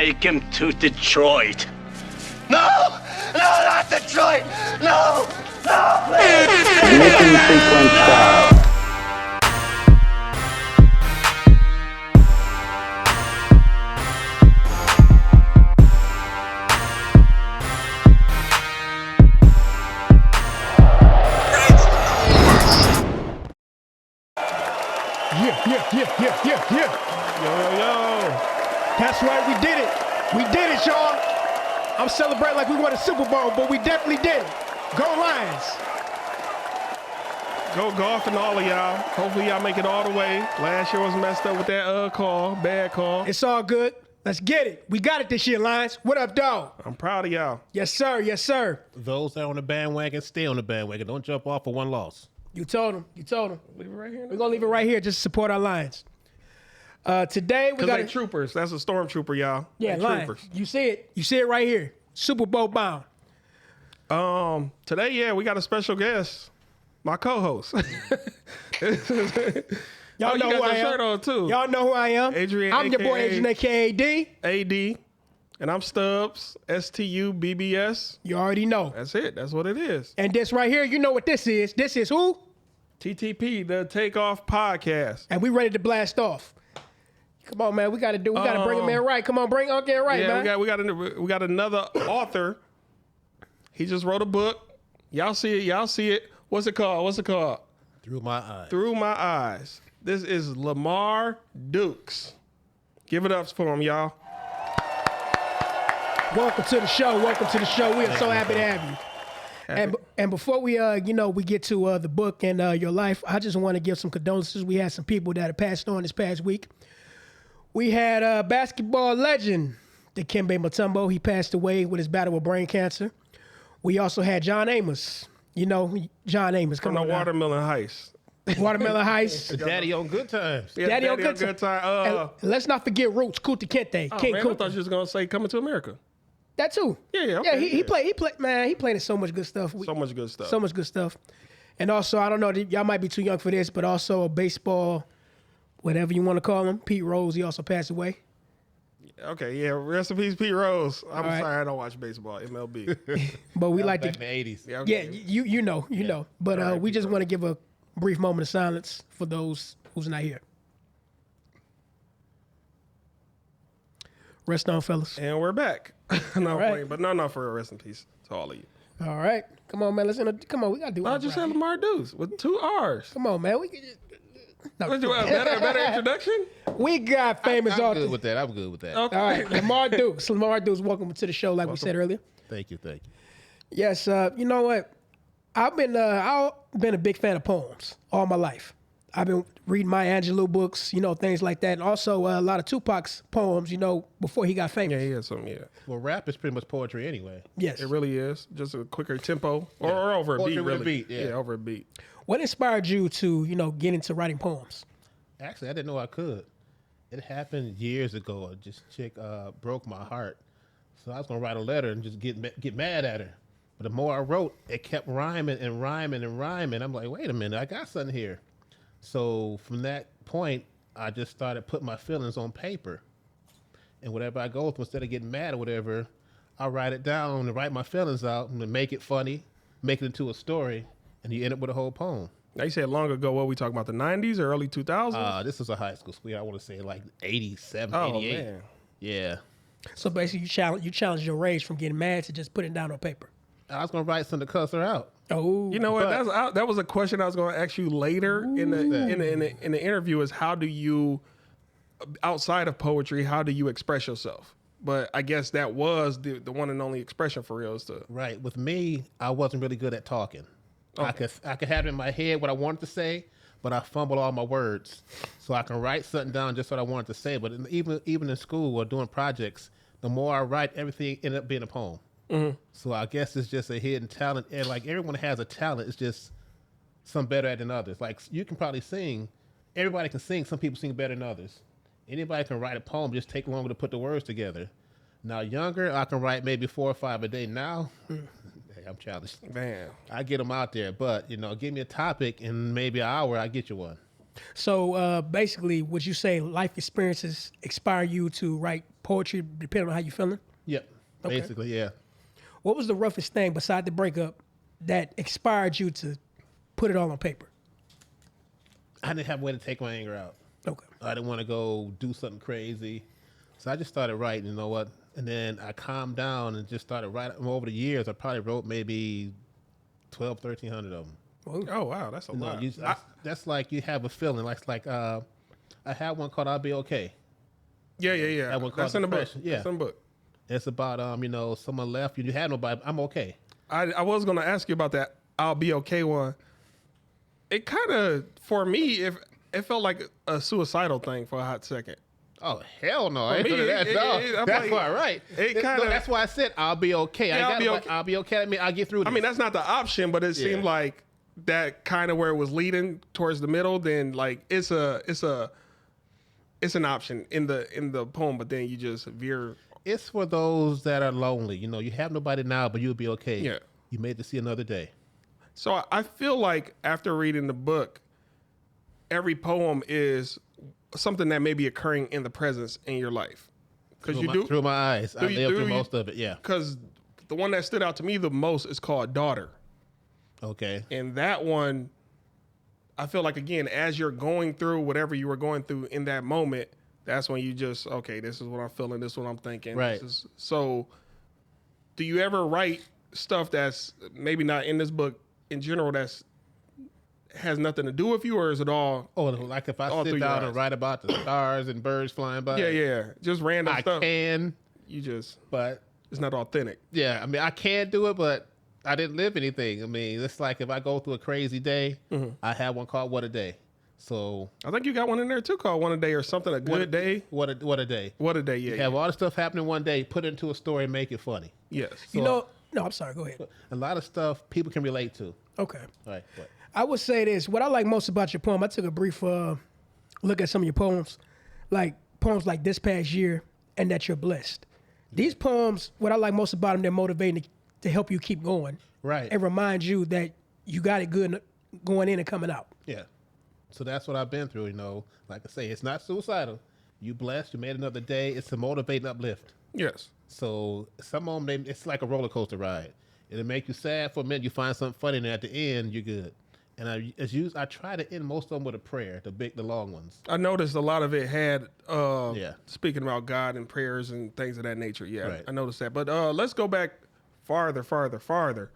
take him to Detroit. No! No, not Detroit! No! No, please! Ignition sequence start. Yeah. Yo. That's right, we did it. We did it, y'all. I'm celebrating like we won a Super Bowl, but we definitely did it. Go Lions. Go golf and all of y'all. Hopefully y'all make it all the way. Last year was messed up with that bad call. It's all good. Let's get it. We got it this year, Lions. What up, dog? I'm proud of y'all. Yes, sir. Yes, sir. Those that are on the bandwagon, stay on the bandwagon. Don't jump off for one loss. You told him. Leave it right here. We're going to leave it right here just to support our Lions. Today, we got troopers. That's a stormtrooper, y'all. Yeah, Lions. Troopers. You see it. You see it right here. Super Bowl bound. Today, we got a special guest. My co-host. Y'all know who I am. Shirt on too. Y'all know who I am. Adrian, I'm your boy Adrian, a.k.a. AD. And I'm Stubbs, STUBBS. You already know. That's it. That's what it is. And this right here, you know what this is. This is who? TTP, the TakeOff Podcast. And we ready to blast off. Come on, man. We got to bring him in right. Come on, bring Uncle in right, man. We got another author. He just wrote a book. Y'all see it. What's it called? Through My Eyes. This is Lamarr Dukes. Give it up for him, y'all. Welcome to the show. We are so happy to have you. And before we we get to the book and your life, I just want to give some condolences. We had some people that have passed on this past week. We had basketball legend Dikembe Mutombo. He passed away with his battle with brain cancer. We also had John Amos. You know, John Amos. Come on, Watermelon Heist. Watermelon Heist. Daddy on Good Times. Yeah, Daddy on Good Times. And let's not forget Roots, Kunta Kinte. King Kunta. I thought you was going to say Coming to America. That too. Yeah, okay. Yeah, he played in so much good stuff. So much good stuff. And also, I don't know, y'all might be too young for this, but also a baseball, whatever you want to call him, Pete Rose, he also passed away. Okay, yeah, rest in peace, Pete Rose. I'm sorry, I don't watch baseball, MLB. But we like back in the 80s. Yeah, you know. But right, we just want to give a brief moment of silence for those who's not here. Rest on, fellas. And we're back. No, right. But no, for real, rest in peace to all of you. All right. Come on, man. We got to do it. I just said Lamarr Dukes with 2 R's. Come on, man. We can just... No. Better introduction? We got famous authors. I'm good with that. Okay. All right, Lamarr Dukes, welcome to the show, like we said earlier. Thank you. Yes, you know what? I've been a big fan of poems all my life. I've been reading Maya Angelou books, things like that, and also a lot of Tupac's poems, before he got famous. Yeah. Well, rap is pretty much poetry anyway. Yes. It really is. Just a quicker tempo or over a beat, really. Yeah, over a beat. What inspired you to, get into writing poems? Actually, I didn't know I could. It happened years ago. This chick broke my heart. So I was going to write a letter and just get mad at her. But the more I wrote, it kept rhyming. I'm like, wait a minute, I got something here. So from that point, I just started putting my feelings on paper. And whatever I go through, instead of getting mad or whatever, I write it down and write my feelings out and make it funny, make it into a story, and you end up with a whole poem. Now you said long ago, what we talking about, the 90s or early 2000s? This was a high school school. I want to say like 87, 88. Man. Yeah. So basically you challenged your rage from getting mad to just putting it down on paper. I was going to write something to cuss her out. Oh, you know what? That was a question I was going to ask you later in the interview. Is how do you, outside of poetry, how do you express yourself? But I guess that was the one and only expression for real. Right. With me, I wasn't really good at talking. Okay. I could have it in my head what I wanted to say, but I fumble all my words. So I can write something down just what I wanted to say. But even in school or doing projects, the more I write, everything ended up being a poem. Mm-hmm. So I guess it's just a hidden talent. And like everyone has a talent. It's just some better at than others. Like you can probably sing. Everybody can sing. Some people sing better than others. Anybody can write a poem. Just take longer to put the words together. Now younger, I can write maybe 4 or 5 a day. Now, I'm challenged. Man, I get them out there. But give me a topic and maybe an hour, I get you one. So basically, would you say life experiences inspire you to write poetry depending on how you're feeling? Yep. Okay. Basically, yeah. What was the roughest thing beside the breakup that inspired you to put it all on paper? I didn't have a way to take my anger out. Okay. I didn't want to go do something crazy. So I just started writing, you know what? And then I calmed down and just started writing. Over the years, I probably wrote maybe 1,300 of them. Oh, wow. That's a lot. That's like you have a feeling. I have one called I'll Be Okay. Yeah. That one That's in the book. Yeah. That's in the book. It's about, someone left you had nobody. I'm okay. I was going to ask you about that I'll Be Okay one. It kind of, for me, it felt like a suicidal thing for a hot second. Oh, hell no. I ain't doing that. That's why, right. That's why I said I'll be okay. Yeah, I'll be okay. I mean, I'll get through this. I mean, that's not the option, but it seemed like that kind of where it was leading towards the middle, then like it's an option in the poem, but then you just veer. It's for those that are lonely. You have nobody now, but you'll be okay. Yeah. You made to see another day. So I feel like after reading the book, every poem is something that may be occurring in the presence in your life. Through my eyes. I lived through most of it, yeah. Because the one that stood out to me the most is called Daughter. Okay. And that one, I feel like, again, as you're going through whatever you were going through in that moment, that's when you just, okay, this is what I'm feeling, this is what I'm thinking. Right. So do you ever write stuff that's maybe not in this book in general that's has nothing to do with you, or is it all? Oh, like if I sit down and write about the stars and birds flying by? Yeah. Just random stuff. I can. But it's not authentic. Yeah, I mean, I can do it, but I didn't live anything. I mean, it's like if I go through a crazy day, I have one called What a Day. So I think you got one in there too called One a Day or something, a good day. What a day. What a day, yeah. You have all the stuff happening one day, put it into a story and make it funny. Yes. So, no, I'm sorry, go ahead. A lot of stuff people can relate to. Okay. All right. What? I would say this. What I like most about your poem, I took a brief look at some of your poems, like poems like This Past Year and That You're Blessed. These poems, what I like most about them, they're motivating to help you keep going. Right. And remind you that you got it good going in and coming out. Yeah. So that's what I've been through, Like I say, it's not suicidal. You blessed, you made another day. It's a motivating uplift. Yes. So some of them, it's like a roller coaster ride. It'll make you sad for a minute. You find something funny, and at the end, you're good. And I try to end most of them with a prayer, the long ones. I noticed a lot of it had, speaking about God and prayers and things of that nature. Yeah, right. I noticed that. But let's go back farther.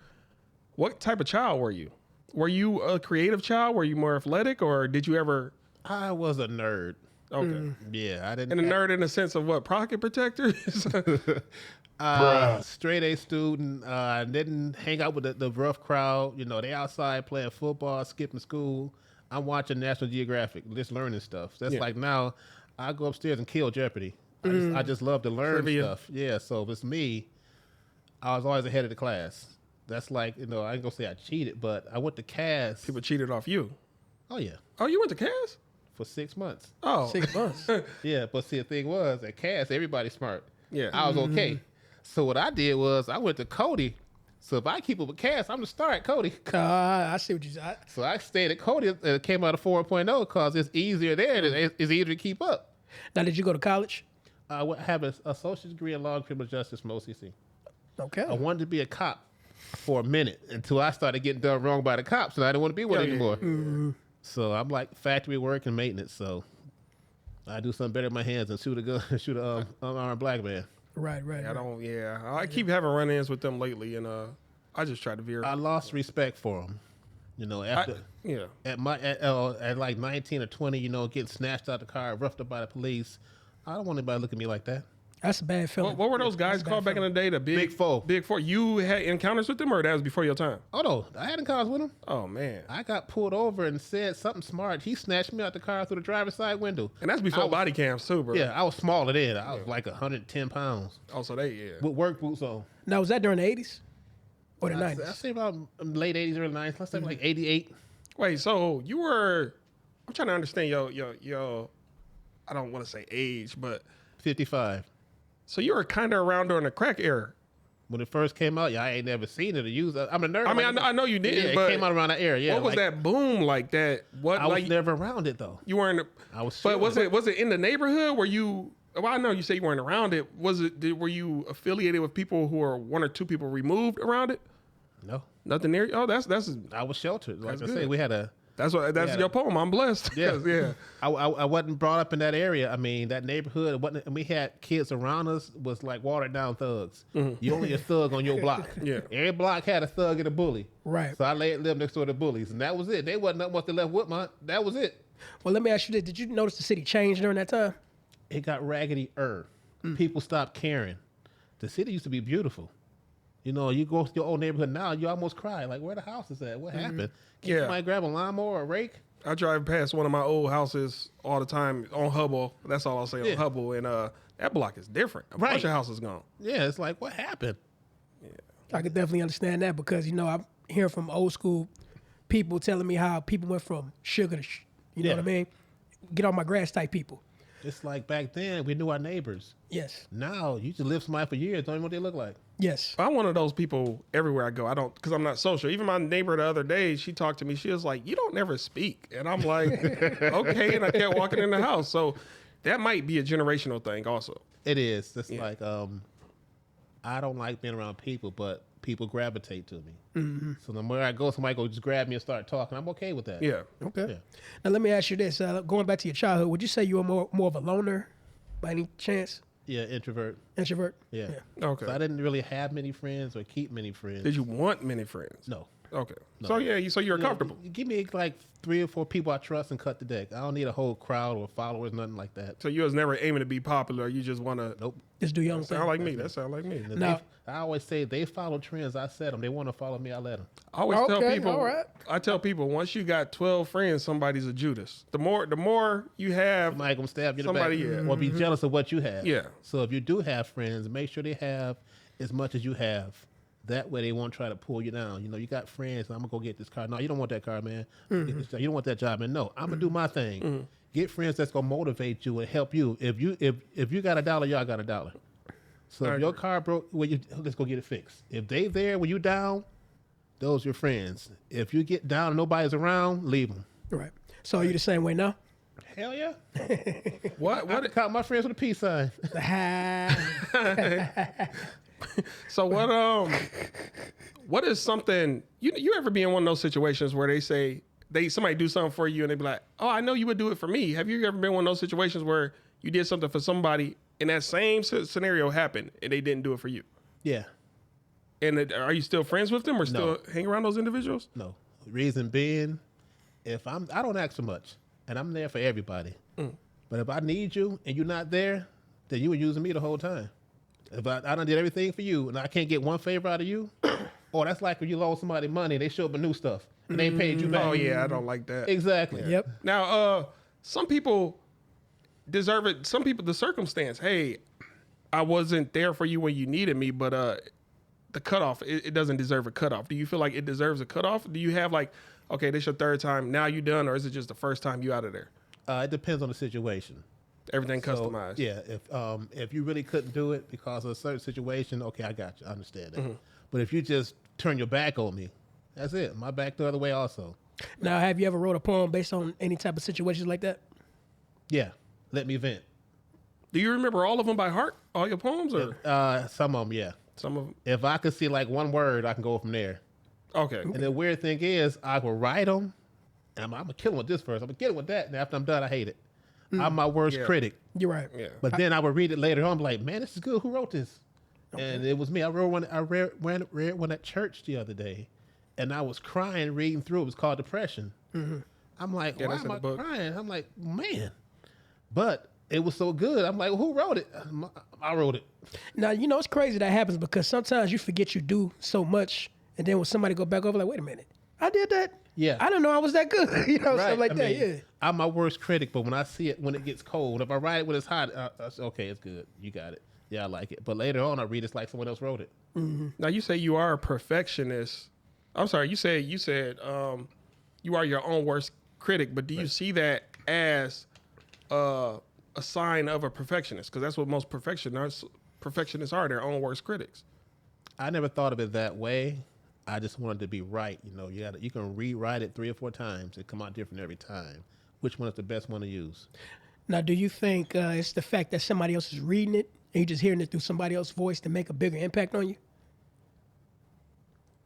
What type of child were you? Were you a creative child? Were you more athletic, or did you ever? I was a nerd. Okay. Yeah, I didn't. And a nerd in the sense of what? Pocket protectors? Straight A student. Didn't hang out with the rough crowd. They outside playing football, skipping school. I'm watching National Geographic, just learning stuff. That's like now I go upstairs and kill Jeopardy. I just love to learn stuff. Yeah, so if it's me, I was always ahead of the class. That's like, I ain't gonna say I cheated, but I went to CAS. People cheated off you. Oh, yeah. Oh, you went to CAS? For 6 months. Oh. 6 months. Yeah, but see, the thing was, at CAS, everybody's smart. Yeah. I was okay. So what I did was I went to Cody. So if I keep up with CAS, I'm the star at Cody. I see what you said. So I stayed at Cody and came out of 4.0 because it's easier there and it's easier to keep up. Now, did you go to college? I have an associate's degree in law and criminal justice from OCC. Okay. I wanted to be a cop for a minute until I started getting done wrong by the cops, and I didn't want to be one anymore. Mm-hmm. So I'm like factory work and maintenance. So I do something better with my hands than shoot a gun, shoot a unarmed black man. Right. I keep having run-ins with them lately, and I just try to veer. I lost respect for them. After at like 19 or 20, getting snatched out the car, roughed up by the police. I don't want anybody looking at me like that. That's a bad feeling. What were those guys called back in the day? The Big Four. Big Four. You had encounters with them, or that was before your time? Oh, no. I had encounters with them. Oh, man. I got pulled over and said something smart. He snatched me out the car through the driver's side window. And that's before body cams, too, bro. Yeah, I was smaller then. I was like 110 pounds. Oh, so with work boots on. Now, was that during the 80s or the 90s? I say about late 80s, early 90s. Let's say like 88. Wait, so you were... I'm trying to understand your I don't want to say age, but... 55. So you were kind of around during the crack era. When it first came out, I ain't never seen it or used it. I'm a nerd. I mean, I know you didn't, but it came out around that era. Yeah, what was that boom like that? What I was never around it though. You weren't. I was. But was it in the neighborhood? Were you? Well, I know you say you weren't around it. Were you affiliated with people who are one or two people removed around it? No, nothing near. Oh, that's. I was sheltered. Like I good. say, we had a. That's your poem. I'm blessed. Yeah, yeah. I wasn't brought up in that area. I mean, that neighborhood. Wasn't, and we had kids around us was like watered down thugs. Mm-hmm. You only a thug on your block. Yeah. Every block had a thug and a bully. Right. So I lived next door to bullies, and that was it. They wasn't nothing once they left Woodmont. That was it. Well, let me ask you this: did you notice the city changed during that time? It got raggedy-er. People stopped caring. The city used to be beautiful. You know, you go to your old neighborhood now, you almost cry. Like, where the house is at? What happened? Can somebody grab a lawnmower or a rake? I drive past one of my old houses all the time on Hubble. That's all I'll say on Hubble. And that block is different. A bunch of houses gone. Yeah, it's like, what happened? Yeah. I could definitely understand that because, I'm hearing from old school people telling me how people went from sugar to, you know what I mean? Get on my grass type people. It's like back then, we knew our neighbors. Yes. Now, you just live somebody for years, don't even know what they look like. Yes. I'm one of those people everywhere I go. I don't, because I'm not social. Even my neighbor the other day, she talked to me. She was like, you don't never speak. And I'm like, okay. And I kept walking in the house. So that might be a generational thing also. It is. It's like, I don't like being around people, but people gravitate to me. Mm-hmm. So the more I go, somebody go just grab me and start talking. I'm okay with that. Yeah. Okay. Yeah. Now let me ask you this: going back to your childhood, would you say you were more of a loner, by any chance? Yeah, introvert. Introvert. Yeah. Okay. So I didn't really have many friends or keep many friends. Did you want many friends? No. Okay. No. So you're comfortable. Give me like 3 or 4 people I trust and cut the deck. I don't need a whole crowd or followers, nothing like that. So you was never aiming to be popular. You just want to. Nope. Just do your own thing. Sound like me. That sound like me. No. I always say they follow trends. I set them. They want to follow me. I let them. I always tell people. All right. I tell people once you got 12 friends, somebody's a Judas. The more you have, Somebody gonna stab you in the somebody, back or be jealous of what you have. Yeah. So if you do have friends, make sure they have as much as you have. That way they won't try to pull you down. You got friends. I'm gonna go get this car. No, you don't want that car, man. Get this job. You don't want that job, man. No, I'm gonna do my thing. Get friends that's gonna motivate you and help you. If you got $1, y'all got $1. So if your car broke, let's go get it fixed. If they there when you down, those are your friends. If you get down and nobody's around, leave them. Right. So are you the same way now? Hell yeah. what? I count my friends with a peace sign. So what is something you ever be in one of those situations where they say somebody do something for you and they be like, oh, I know you would do it for me. Have you ever been in one of those situations where you did something for somebody and that same scenario happened and they didn't do it for you? Yeah. And are you still friends with them or still hang around those individuals? No. Reason being, I don't ask for much and I'm there for everybody. But if I need you and you're not there, then you were using me the whole time. If I done did everything for you and I can't get one favor out of you, that's like when you loan somebody money and they show up with new stuff and they ain't paid you back. Oh yeah, I don't like that. Exactly. Yeah. Yep. Now, some people deserve it. Some people, the circumstance, hey, I wasn't there for you when you needed me, but the cutoff, it doesn't deserve a cutoff. Do you feel like it deserves a cutoff? Do you have like, okay, this your third time, now you done, or is it just the first time you out of there? It depends on the situation. Everything customized. Yeah, if you really couldn't do it because of a certain situation, okay, I got you. I understand that. But if you just turn your back on me, that's it. My back the other way also. Now, have you ever wrote a poem based on any type of situations like that? Yeah, let me vent. Do you remember all of them by heart? All your poems? Or? Some of them, yeah. Some of them? If I could see like one word, I can go from there. Okay. And the weird thing is, I will write them, and I'm going to kill them with this verse. I'm going to get it with that, and after I'm done, I hate it. I'm my worst critic. You're right. Yeah. But then I would read it later on, I'm like, man, this is good. Who wrote this? Okay. And it was me. I read one at church the other day, and I was crying reading through. It was called Depression. I'm like, why am I crying? I'm like, man. But it was so good. I'm like, well, who wrote it? I wrote it. Now, it's crazy that happens because sometimes you forget you do so much, and then when somebody go back over, like, wait a minute, I did that? Yeah. I didn't know I was that good. Stuff like that, yeah. I'm my worst critic, but when I see it, when it gets cold, if I write it when it's hot, okay, it's good. You got it. Yeah, I like it. But later on, I read it's like someone else wrote it. Now, you say you are a perfectionist. I'm sorry, you said you are your own worst critic, but do you see that as a sign of a perfectionist? Because that's what most perfectionists are, their own worst critics. I never thought of it that way. I just wanted to be right. You know, you can rewrite it 3 or 4 times. It come out different every time. Which one is the best one to use? Now, do you think it's the fact that somebody else is reading it and you're just hearing it through somebody else's voice to make a bigger impact on you?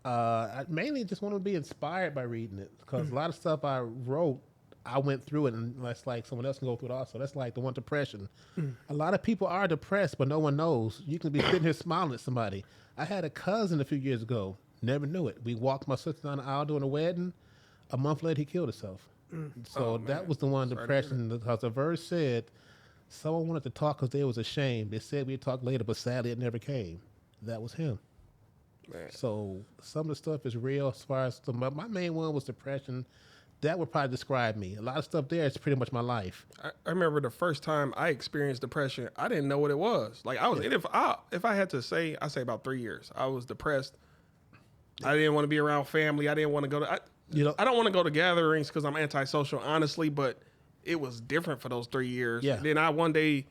I mainly just want to be inspired by reading it because a lot of stuff I wrote, I went through it, and that's like someone else can go through it also. That's like the one depression. A lot of people are depressed, but no one knows. You can be sitting here smiling at somebody. I had a cousin a few years ago, never knew it. We walked my sister down the aisle during a wedding. A month later, he killed himself. So that was the one depression because the verse said someone wanted to talk because they was ashamed. They said we'd talk later, but sadly it never came. That was him. Man. So some of the stuff is real as far as my main one was depression. That would probably describe me. A lot of stuff there is pretty much my life. I remember the first time I experienced depression, I didn't know what it was. Like I was, if I had to say, I say about 3 years. I was depressed. I didn't want to be around family. I didn't want to go to. I don't want to go to gatherings because I'm antisocial, honestly. But it was different for those 3 years. Yeah. Then I one day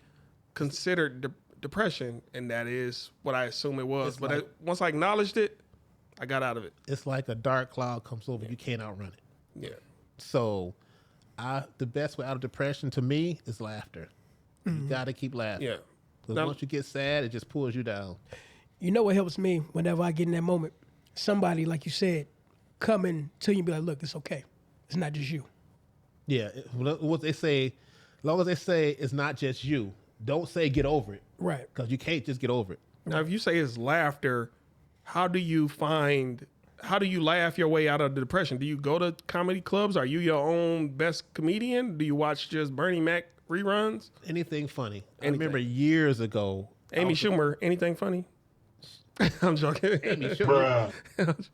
considered depression, and that is what I assume it was. But once I acknowledged it, I got out of it. It's like a dark cloud comes over. You can't outrun it. Yeah. So, the best way out of depression to me is laughter. You got to keep laughing. Yeah. Because once you get sad, it just pulls you down. You know what helps me whenever I get in that moment? Somebody, like you said, coming to you and be like, look, it's okay. It's not just you. Yeah. What they say, as long as they say it's not just you, don't say get over it. Right. Because you can't just get over it. Now, if you say it's laughter, how do you laugh your way out of the depression? Do you go to comedy clubs? Are you your own best comedian? Do you watch just Bernie Mac reruns? Anything funny. Anything. I remember years ago. Amy Schumer, anything funny? I'm joking. Amy Schumer.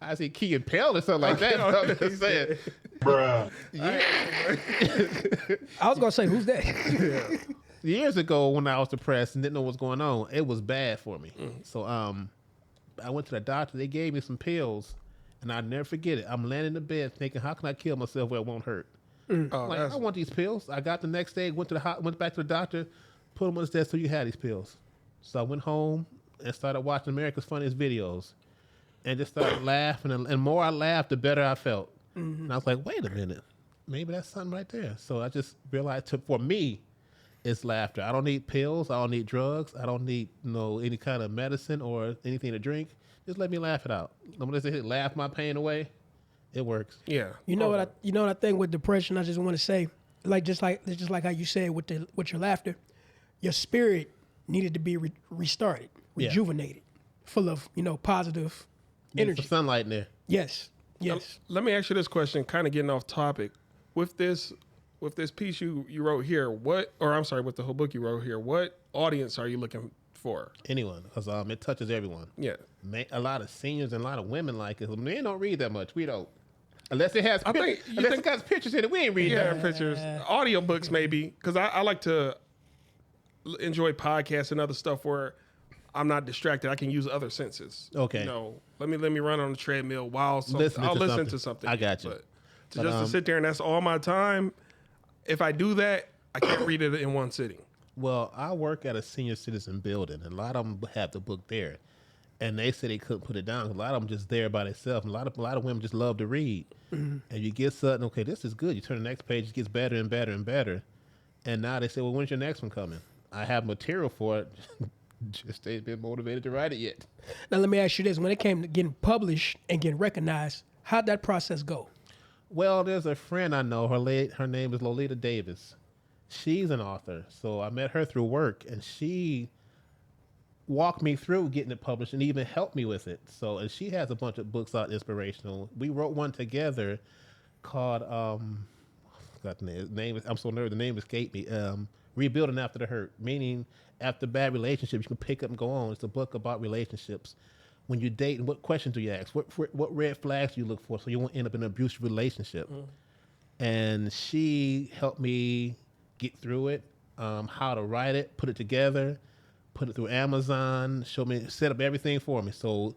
I see Key and Peele or something like that. I'm just saying. Bruh. I was going to say, who's that? Years ago when I was depressed and didn't know what was going on, it was bad for me. So I went to the doctor. They gave me some pills, and I'll never forget it. I'm laying in the bed thinking, how can I kill myself where it won't hurt? I want these pills. I got the next day, went back to the doctor, put them on his desk, so you had these pills. So I went home and started watching America's Funniest Videos and just started laughing. And the more I laughed, the better I felt. And I was like, wait a minute. Maybe that's something right there. So I just realized for me, it's laughter. I don't need pills. I don't need drugs. I don't need any kind of medicine or anything to drink. Just let me laugh it out. I'm gonna say laugh my pain away. It works. Yeah. You know what I think with depression, I just want to say, just like how you said with your laughter, your spirit needed to be restarted, rejuvenated, full of positive energy. There's some sunlight in there. Yes. Let me ask you this question, kind of getting off topic. With this piece you wrote here, with the whole book you wrote here, what audience are you looking for? Anyone, because it touches everyone. Yeah. A lot of seniors and a lot of women like it. Men don't read that much. We don't. Unless it has it has pictures in it, we ain't reading that. Pictures. Audiobooks maybe, because I like to enjoy podcasts and other stuff where I'm not distracted. I can use other senses. Okay. Let me run on the treadmill while I'll listen to something. I got you. But to sit there and that's all my time, if I do that, I can't read it in one sitting. Well, I work at a senior citizen building, and a lot of them have the book there. And they said they couldn't put it down. A lot of them just there by themselves. A lot of women just love to read. And you get something, okay, this is good. You turn the next page, it gets better and better and better. And now they say, well, when's your next one coming? I have material for it. Just ain't been motivated to write it yet. Now, let me ask you this. When it came to getting published and getting recognized, how'd that process go? Well, there's a friend I know. Her name is Lolita Davis. She's an author. So I met her through work, and she walked me through getting it published and even helped me with it. So, and she has a bunch of books out inspirational. We wrote one together called, forgot the name. I'm so nervous. The name escaped me. Rebuilding After the Hurt, meaning after bad relationships, you can pick up and go on. It's a book about relationships. When you date, what questions do you ask? What red flags do you look for so you won't end up in an abusive relationship? And she helped me get through it, how to write it, put it together, put it through Amazon, set up everything for me. So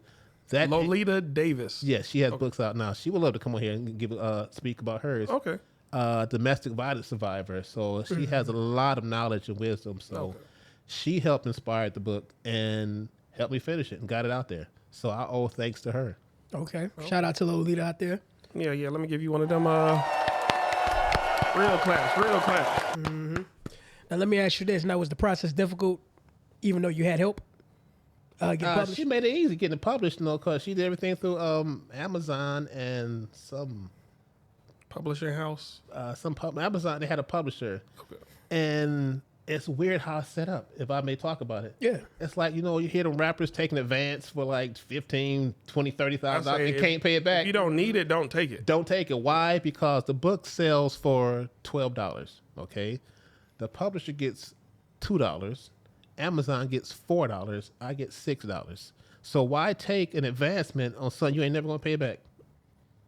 that Lolita Davis. Yes, she has books out now. She would love to come on here and speak about hers. Okay. Domestic violence survivor. So she has a lot of knowledge and wisdom. So she helped inspire the book and helped me finish it and got it out there. So I owe thanks to her. Okay. Shout out to Lolita out there. Yeah. Let me give you one of them real claps. Mm-hmm. Now let me ask you this. Now, was the process difficult, even though you had help? She made it easy getting it published, because she did everything through Amazon and some publishing house. Amazon, they had a publisher. Okay. And it's weird how it's set up, if I may talk about it. Yeah. It's like, you hear them rappers taking advance for like $15,000, $20,000, $30,000 and can't pay it back. If you don't need it, don't take it. Don't take it. Why? Because the book sells for $12, okay? The publisher gets $2. Amazon gets $4. I get $6. So why take an advancement on something you ain't never going to pay back?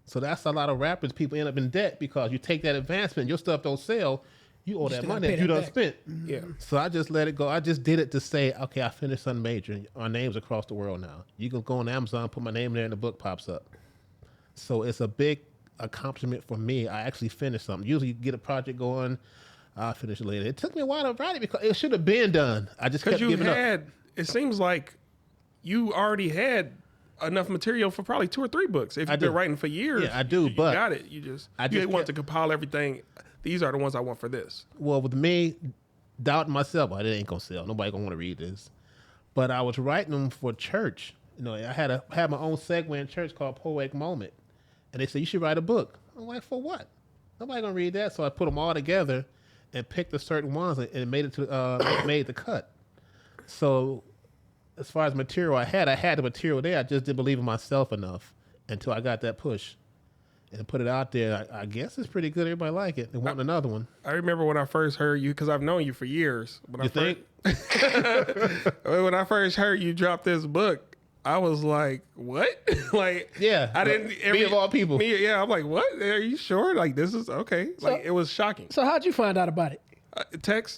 So that's a lot of rappers. People end up in debt because you take that advancement, your stuff don't sell, you owe that money that you done spent. Mm-hmm. Yeah. So I just let it go. I just did it to say, okay, I finished something major. Our name's across the world now. You can go on Amazon, put my name there, and the book pops up. So it's a big accomplishment for me. I actually finished something. Usually you get a project going, I'll finish it later. It took me a while to write it because it should have been done. I just kept giving up. It seems like you already had enough material for probably 2 or 3 books. If you've been writing for years, yeah, I do. You but got it. You didn't want to compile everything. These are the ones I want for this. Well, with me, doubting myself, it ain't gonna sell. Nobody gonna want to read this. But I was writing them for church. I had my own segue in church called Poetic Moment, and they said you should write a book. I'm like, for what? Nobody gonna read that. So I put them all together and picked the certain ones, and it made it to made the cut. So as far as material I had the material there. I just didn't believe in myself enough until I got that push and put it out there. I guess it's pretty good. Everybody like it. They want another one. I remember when I first heard you, because I've known you for years. When I first heard you drop this book, I was like, what? Like, yeah, I didn't. Me of all people. Yeah, I'm like, what? Are you sure? Like, this is okay. Like, it was shocking. So how'd you find out about it?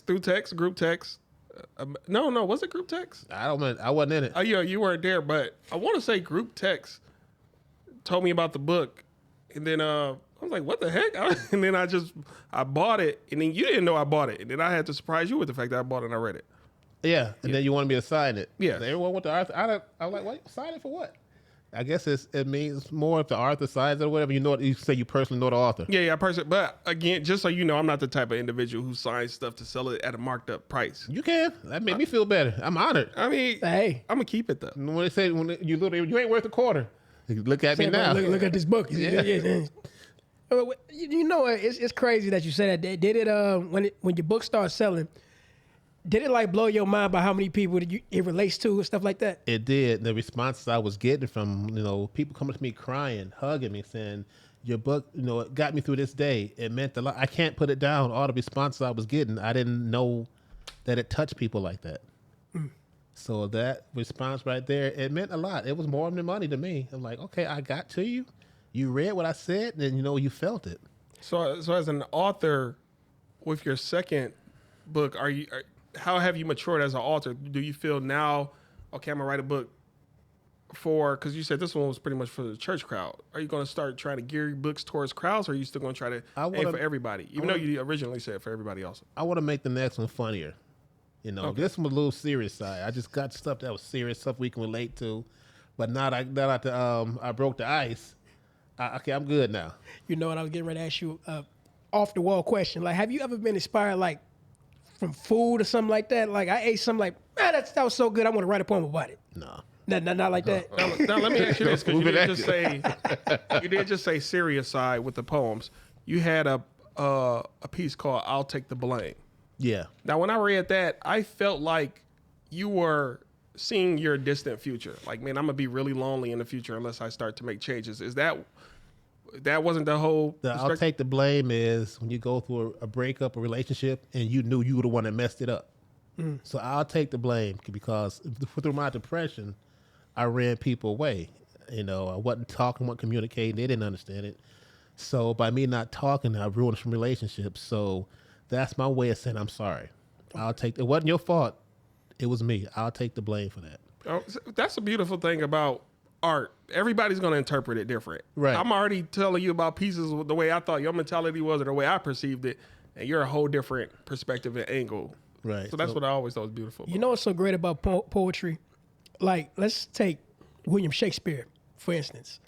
Through text, group text. No, was it group text? I wasn't in it. Oh, yeah, you weren't there, but I want to say group text told me about the book, and then I was like, what the heck? And then I bought it, and then you didn't know I bought it, and then I had to surprise you with the fact that I bought it and I read it. Yeah, and then you wanted me to sign it. Yeah. Everyone went to Arthur. I was like, what? Sign it for what? I guess it means more if the author signs it or whatever. You say you personally know the author. Yeah, but again, just so you know, I'm not the type of individual who signs stuff to sell it at a marked up price. You can. That made me feel better. I'm honored. I mean, hey, I'm gonna keep it though. When they say you ain't worth a quarter, look at me now. Look at this book. Yeah. It's crazy that you said that. Did it when your book starts selling? Did it like blow your mind by how many people it relates to and stuff like that? It did. The responses I was getting from people coming to me crying, hugging me, saying, "Your book, it got me through this day. It meant a lot. I can't put it down." All the responses I was getting, I didn't know that it touched people like that. So that response right there, it meant a lot. It was more than money to me. I'm like, okay, I got to you. You read what I said, and you felt it. So as an author, with your second book, how have you matured as an author? Do you feel now, okay, I'm going to write a book because you said this one was pretty much for the church crowd. Are you going to start trying to gear your books towards crowds, or are you still going to try to aim for everybody, even though you originally said for everybody else? I want to make the next one funnier. Okay. This one was a little serious side. I just got stuff that was serious, stuff we can relate to. But now that I broke the ice, okay, I'm good now. You know what? I was getting ready to ask you off the wall question. Like, have you ever been inspired, like, from food or something like that? Like, I ate something like, man, that was so good, I want to write a poem about it. No. Not like that. Now let me ask you this, because you did just say serious side with the poems. You had a piece called "I'll Take the Blame." Yeah. Now, when I read that, I felt like you were seeing your distant future. Like, man, I'm gonna be really lonely in the future unless I start to make changes. Is that wasn't the whole? I'll take the blame is when you go through a breakup, a relationship, and you knew you were the one that messed it up. So I'll take the blame because through my depression, I ran people away. I wasn't talking, wasn't communicating. They didn't understand it. So by me not talking, I ruined some relationships. So that's my way of saying I'm sorry. It wasn't your fault. It was me. I'll take the blame for that. Oh, that's a beautiful thing about art. Everybody's going to interpret it different. Right. I'm already telling you about pieces the way I thought your mentality was or the way I perceived it, and you're a whole different perspective and angle. Right. So that's what I always thought was beautiful. You know what's so great about poetry? Like, let's take William Shakespeare, for instance.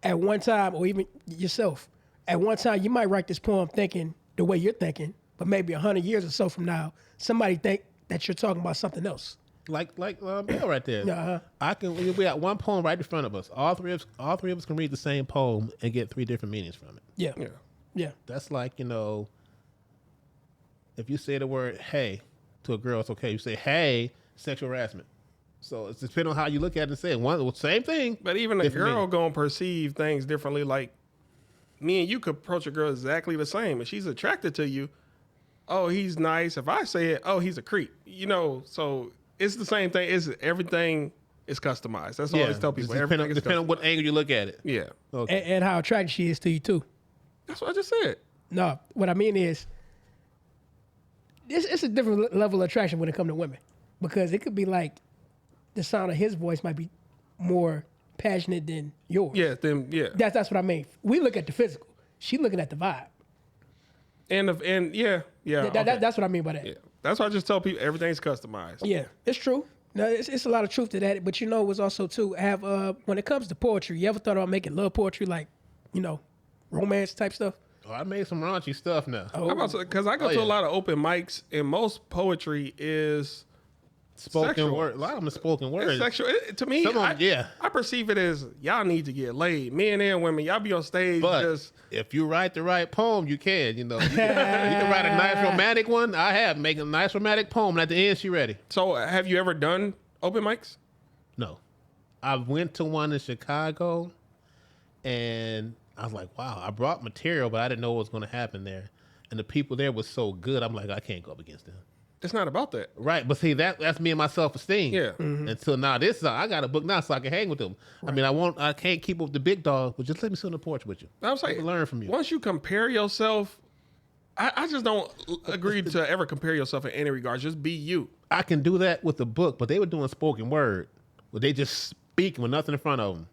At one time, or even yourself, at one time you might write this poem thinking the way you're thinking, but maybe 100 years or so from now, somebody think that you're talking about something else. Like Bill right there. We got one poem right in front of us. All three of us can read the same poem and get 3 different meanings from it. Yeah. That's like, if you say the word "hey" to a girl, it's okay. You say "hey," sexual harassment. So it's depending on how you look at it and say it. Same thing. But even a girl gonna perceive things differently. Like me and you could approach a girl exactly the same. If she's attracted to you, oh, he's nice. If I say it, oh, he's a creep. So it's the same thing. Everything is customized. That's all I always tell people. Depending on what angle you look at it. Yeah. Okay. And how attracted she is to you too. That's what I just said. No, what I mean is, it's a different level of attraction when it comes to women, because it could be like the sound of his voice might be more passionate than yours. Yeah. That's what I mean. We look at the physical. She looking at the vibe. That's what I mean by that. Yeah. That's why I just tell people everything's customized. Yeah, it's true. No, it's a lot of truth to that. But what's also too, when it comes to poetry, you ever thought about making love poetry, like, romance type stuff? Oh, I made some raunchy stuff now. Because I go to a lot of open mics, and most poetry is spoken word. A lot of them are spoken word. It's sexual. To me, I perceive it as y'all need to get laid. Men and women, y'all be on stage. But if you write the right poem, you can. You can write a nice romantic one. I have make a nice romantic poem, and at the end, she ready. So, have you ever done open mics? No, I went to one in Chicago, and I was like, wow, I brought material, but I didn't know what was going to happen there, and the people there was so good. I'm like, I can't go up against them. It's not about that. Right, but see, that's me and my self-esteem. Yeah. Mm-hmm. Until now, I got a book now so I can hang with them. Right. I mean, I can't keep up with the big dog, but just let me sit on the porch with you. I was like, learn from you. Once you compare yourself, I just don't agree to ever compare yourself in any regards. Just be you. I can do that with the book, but they were doing spoken word, where they just speaking with nothing in front of them.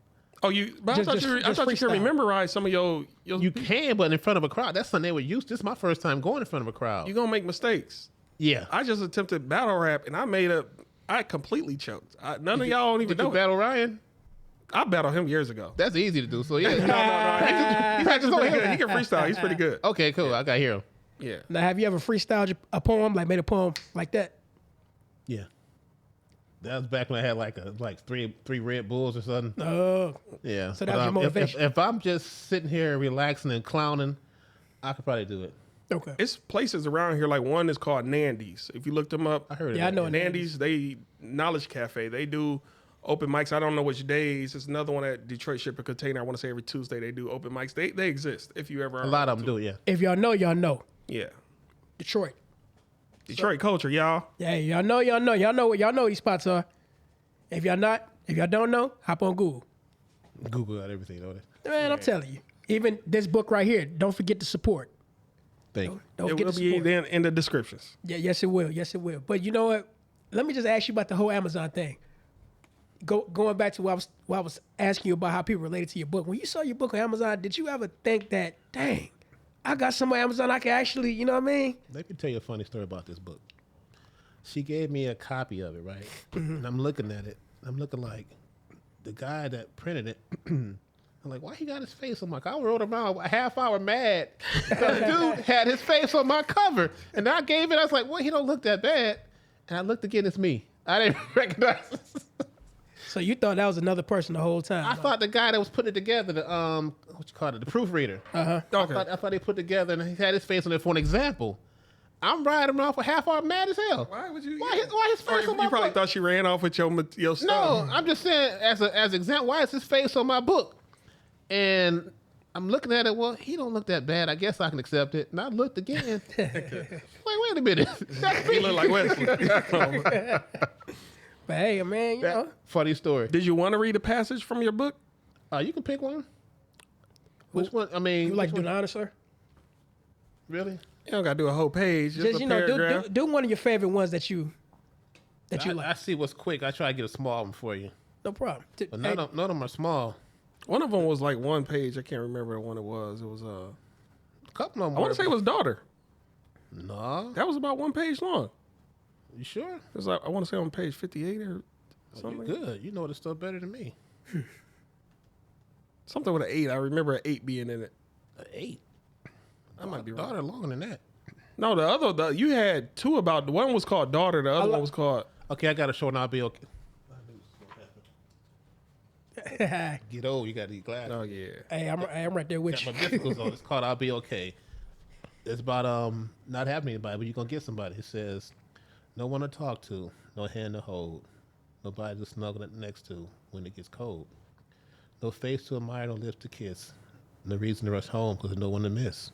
Oh, I thought you could memorize some of your You can, but in front of a crowd, that's something they were used to. This is my first time going in front of a crowd. You're going to make mistakes. Yeah. I just attempted battle rap, and I completely choked. None of y'all don't even know. Did you battle Ryan? I battled him years ago. That's easy to do, so yeah. He's actually pretty good. He can freestyle. He's pretty good. Okay, cool. Yeah. I got to hear him. Yeah. Now, have you ever freestyled a poem, like made a poem like that? Yeah. That was back when I had like three Red Bulls or something. Oh. Yeah. So that was your motivation. If I'm just sitting here relaxing and clowning, I could probably do it. Okay. It's places around here, like one is called Nandy's. If you looked them up. I heard of it. Yeah, I know Nandy's. They Knowledge Cafe. They do open mics. I don't know which days. There's another one at Detroit Ship and Container. I want to say every Tuesday they do open mics. They exist. If you ever. A lot of them do, yeah. If y'all know, y'all know. Yeah. Detroit culture, y'all. Yeah, y'all know. Y'all know what y'all know these spots are. If y'all don't know, hop on Google. Google got everything, don't it? Man, I'm telling you. Even this book right here, don't forget to support. Thank you. Don't It forget will to be support. then in the descriptions. Yeah, yes it will. Yes it will. But you know what? Let me just ask you about the whole Amazon thing. Going back to what I was asking you about how people related to your book. When you saw your book on Amazon, did you ever think that, dang, I got some on Amazon I can actually, you know what I mean? Let me tell you a funny story about this book. She gave me a copy of it, right? And I'm looking at it. I'm looking like the guy that printed it. I'm like, why he got his face on my cover? I wrote around a half hour mad because dude had his face on my cover. And I gave it. I was like, well, he don't look that bad. And I looked again, it's me. I didn't recognize it. So you thought that was another person the whole time? I thought the guy that was putting it together, the proofreader. Okay. I thought they put together and he had his face on there for an example. I'm riding around for half hour mad as hell. Why would you? Why his face on my You probably book? thought she ran off with your stuff. No, I'm just saying as an example. Why is his face on my book? And I'm looking at it. Well, he don't look that bad. I guess I can accept it. And I looked again. Wait a minute. That's me. He look like Wesley. But hey, man, you know. Funny story. Did you want to read a passage from your book? You can pick one. Which one? I mean, You like to do the honor, sir? Really? You don't got to do a whole page. Just a you paragraph. do one of your favorite ones that you like. I see what's quick. I try to get a small one for you. No problem. But none of them are small. One of them was like one page. I can't remember what it was. It was A couple of them. I want to say it was Daughter. No. That was about 1 page long. You sure? It was like I want to say on page 58 or something. Good. You know this stuff better than me. Something with an 8. I remember an 8 being in it. An 8? I might be wrong. Daughter longer than that. No, you had 2 about. One was called Daughter. The other one was called. Okay, I got a show and I'll be okay. Get old, you got to eat glasses. Oh yeah. Hey, I'm right there with Got you. my bifocals on. It's called I'll Be Okay. It's about not having anybody, but you're gonna get somebody. It says, no one to talk to, no hand to hold, nobody to snuggle next to when it gets cold, no face to admire, no lips to kiss, no reason to rush home because there's no one to miss,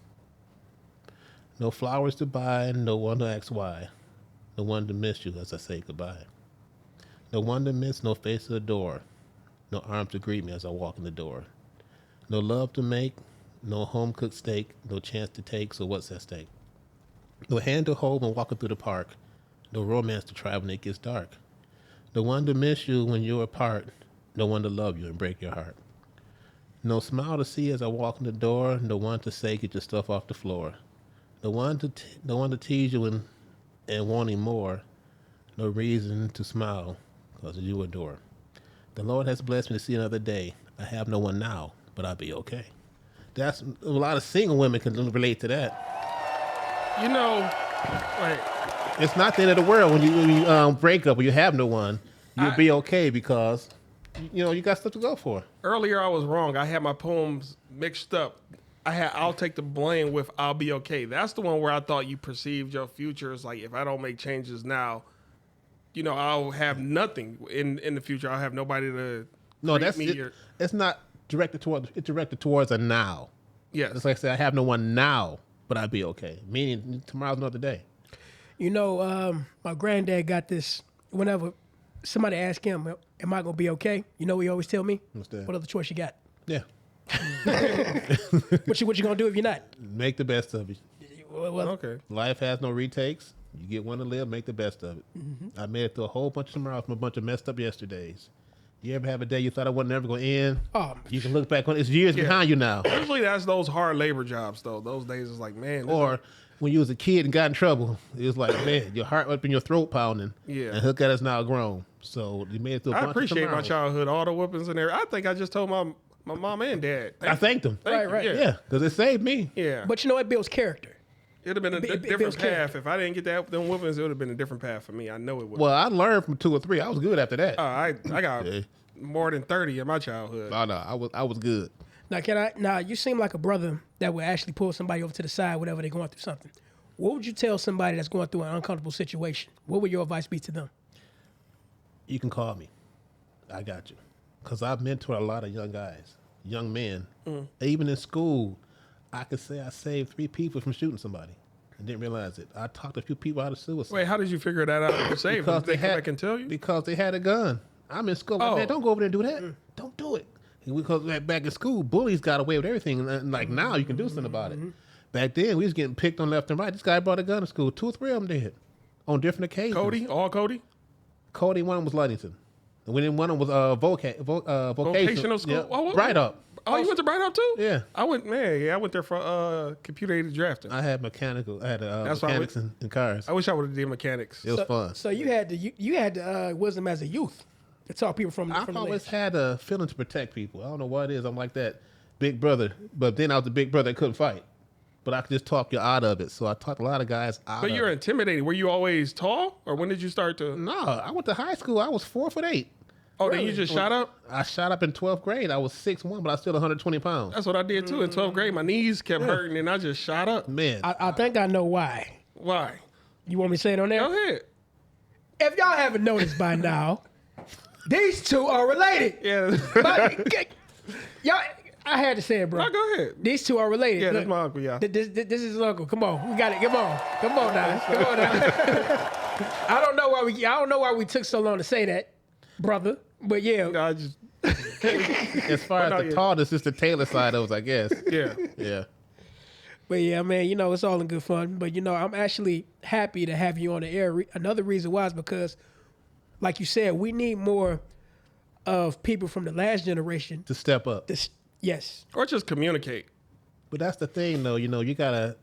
no flowers to buy, no one to ask why, no one to miss you as I say goodbye, no one to miss, no face to adore, no arms to greet me as I walk in the door, no love to make, no home-cooked steak, no chance to take, so what's at stake? No hand to hold when walking through the park, no romance to try when it gets dark. No one to miss you when you're apart, no one to love you and break your heart. No smile to see as I walk in the door, no one to say get your stuff off the floor. No one to tease you and wanting more, no reason to smile because you adore. The Lord has blessed me to see another day. I have no one now, but I'll be okay. That's a lot of single women can relate to that. You know, like it's not the end of the world when you break up or you have no one. You'll be okay because you got stuff to go for. Earlier, I was wrong. I had my poems mixed up. I'll take the blame with I'll be okay. That's the one where I thought you perceived your future as like if I don't make changes now, I'll have nothing in the future. I'll have nobody to. No, it's not directed towards. It's directed towards a now. Yes. It's like I say, I have no one now, but I'll be okay. Meaning tomorrow's another day. My granddad got this. Whenever somebody asks him, "Am I gonna be okay?" You know, he always tell me, "What's that? What other choice you got?" Yeah. What you gonna do if you're not? Make the best of it. Well, okay. Life has no retakes. You get one to live. Make the best of it. Mm-hmm. I made it through a whole bunch of tomorrows from a bunch of messed up yesterdays. You ever have a day you thought I wasn't ever going to end? You can look back on it. It's years behind you now. Usually that's those hard labor jobs, though. Those days is like, man. Or when you was a kid and got in trouble, it was like, man, your heart up in your throat pounding. Yeah. And look at us now grown. So you made it through a bunch of tomorrows. I appreciate my childhood, all the whoopings and everything. I think I just told my mom and dad. I thanked them. Right. Yeah, because it saved me. Yeah. But it builds character. It would have been a different path. If I didn't get them whoopings, it would have been a different path for me. I know it would. Well, I learned from 2 or 3. I was good after that. I got more than 30 in my childhood. Oh, no, I was good. Now, you seem like a brother that would actually pull somebody over to the side whenever they're going through something. What would you tell somebody that's going through an uncomfortable situation? What would your advice be to them? You can call me. I got you. Because I've mentored a lot of young guys, young men. Even in school, I could say I saved 3 people from shooting somebody. I didn't realize it. I talked to a few people out of suicide. Wait, how did you figure that out? You saved them? They come back and tell you? Because they had a gun. I'm in school. Man, don't go over there and do that. Don't do it. Because back in school, bullies got away with everything. And like now, you can do something about it. Back then, we was getting picked on left and right. This guy brought a gun to school. 2 or 3 of them did on different occasions. Cody? All Cody? Cody, one of them was Ludington. And one of them was vocational school? Yeah. Bright Up. Oh, you went to Bright Up too? Yeah. I went there for computer-aided drafting. I had mechanical. I had mechanics in cars. I wish I would have did mechanics. It was fun. So you had the wisdom as a youth to talk people from I've the always had a feeling to protect people. I don't know what it is. I'm like that big brother. But then I was the big brother that couldn't fight. But I could just talk you out of it. So I talked a lot of guys out of it. But you're intimidating. Were you always tall? Or when did you start to? No, I went to high school. I was 4'8". Oh, really? Then you just shot up? I shot up in 12th grade. I was 6'1", but I was still 120 pounds. That's what I did too in 12th grade. My knees kept hurting and I just shot up. Man. I think I know why. Why? You want me to say it on there? Go ahead. If y'all haven't noticed by now, these two are related. Yeah. Y'all, I had to say it, bro. No, go ahead. These two are related. Yeah, that's my uncle, yeah. This is his uncle. Come on. We got it. Come on now. I don't know why we took so long to say that, brother. But yeah. No, I just as far as the tallness, it's the Taylor side of us, I guess. Yeah. Yeah. But yeah, man, it's all in good fun. But I'm actually happy to have you on the air. Another reason why is because, like you said, we need more of people from the last generation to step up. Yes. Or just communicate. But that's the thing, though. You gotta.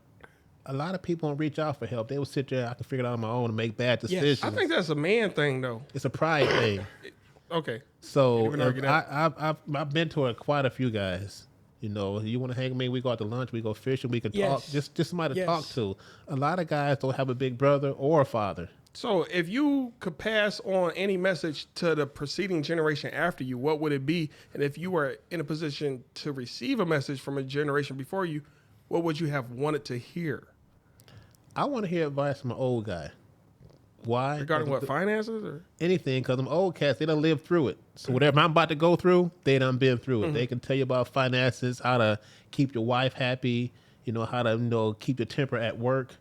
A lot of people don't reach out for help. They will sit there. I can figure it out on my own and make bad decisions. I think that's a man thing, though. It's a pride thing. Okay. So I've mentored quite a few guys. You know, you want to hang with me, we go out to lunch, we go fishing, we can talk. Just somebody to talk to. A lot of guys don't have a big brother or a father. So if you could pass on any message to the preceding generation after you, what would it be? And if you were in a position to receive a message from a generation before you, what would you have wanted to hear? I want to hear advice from an old guy. Why? Regarding what, finances or anything? Because them old cats, they done lived through it. So whatever I'm about to go through, they done been through it. They can tell you about finances, how to keep your wife happy, you know, how to keep your temper at work.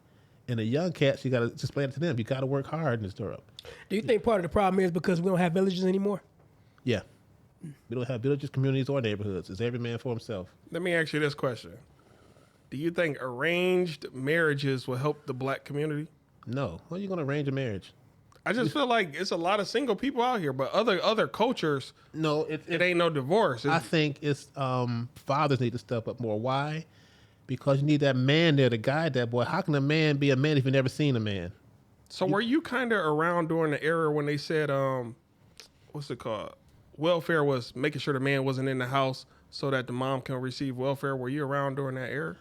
And the young cats, you got to explain it to them. You got to work hard in this Europe. Do you think part of the problem is because we don't have villages anymore? Yeah. We don't have villages, communities, or neighborhoods. It's every man for himself. Let me ask you this question. Do you think arranged marriages will help the black community? No. How are you going to arrange a marriage? I just feel like it's a lot of single people out here, but other cultures, no, it ain't no divorce. I think it's fathers need to step up more. Why? Because you need that man there to guide that boy. How can a man be a man if you've never seen a man? So were you kind of around during the era when they said, what's it called? Welfare was making sure the man wasn't in the house so that the mom can receive welfare. Were you around during that era?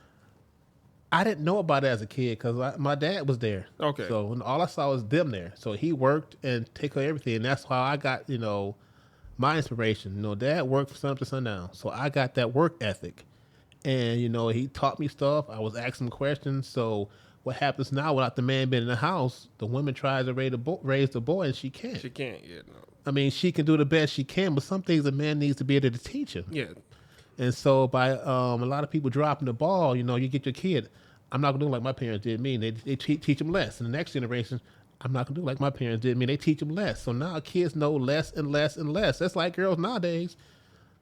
I didn't know about it as a kid because my dad was there. Okay. So all I saw was them there. So he worked and take care of everything. And that's how I got, my inspiration. Dad worked from sun to sundown. So I got that work ethic. And, he taught me stuff. I was asking questions. So what happens now without the man being in the house, the woman tries to raise the boy and she can't. She can't, yeah. No. I mean, she can do the best she can, but some things a man needs to be able to teach him. Yeah. And so by a lot of people dropping the ball, you get your kid. I'm not going to do like my parents did me. They teach them less. And the next generation, I'm not going to do like my parents did me. They teach them less. So now kids know less and less and less. That's like girls nowadays.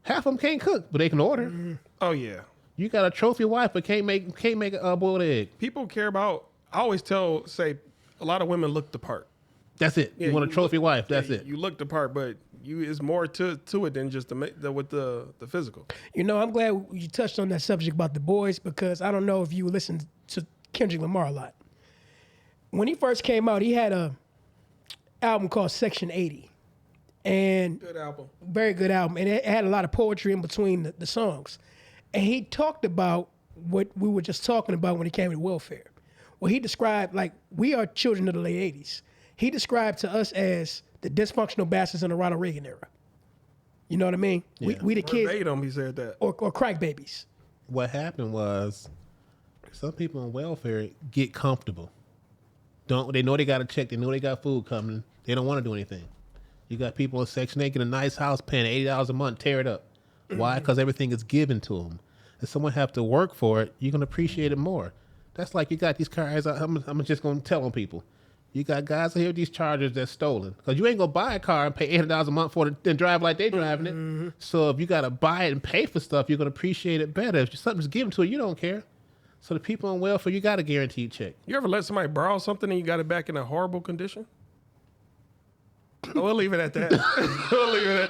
Half of them can't cook, but they can order. Mm-hmm. Oh, yeah. You got a trophy wife, but can't make a boiled egg. People care about, I always say a lot of women look the part. That's it. Yeah, you want a trophy wife. That's it. You look the part, but it's more to it than just with the physical. I'm glad you touched on that subject about the boys because I don't know if you listened to Kendrick Lamar a lot. When he first came out, he had a album called Section 80. And good album. Very good album. And it had a lot of poetry in between the songs. And he talked about what we were just talking about when it came to welfare. Well, he described, we are children of the late 80s. He described to us as the dysfunctional bastards in the Ronald Reagan era. You know what I mean? Yeah. We the kids. Verbatim, he said that. Or crack babies. What happened was some people on welfare get comfortable. They know they got a check. They know they got food coming. They don't want to do anything. You got people in Section 8 get a nice house paying $80 a month, tear it up. Why? Because everything is given to them. If someone have to work for it, you're going to appreciate it more. That's like you got these cars. I'm just going to tell on people. You got guys here with these Chargers that's stolen. Because you ain't going to buy a car and pay $800 a month for it and drive like they driving it. Mm-hmm. So if you got to buy it and pay for stuff, you're going to appreciate it better. If something's given to you, you don't care. So the people on welfare, you got a guaranteed check. You ever let somebody borrow something and you got it back in a horrible condition? We'll leave it at that. We'll leave it at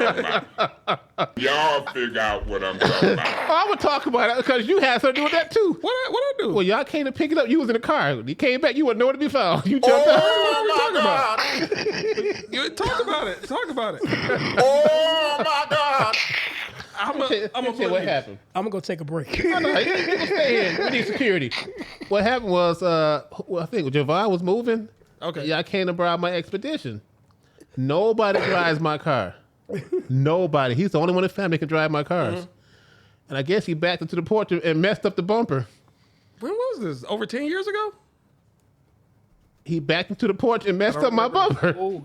that. Y'all figure out what I'm talking about. I'm going to talk about it because you had something to do with that too. What I do? Well, y'all came to pick it up. You was in the car. You came back. You wouldn't know where to be found. You jumped out. Oh, my God. You talk about it. Talk about it. Oh, my God. I'm going to tell you what happened. I'm going to go take a break. No, stay here. We need security. What happened was, I think Javon was moving. Okay. Yeah, I came to bribe my expedition. Nobody drives my car. Nobody. He's the only one in the family that can drive my cars. Mm-hmm. And I guess he backed into the porch and messed up the bumper. When was this? Over 10 years ago? He backed into the porch and messed up my bumper. Oh.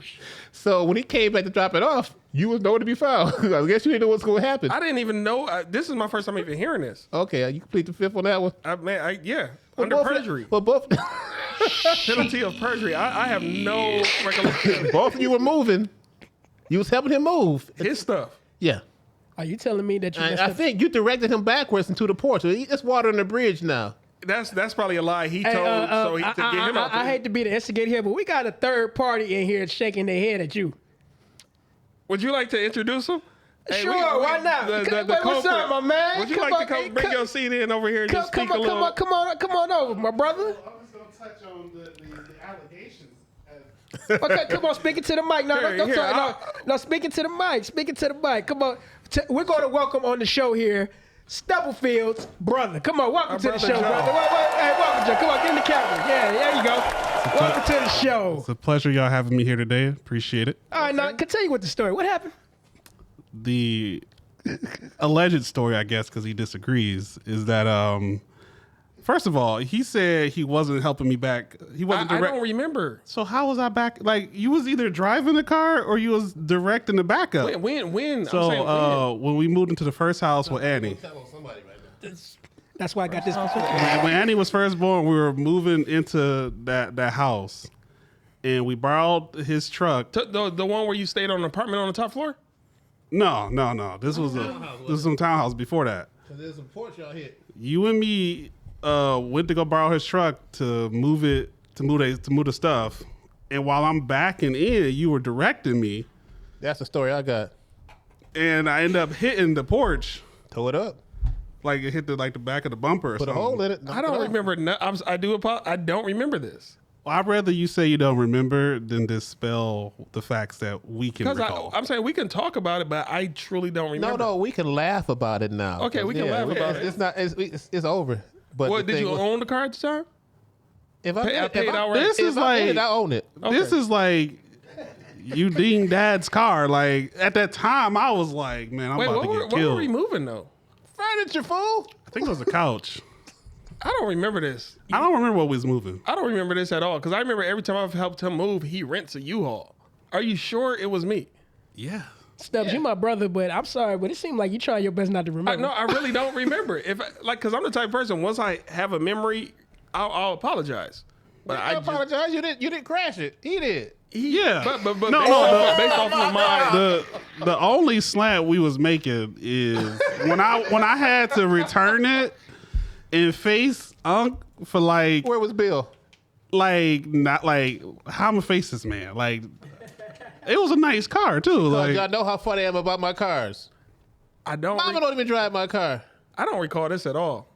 So when he came back to drop it off, you was nowhere to be found. I guess you didn't know what's going to happen. I didn't even know. This is my first time even hearing this. Okay, you complete the fifth on that one? Yeah. Under perjury. Well, both... Penalty of perjury. I have no recollection. Both of you were moving. You was helping him move. His stuff. Yeah. Are you telling me that you... I think you directed him backwards into the porch. It's water on the bridge now. That's probably a lie he told to get him out. I hate to be the instigator here, but we got a third party in here shaking their head at you. Would you like to introduce him? Sure, why not? What's up, my man? Would you like to bring your seat in over here and just speak a little? Come on over, my brother. I was going to touch on the allegations. Okay, come on, speak it to the mic. No, speak it to the mic. Speak it to the mic. Come on. We're going to welcome on the show here, Stubblefield's brother. Come on, welcome to the show, brother. Hey, welcome, Joe. Come on, get in the camera. Yeah, there you go. Welcome to the show. It's a pleasure y'all having me here today. Appreciate it. All right, now continue with the story. What happened? The alleged story, I guess, because he disagrees, is that first of all, he said he wasn't helping me back. He wasn't. I don't remember. So how was I back? Like, you was either driving the car or you was directing the backup. When? So when we moved into the first house with Annie. That's why I got this. When Annie was first born, we were moving into that house, and we borrowed his truck. The one where you stayed on an apartment on the top floor? No. This was some townhouse before that. So there's some porch y'all hit. You and me went to go borrow his truck to move the stuff, and while I'm backing in, you were directing me. That's the story I got. And I end up hitting the porch. Tow it up. Like it hit the back of the bumper or Put something. a hole in it. I don't remember. I don't remember this. Well, I'd rather you say you don't remember than dispel the facts that we can recall. I'm saying we can talk about it, but I truly don't remember. No, we can laugh about it now. Okay, we can laugh about it. It's not. It's over. But what did you own the car at the time? If I paid outright. This is like I own it. Okay. This is like you ding dad's car. Like at that time, I was like, man, I'm about to get killed. What were we moving though? Furniture, fool. I think it was a couch. I don't remember this. I don't remember what was moving. I don't remember this at all because I remember every time I've helped him move, he rents a U-Haul. Are you sure it was me? Yeah. Stubbs, you my brother, but I'm sorry, but it seemed like you trying your best not to remember. No, I really don't remember. Because I'm the type of person, once I have a memory, I'll apologize. But I apologize. You didn't crash it. He did. Yeah. But based off of my the only slant we was making is when I had to return it and face Unc for like, where was Bill? Like, not like, how I'm gonna face this man? Like, it was a nice car too. Like, y'all know how funny I am about my cars. I don't. Mama don't even drive my car. I don't recall this at all.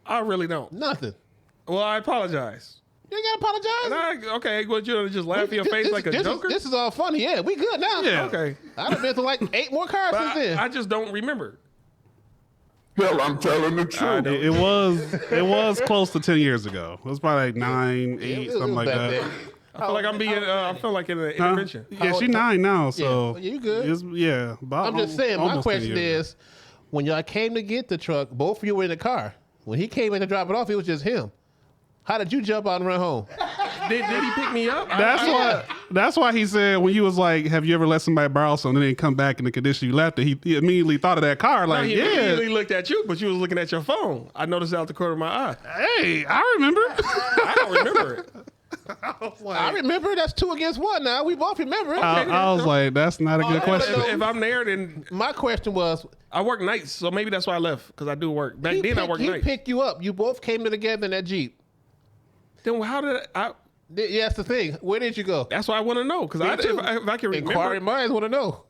I really don't. Nothing. Well, I apologize. You ain't gotta apologize. Okay, what, you know, just laugh in your face like a joker? This is all funny. Yeah, we good now. Yeah. Okay. I done been through like 8 more cars since then. I just don't remember. Well, I'm telling the truth. it was close to 10 years ago. It was probably like 9, 8, something like that. Then. I feel like I'm being. I feel like in an intervention. Yeah, she's 9 now, so yeah, you good. About I'm just saying. My question 10 years. is, when y'all came to get the truck, both of you were in the car. When he came in to drop it off, it was just him. How did you jump out and run home? Did he pick me up? That's why he said when you was like, have you ever let somebody borrow something and then come back in the condition you left it? He immediately thought of that car. Like, he immediately looked at you, but you was looking at your phone. I noticed out the corner of my eye. Hey, I remember. I don't remember it. I remember. That's 2 against 1 now. We both remember it. I was like, that's not a good question. If I'm there, then my question was, I work nights, so maybe that's why I left, because I do work. Back then, I worked nights. He picked you up. You both came together in that Jeep. Then how did I? Yeah, that's the thing. Where did you go? That's what I want to know, because if I can remember. Inquiring minds want to know.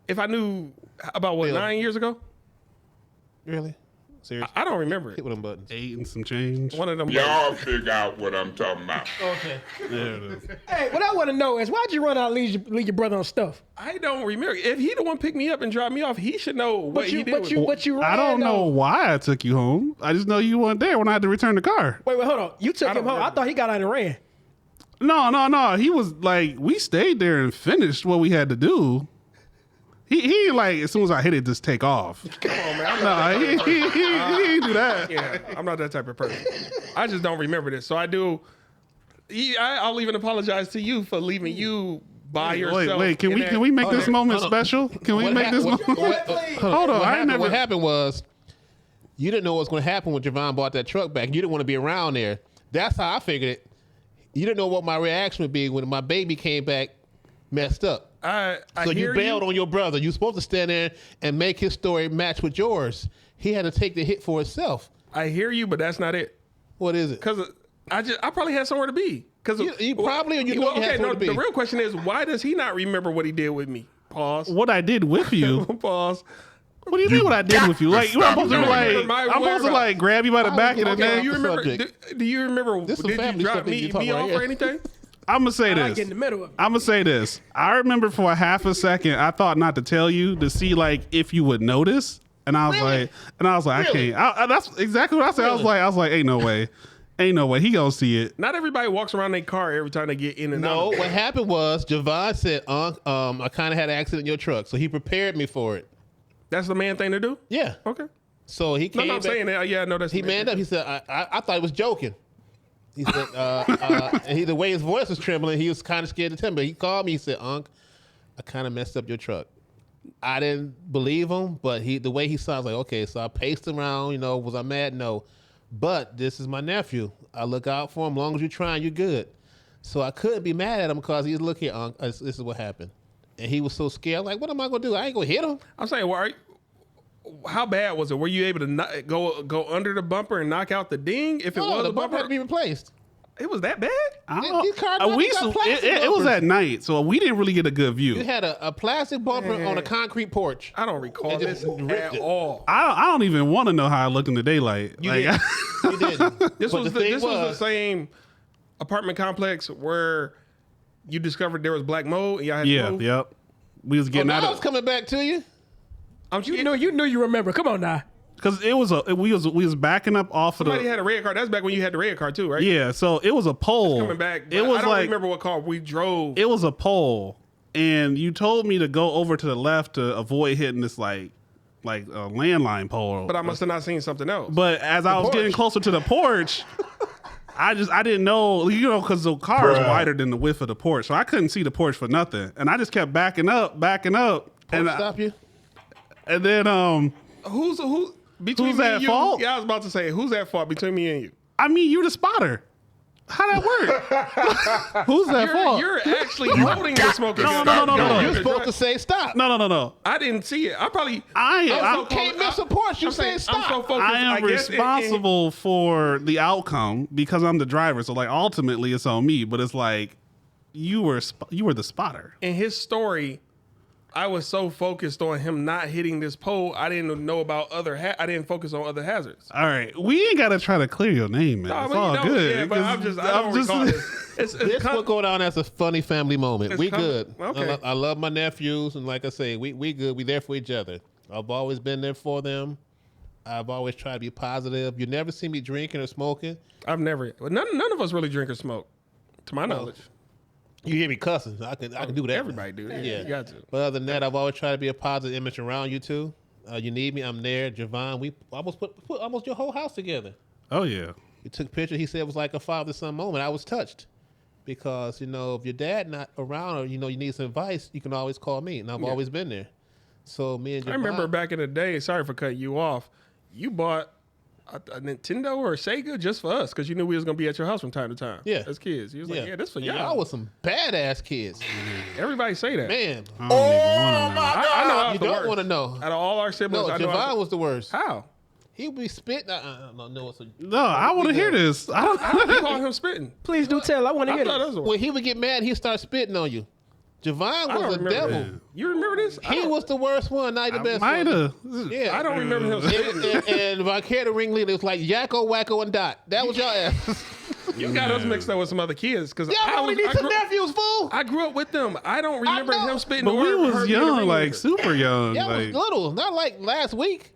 If I knew about, 9 years ago? Really? Seriously? I don't remember it. Hit with them buttons. 8 and some change. One of them. Y'all figure out what I'm talking about. Okay. There it is. Hey, what I want to know is why'd you run out and leave your brother on stuff? I don't remember. If he the one picked me up and dropped me off, he should know what he did. But you ran, I don't know why I took you home. I just know you weren't there when I had to return the car. Wait, hold on. You took him home. I thought he got out and ran. No. He was like, we stayed there and finished what we had to do. He like, as soon as I hit it, just take off. Come on, man. He didn't do that. Yeah, I'm not that type of person. I just don't remember this. So I do. I'll even apologize to you for leaving you by yourself. Wait. Can we make this moment special? Can we make this moment? Hold on. What happened was, you didn't know what was going to happen when Javon bought that truck back. You didn't want to be around there. That's how I figured it. You didn't know what my reaction would be when my baby came back messed up. So you bailed on your brother. You were supposed to stand there and make his story match with yours. He had to take the hit for himself. I hear you, but that's not it. What is it? Because I probably had somewhere to be. Because you probably or you know you had somewhere to be. The real question is, why does he not remember what he did with me? Pause. What I did with you? Pause. What do you mean what I did with you? Like, I'm supposed to like grab you by the back of the neck. Do you remember? Do you remember? This did you drop me off or anything? I'm gonna say I this. like in the middle of it. I'm gonna say this. I remember for a half a second, I thought not to tell you to see like if you would notice, and I was like, I can't. That's exactly what I said. Really? I was like, ain't no way, he gonna see it. Not everybody walks around their car every time they get in and out. No, what happened was Javon said, I kind of had an accident in your truck, so he prepared me for it. That's the man thing to do? Yeah. Okay. So he came. No, I'm back, saying that. Yeah, no, that's he manned up. He said, I thought he was joking. He said, and the way his voice was trembling, he was kind of scared to tell me. But he called me. He said, I kind of messed up your truck. I didn't believe him, but the way he sounds like, okay, so I paced around. Was I mad? No. But this is my nephew. I look out for him. As long as you're trying, you're good. So I couldn't be mad at him because he's looking, this is what happened. And he was so scared. Like, what am I going to do? I ain't going to hit him. I'm saying, how bad was it? Were you able to go under the bumper and knock out the ding if it was the a bumper had to be replaced. It was that bad? These cars got plastic it was bumpers. at night, so we didn't really get a good view. You had a plastic bumper on a concrete porch. I don't recall It this just ripped at it. all. I don't even want to know how I looked in the daylight. You Like, didn't. You didn't. This But was the thing this was the same apartment complex where you discovered there was black mold and y'all had to move? Yep. We was getting out I of was coming back to you. You know you remember. Come on now. because it was we was backing up off of Somebody the. had a red car. That's back when you had the red car too, right? Yeah, so it was a pole. Coming back. It was I don't like remember what car we drove. it was a pole, and you told me to go over to the left to avoid hitting this like a landline pole. But I must have not seen something else. But as I was getting closer to the porch, I didn't know, because the car is wider than the width of the porch, so I couldn't see the porch for nothing, and I just kept backing up, and Stop you. And then who's between Who's me at and you? fault? Yeah, I was about to say who's at fault between me and you. I mean, you're the spotter. How that work? Who's at fault? You're actually holding the smoking gun. No. You're supposed to say stop. No. I didn't see it. I can't miss a porch. You I'm saying, say I'm so stop. focused. I am guess responsible for the outcome because I'm the driver. So like ultimately it's on me. But it's like you were the spotter. in his story, I was so focused on him not hitting this pole, I didn't know about I didn't focus on other hazards. All right, we ain't gotta try to clear your name, man. No, It's but all good. Yeah, but I don't recall this. This will go down as a funny family moment. We good. Okay. I love my nephews, and like I say, we good. We there for each other. I've always been there for them. I've always tried to be positive. You never see me drinking or smoking. I've never. None of us really drink or smoke, to my knowledge. You hear me cussing. I can do that. Everybody do. Yeah. You got to. But other than that, I've always tried to be a positive image around you two. You need me, I'm there. Javon, we almost put almost your whole house together. Oh yeah. You took pictures. He said it was like a father-son moment. I was touched because, if your dad not around or, you need some advice, you can always call me. And I've always been there. So me and Javon. I remember back in the day, sorry for cutting you off, you bought a Nintendo or a Sega just for us because you knew we was going to be at your house from time to time. Yeah. As kids. You was like, yeah, this for y'all. Y'all was some badass kids. Everybody say that. Man. I don't even wanna know. I know I was You the don't worst. want to know. Out of all our siblings, No, I know I Javon was the worst. How? He would be spitting. No. No, I want to hear this. I don't. How do you call him spitting? Please do tell. I want to I hear thought that this. was When he would get mad, he'd start spitting on you. Javon I don't was a remember devil. that. You remember this? He was the worst one, not the best Might one. have. Yeah. I don't remember him spitting. And if I care the ringleader, it was like Yakko, Wacko, and Dot. That was your ass. You got us mixed up with some other kids because Y'all only need some nephews, fool. I grew up with them. I don't remember know. him spitting. But we or was her being a young, ringleader. like super young. Y'all was Like little, not like last week.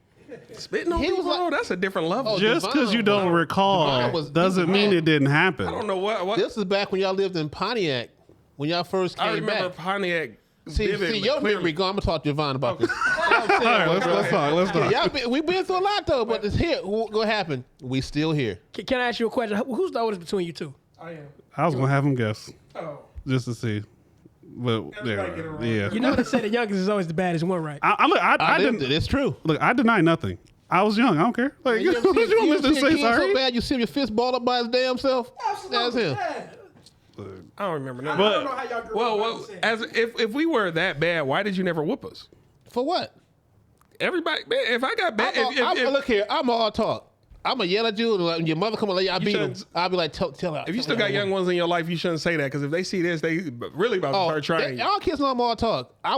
spitting on he was people. like- That's a different level. Oh, just because you don't Javon recall was- doesn't mean it didn't happen. I don't know what. This is back when y'all lived in Pontiac, when y'all first came I remember back. Pontiac. See, vividly, your clearly. memory gone. I'm gonna talk to Javon about this. All right, let's talk. Let's talk. We've been through a lot though, but it's here. What happened? We still here. Can I ask you a question? Who's the oldest between you two? I am. I was gonna have him guess Oh. just to see, but Everybody get it wrong. yeah. You know they say the youngest is always the baddest one, right? I lived didn't. it. It's true. Look, I deny nothing. I was young. I don't care. Like, You you ever see, want me to say a kid sorry? so bad you see your fist balled up by his damn self? That's him. I don't remember nothing. But how y'all grew well, as if we were that bad, why did you never whoop us? For what? Everybody, man, if I got bad, if Look here, I'm all talk. I'm a yell at you, and when your mother come and let you, I beat him. shouldn't- I'll be like, tell her. if you still got young ones in your life, you shouldn't say that because if they see this, they really about to start trying. Y'all kids know I'm all talk. I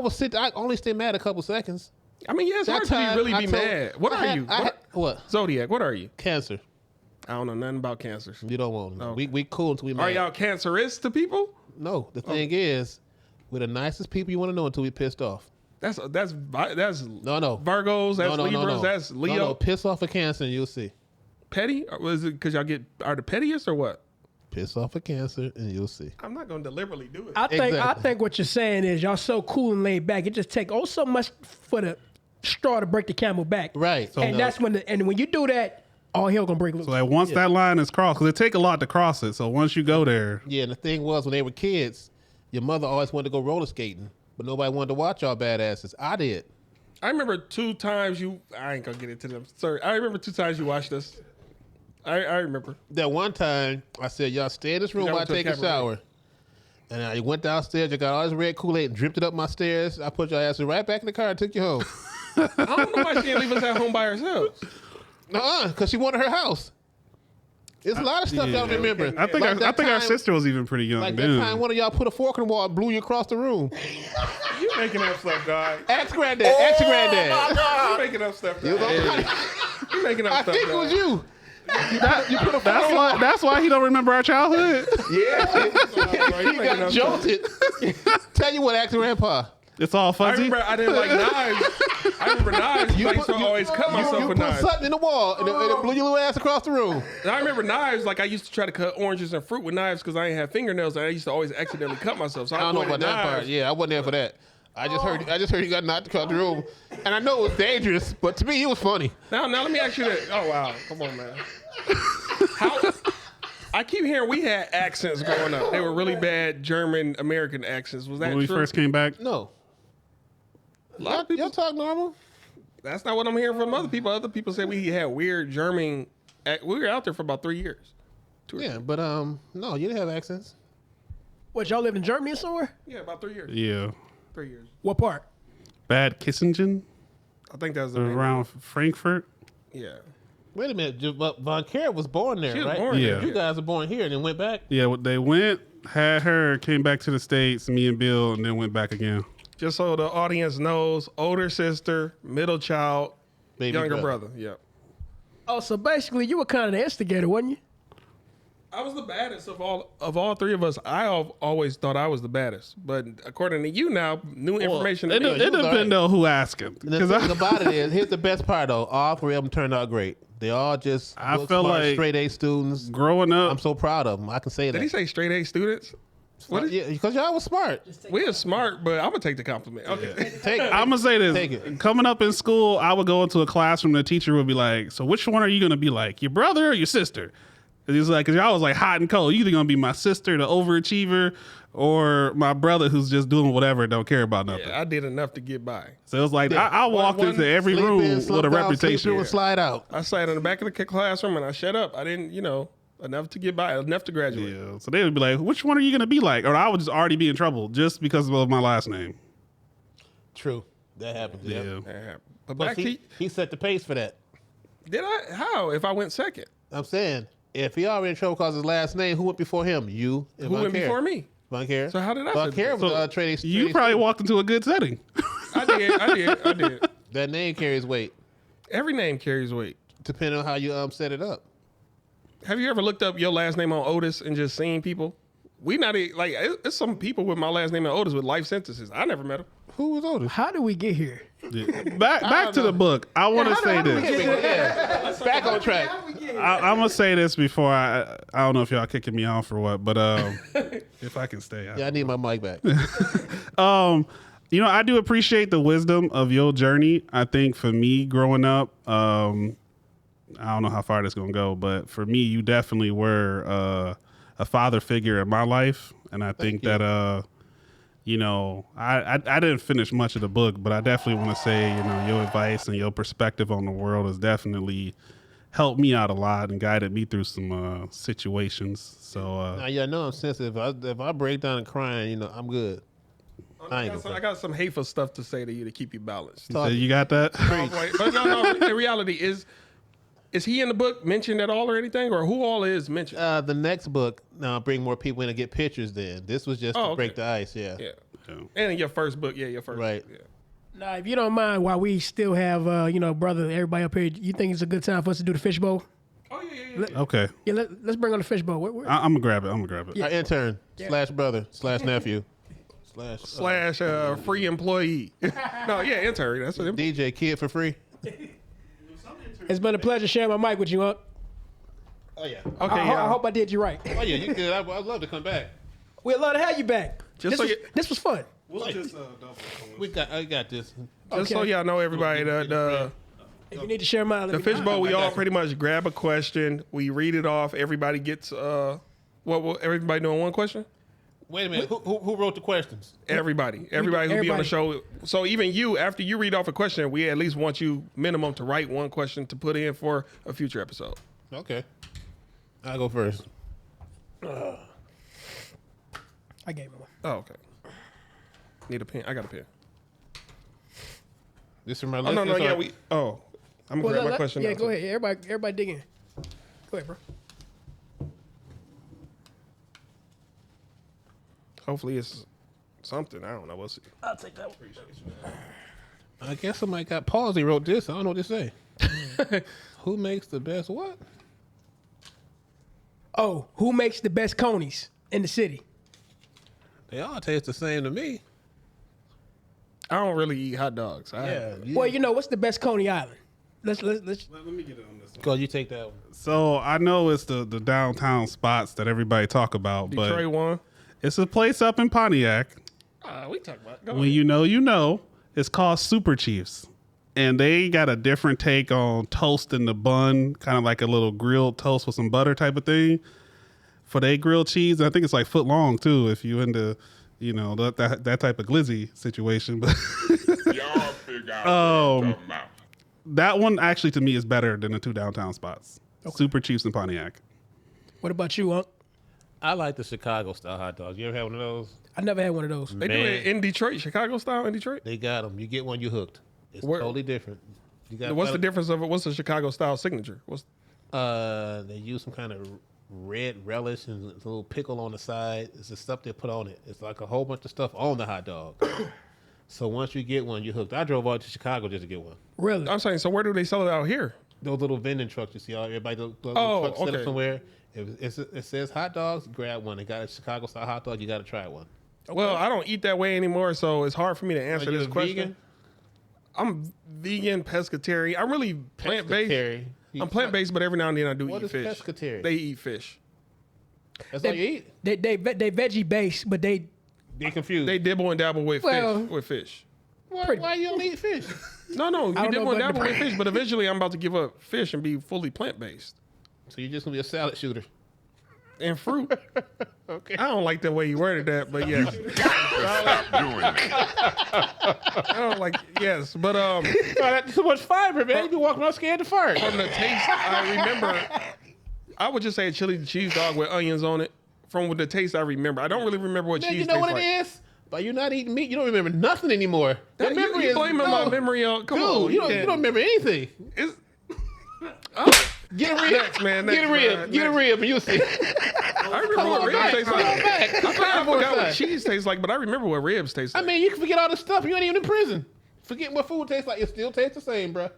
only stay mad a couple seconds. I mean, yeah, it's That hard time, to really I be told- mad. What I are had- you? I had- what? Zodiac, what are you? Cancer. I don't know nothing about cancers. You don't want to know. We cool until we mad. Are y'all cancerous to people? No. The thing is, we're the nicest people you want to know until we pissed off. That's no Virgos. That's Libras. That's Leo. No, piss off a Cancer and you'll see. Petty? Or was it because y'all are the pettiest or what? Piss off a Cancer and you'll see. I'm not gonna deliberately do it. I think what you're saying is y'all so cool and laid back. It just take so much for the straw to break the camel back. Right. So that's when when you do that, all hell gonna break loose. So like once that line is crossed, because it take a lot to cross it. So once you go there. Yeah, and the thing was when they were kids, your mother always wanted to go roller skating, but nobody wanted to watch y'all badasses. I did. I remember 2 times I ain't gonna get into them. Sorry. I remember 2 times you watched us. I remember. That one time, I said, y'all stay in this room while I take a shower. And I went downstairs, I got all this red Kool-Aid and dripped it up my stairs. I put your asses right back in the car and took you home. I don't know why she didn't leave us at home by ourselves. Because she wanted her house. There's a lot of stuff y'all remember. I think our sister was even pretty young. Like that time one of y'all put a fork in the wall and blew you across the room. You making up stuff, dog. Ask Granddad. Ask your Granddad. You making up stuff, dog. You making up stuff, I think it was you. That's why he don't remember our childhood. Yeah. He got jolted. Tell you what, ask Grandpa. It's all fuzzy. I didn't like knives. I remember knives. I used to always cut myself with knives. You put something in the wall and it blew your little ass across the room. And I remember knives. Like I used to try to cut oranges and fruit with knives because I didn't have fingernails. And I used to always accidentally cut myself. So I don't know about that part. Yeah, I wasn't there for that. I just heard you got knocked across the room, and I know it was dangerous, but to me it was funny. Now let me ask you this. Oh wow, come on, man. I keep hearing we had accents growing up. They were really bad German American accents. Was that when we true? first came back? No. A lot of people y'all talk normal. That's not what I'm hearing from other people. Other people say we had weird German. We were out there for about 3 years. Yeah, but no, you didn't have accents. What, y'all lived in Germany or somewhere? Yeah, about 3 years. Yeah. 3 years. What part? Bad Kissingen. I think that was around Frankfurt. Yeah. Wait a minute, Von Kerr was born there, right? Born there. You guys were born here and then went back? Yeah, they went, had her, came back to the States, me and Bill, and then went back again. Just so the audience knows, older sister, middle child, younger brother. Yeah. Oh, so basically you were kind of the instigator, wasn't you? I was the baddest of all 3 of us. I always thought I was the baddest, but according to you now, new information. It depends on who asking. The thing about it is, here's the best part though. All 3 of them turned out great. They all just I felt like straight A students. Growing up, I'm so proud of them. I can say that. Did he say straight A students? Yeah, because y'all was smart. We're smart, but I'm gonna take the compliment. Okay. I'm gonna say this. Take it. Coming up in school, I would go into a classroom and the teacher would be like, "So which one are you gonna be like, your brother or your sister?" And he's like, "Cause y'all was like hot and cold. You either gonna be my sister, the overachiever, or my brother who's just doing whatever and don't care about nothing." Yeah, I did enough to get by. So it was like I walked into every room with a reputation. Would slide out. I sat in the back of the classroom and I shut up. I didn't, enough to get by, enough to graduate. Yeah. So they would be like, "Which one are you gonna be like?" Or I would just already be in trouble just because of my last name. True, that happened. Yeah. That happened. But But he set the pace for that. Did I? How? If I went second? I'm saying, if he already in trouble because his last name, who went before him? You. And Who Von went Kerr. before me? Von Kerr. So how did I Von set Kerr the was trade. You probably walked into a good setting. I did. That name carries weight, Every name carries weight. depending on how you set it up. Have you ever looked up your last name on Otis and just seen people? It's some people with my last name on Otis with life sentences. I never met them. Who was Otis? How did we get here? Yeah. Back to the book. I want to say this. Back on track. I'm gonna say this before I don't know if y'all kicking me off or what, but if I can stay. Yeah, I need my mic back. I do appreciate the wisdom of your journey. I think for me growing up, I don't know how far this is gonna go, but for me, you definitely were a father figure in my life, and I think that I didn't finish much of the book, but I definitely want to say your advice and your perspective on the world has definitely helped me out a lot and guided me through some situations. So now, I know I'm sensitive. If I break down and crying, I'm good. I got some hateful stuff to say to you to keep you balanced. So you got that? But no. In reality, is he in the book mentioned at all or anything, or who all is mentioned? The next book, now bring more people in and get pictures. Then this was just to break the ice. Yeah. And in your first book, your first. Right. Book, yeah. Now, if you don't mind, while we still have, brother, everybody up here, you think it's a good time for us to do the fishbowl? Oh yeah. Okay. Yeah, let's bring on the fishbowl. I'm gonna grab it. Yeah. Our intern / brother / nephew / free employee. No, yeah, intern. That's what DJ kid for free. It's been a pleasure sharing my mic with you, Unc. Oh yeah. Okay. I hope I did you right. Oh yeah, you good. I'd love to come back. We'd love to have you back. This was fun. We'll just I got this. Just so y'all know, everybody, if you need to share mine, the fishbowl, we all pretty much grab a question, we read it off. Everybody gets everybody doing one question? Wait a minute. Who wrote the questions? Everybody who be on the show. So even you, after you read off a question, we at least want you minimum to write one question to put in for a future episode. Okay. I'll go first. I gave him one. Oh, okay. Need a pen. I got a pen. This is my list. I'm gonna grab my question. Yeah, now, go ahead. Everybody dig in. Go ahead, bro. Hopefully it's something. I don't know. We'll see. I'll take that one. I guess somebody got palsy wrote this. I don't know what to say. Who makes the best what? Oh, who makes the best conies in the city? They all taste the same to me. I don't really eat hot dogs. Well, what's the best Coney Island? Let's Let me get it on this one. Go, you take that one. So I know it's the downtown spots that everybody talk about, but Detroit one. It's a place up in Pontiac. We talk about it. When you know, it's called Super Chiefs. And they got a different take on toasting the bun, kind of like a little grilled toast with some butter type of thing. For their grilled cheese, I think it's like foot long too, if you into, that type of glizzy situation. But Y'all figure out what I'm talking about. that one actually to me is better than the two downtown spots. Okay. Super Chiefs and Pontiac. What about you, Unc? I like the Chicago style hot dogs. You ever had one of those? I never had one of those. They do it in Detroit, Chicago style in Detroit? They got them. You get one, you hooked. It's totally different. What's the difference of it? What's the Chicago style signature? They use some kind of red relish and a little pickle on the side. It's the stuff they put on it. It's like a whole bunch of stuff on the hot dog. So once you get one, you're hooked. I drove out to Chicago just to get one. Really? I'm saying, so where do they sell it out here? Those little vending trucks you see, everybody, those trucks set up somewhere. If it says hot dogs, grab one. They got a Chicago style hot dog. You got to try one. Okay. Well, I don't eat that way anymore, so it's hard for me to answer this question. Vegan? I'm vegan, pescatarian. I'm really plant-based. I'm plant-based, but every now and then I do eat fish. What is pescatarian? They eat fish. That's all you eat? They veggie-based, but they confused. They dibble and dabble with fish. Why you don't eat fish? No, you dibble and dabble with fish, but eventually I'm about to give up fish and be fully plant-based. So you're just going to be a salad shooter. And fruit. Okay. I don't like the way you worded that, but yes. Stop doing that. I don't like, yes, but that's too much fiber, man. You be walking around scared to fart. From the taste, I remember, I would just say a chili cheese dog with onions on it. From the taste, I remember. I don't really remember what cheese tastes like. You know what it is? But you're not eating meat. You don't remember nothing anymore. That memory is blaming my memory on. Come on, you don't remember anything. Get a rib, next, man. Get a rib, and you'll see. I remember what ribs taste like. I forgot what cheese tastes like, but I remember what ribs taste like. I mean, you can forget all this stuff. You ain't even in prison. Forget what food tastes like. It still tastes the same, bro.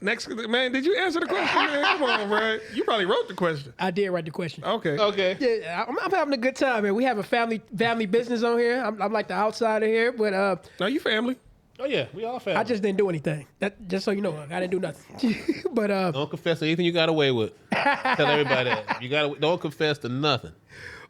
Next, man, did you answer the question, man? Come on, bro. You probably wrote the question. I did write the question. Okay. Yeah, I'm having a good time, man. We have a family business on here. I'm like the outsider here, but no, you family. Oh yeah, we all family. I just didn't do anything. That just so you know, I didn't do nothing. But don't confess to anything you got away with. Tell everybody that don't confess to nothing.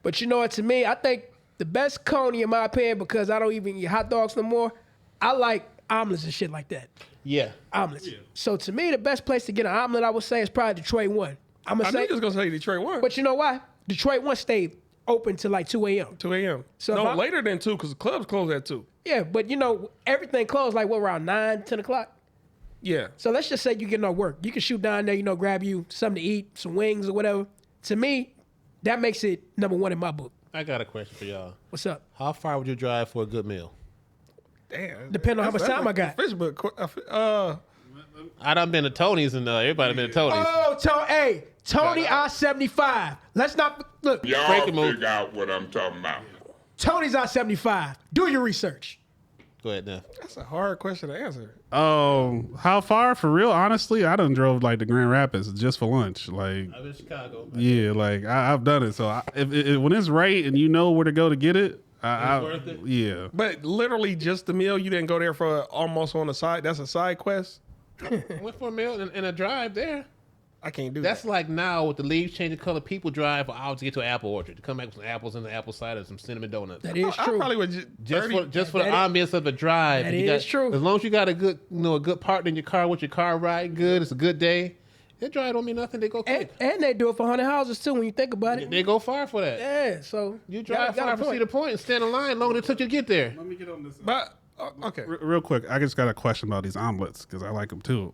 But you know what? To me, I think the best coney, in my opinion, because I don't even eat hot dogs no more. I like omelets and shit like that. Yeah, omelets. Yeah. So to me, the best place to get an omelet, I would say, is probably Detroit 1. I knew you was gonna say Detroit 1. But you know why? Detroit 1 stayed open till like 2 a.m. 2 a.m. So later than 2 because the clubs close at 2. Yeah, but everything closed like around 9, 10 o'clock? Yeah. So let's just say you get no work. You can shoot down there, grab you something to eat, some wings or whatever. To me, that makes it number 1 in my book. I got a question for y'all. What's up? How far would you drive for a good meal? Damn. Depending on how much time I got. Facebook. I done been to Tony's and everybody been to Tony's. Oh, Tony I-75. Let's not look. Y'all figure out what I'm talking about. Tony's I-75. Do your research. Go ahead, Neff. That's a hard question to answer. How far? For real? Honestly, I done drove like to Grand Rapids just for lunch. Like, I'm in Chicago. Yeah, like I've done it. So if when it's right and you know where to go to get it, worth it? Yeah. But literally just the meal. You didn't go there for almost on the side. That's a side quest. I went for a meal and a drive there. I can't do That's that. like now with the leaves changing color, people drive for hours to get to an apple orchard to come back with some apples and the apple cider and some cinnamon donuts. That is I true. probably would Just for the ambience of the drive. That You is true. As long as you got a good partner in your car with your car riding good, it's a good day. That drive don't mean nothing. They go quick. And they do it for 100 houses too when you think about it. They go far for that. Yeah, so You drive far for Cedar Point and stand in line longer than it took you to get there. Let me get on this. But okay. Real quick, I just got a question about these omelets because I like them too.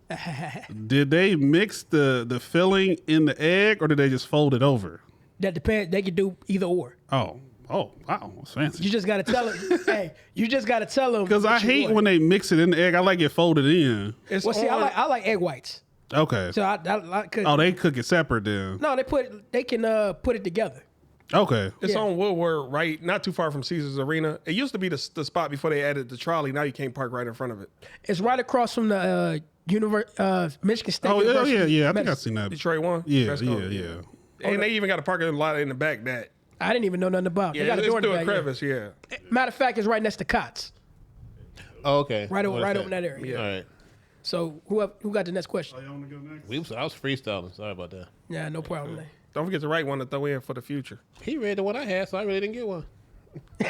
Did they mix the filling in the egg or did they just fold it over? that depends. They can do either or. Oh, wow, that's fancy. You just gotta tell them. Hey, you just gotta tell them. Because I hate when they mix it in the egg. I like it folded in. It's See, I like egg whites. Okay. So I could. Oh, they cook it separate then. No, they can put it together. Okay. It's Yeah. on Woodward, right? Not too far from Caesar's Arena. It used to be the spot before they added the trolley. Now you can't park right in front of it. It's right across from the Michigan State Oh, University. yeah. I think I've seen that. Detroit one. Yeah, That's yeah, cool. yeah. And they even got a parking lot in the back that. I didn't even know nothing about. Yeah, They got a it's door in the through a back, crevice. Yeah. yeah. Matter of fact, it's right next to Cots. Oh, okay. Right over What is in that area. Yeah. All right. So who got the next question? Y'all want to go next? I was freestyling. Sorry about that. Yeah, no problem. Man. Don't forget the right one to throw in for the future. He read the one I had, so I really didn't get one. All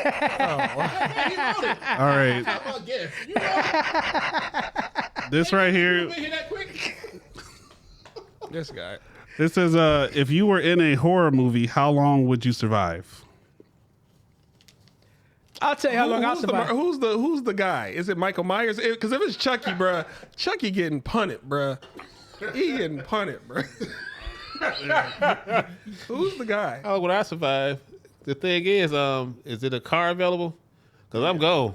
right. How about guess? You This right here. know, hear that quick? This guy. This says, if you were in a horror movie, how long would you survive? I'll tell you how long I'll survive. Who's the guy? Is it Michael Myers? Because if it's Chucky, bruh, Chucky getting punted, bruh. He getting punted, bruh. Who's the guy? How would I survive? The thing is it a car available? Because I'm go.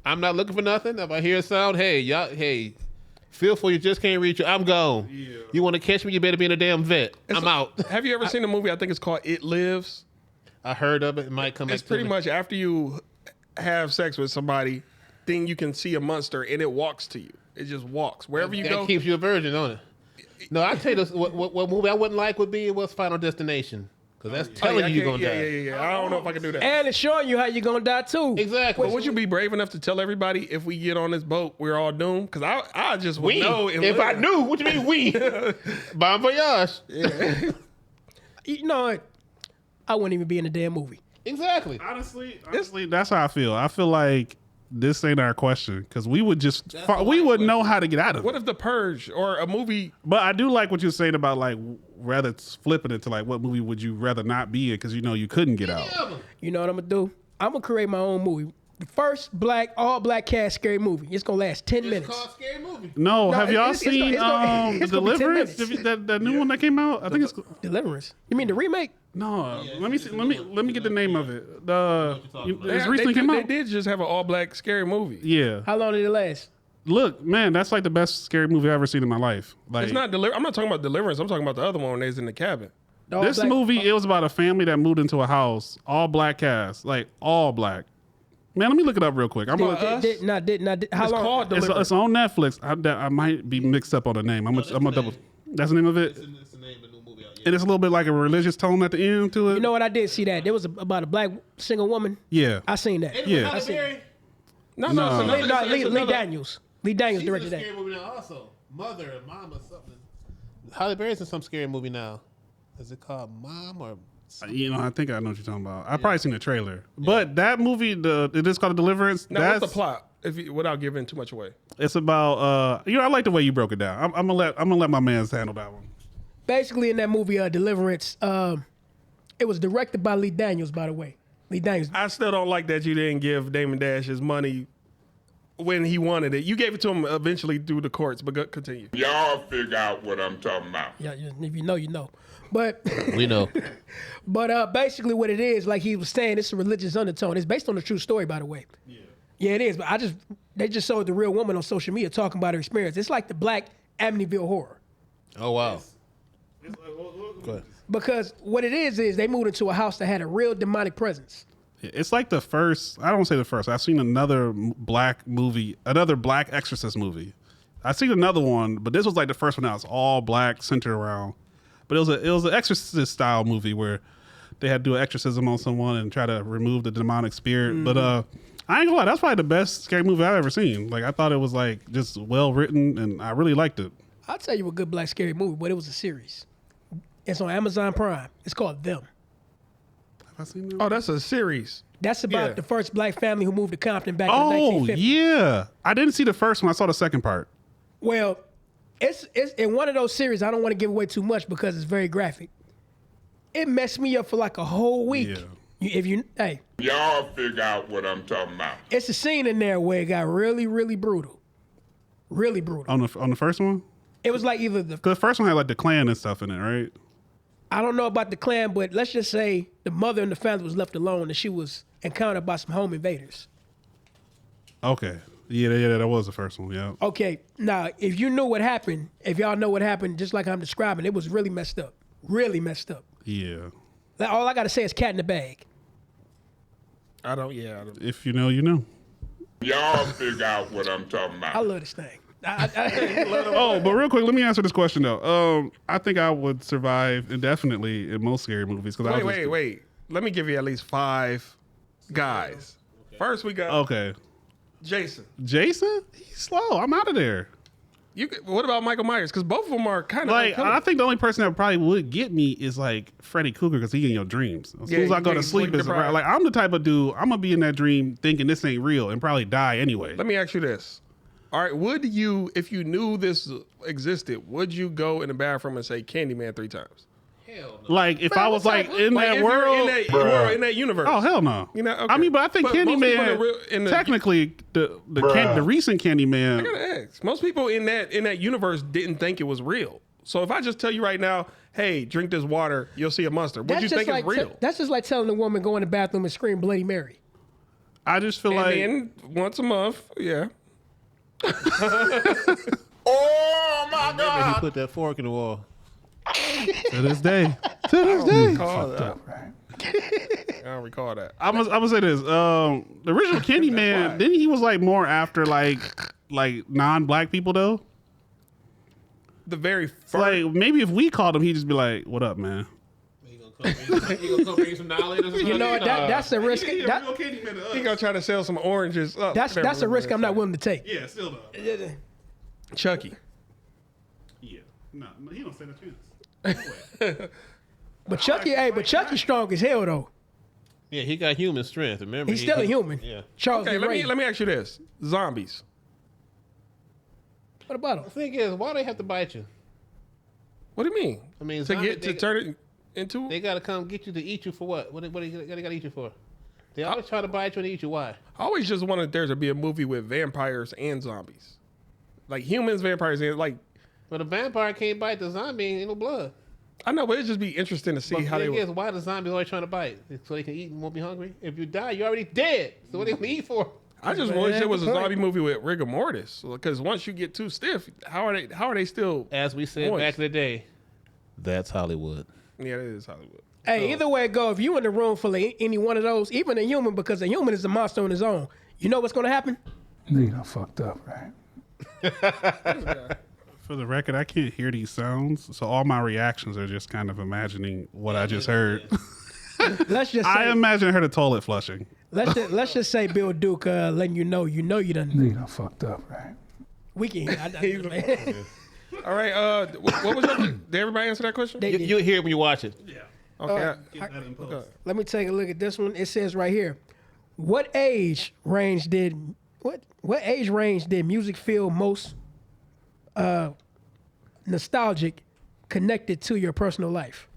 I'm not looking for nothing. If I hear a sound, hey, feel for you just can't reach you. I'm gone. Yeah. You want to catch me? You better be in a damn vet. I'm out. Have you ever seen a movie? I think it's called It Lives. I heard of it. It might come back It's to pretty me. much after you have sex with somebody, then you can see a monster and it walks to you. It just walks wherever you that go. keeps you a virgin, don't it? No, I tell you this, what movie I wouldn't like would be Final Destination. Because that's telling you you're going to die. Yeah. I don't know if I can do that. And it's showing you how you're gonna die too. Exactly. But would you be brave enough to tell everybody if we get on this boat, we're all doomed? Because I just would We? know. And If I live. knew, what you mean we? Bon voyage. You know what? I wouldn't even be in the damn movie. Exactly. Honestly, that's how I feel. I feel like this ain't our question because we would just we would know how to get out of What it. if The Purge or a movie? But I do like what you're saying about like rather flipping it to like what movie would you rather not be in because you know you couldn't get out. You know what I'm gonna do? I'm gonna create my own movie. The first all black cast scary movie. It's gonna last 10 minutes. It's called Scary Movie. No, have y'all it's seen gonna- The it's gonna be 10 Deliverance? minutes. That new one that came out? I think it's Deliverance. You mean the remake? no. Let me see. Let me get the name of it. It's They recently came They out. did just have an all black scary movie. Yeah. How long did it last? Look, man, that's like the best scary movie I've ever seen in my life. Like It's not I'm not talking about Deliverance. I'm talking about the other one when they was in the cabin. The all this black- movie. It was about a family that moved into a house, all black cast, like all black. Man, let me look it up real quick. I'm gonna. Us? How It's long? called Deliverance. It's on Netflix. I might be mixed up on the name. I'm gonna double. That's the name of it. It's the name of the new movie out. And it's a little bit like a religious tone at the end to it. You know what? I did see that. There was about a black single woman. Yeah. I seen that. Yeah. I seen it. No. Lee Daniels. Lee Daniels She's in a directed that. scary movie now also. Mother and Mom or something. Halle Berry's in some scary movie now. Is it called Mom or something? You know, I think I know what you're talking about. I've probably seen the trailer, but that movie, it is called Deliverance. Now, That's what's the plot? Without giving too much away. It's about. I like the way you broke it down. I'm gonna let my man's handle that one. Basically, in that movie, Deliverance, it was directed by Lee Daniels, by the way. Lee Daniels. I still don't like that you didn't give Damon Dash his money when he wanted it. You gave it to him eventually through the courts, but continue. Y'all figure out what I'm talking about. Yeah, if you know, you know. But We know. but basically, what it is, like he was saying, it's a religious undertone. It's based on a true story, by the way. Yeah, it is. But they just showed the real woman on social media talking about her experience. It's like the Black Amityville Horror. Oh wow. Go ahead. Because what it is they moved into a house that had a real demonic presence. It's like the first. I don't want to say the first. I've seen another black Exorcist movie. I've seen another one, but this was like the first one that was all black, centered around. But it was an Exorcist style movie where they had to do an exorcism on someone and try to remove the demonic spirit. Mm-hmm. But I ain't gonna lie, that's probably the best scary movie I've ever seen. Like I thought it was like just well written, and I really liked it. I'll tell you a good black scary movie, but it was a series. It's on Amazon Prime. It's called Them. Have I seen that? Oh, that's a series. That's about the first black family who moved to Compton back in the 1950s. Oh, yeah. I didn't see the first one. I saw the second part. Well, it's in one of those series. I don't want to give away too much because it's very graphic. It messed me up for like a whole week. Yeah. Y'all figure out what I'm talking about. It's a scene in there where it got really, really brutal. Really brutal. On the first one? It was like either the first one had like the Klan and stuff in it, right? I don't know about the Klan, but let's just say the mother and the family was left alone and she was encountered by some home invaders. Okay. Yeah, that was the first one, yeah. Okay, now, if you knew what happened, if y'all know what happened, just like I'm describing, it was really messed up. Really messed up. Yeah. All I got to say is cat in the bag. I don't. If you know, you know. Y'all figure out what I'm talking about. I love this thing. But real quick, let me answer this question, though. I think I would survive indefinitely in most scary movies. Wait. Let me give you at least 5 guys. First, we got... Okay. Jason? He's slow. I'm out of there. What about Michael Myers? Because both of them are kind of like. I think the only person that probably would get me is like Freddy Krueger because he in your dreams. As soon as I go to sleep, it's like I'm the type of dude. I'm gonna be in that dream thinking this ain't real and probably die anyway. Let me ask you this: all right, would you, if you knew this existed, would you go in the bathroom and say Candyman 3 times? Hell no. Like if I was like in that world, in that universe. Oh hell no! You know, okay. I mean, but I think Candyman, technically, the recent Candyman. I gotta ask. Most people in that universe didn't think it was real. So if I just tell you right now, hey, drink this water, you'll see a monster. Would you think it's real? That's just like telling a woman go in the bathroom and scream Bloody Mary. I just feel like then once a month, yeah. Oh my God! He put that fork in the wall. To this day. I don't recall that. I'm gonna say this. The original Candyman, then he was like more after like non-black people though. The very first, like maybe if we called him, he'd just be like, "What up, man?" He gonna come bring some knowledge. You know what? That's a risk. He gonna try to sell some oranges. That's a risk I'm not willing to take. Yeah, still though. Chucky. Yeah, no, he don't stand a chance. But Chucky's strong as hell though. Yeah, he got human strength. Remember, he's still a human. Yeah. Charles. Okay, let me ask you this: zombies. What about him? The thing is, why do they have to bite you? What do you mean? I mean, to turn it into. They gotta come get you to eat you for what? What they gotta eat you for? They always try to bite you and eat you. Why? I always just wanted there to be a movie with vampires and zombies, like humans, vampires, and like. But a vampire can't bite the zombie, ain't no blood. I know, but it'd just be interesting to see how they. The thing is, why the zombies always trying to bite? So they can eat and won't be hungry. If you die, you're already dead. So what are they gonna eat for? I just wish there was a zombie movie with rigor mortis, because once you get too stiff, how are they still? As we said back in the day, that's Hollywood. Yeah, it is Hollywood. Hey, either way it go, if you in the room full of any one of those, even a human, because a human is a monster on his own, you know what's gonna happen? You done fucked up, right? For the record, I can't hear these sounds, so all my reactions are just kind of imagining what I just heard. Let's just say, I imagine her the toilet flushing. Let's just say Bill Duke letting you know you done. You done fucked up, right? We can. All right. What was your? Did everybody answer that question? You'll hear it when you watch it. Yeah. Okay. Okay. Let me take a look at this one. It says right here, what age range did music feel most nostalgic, connected to your personal life,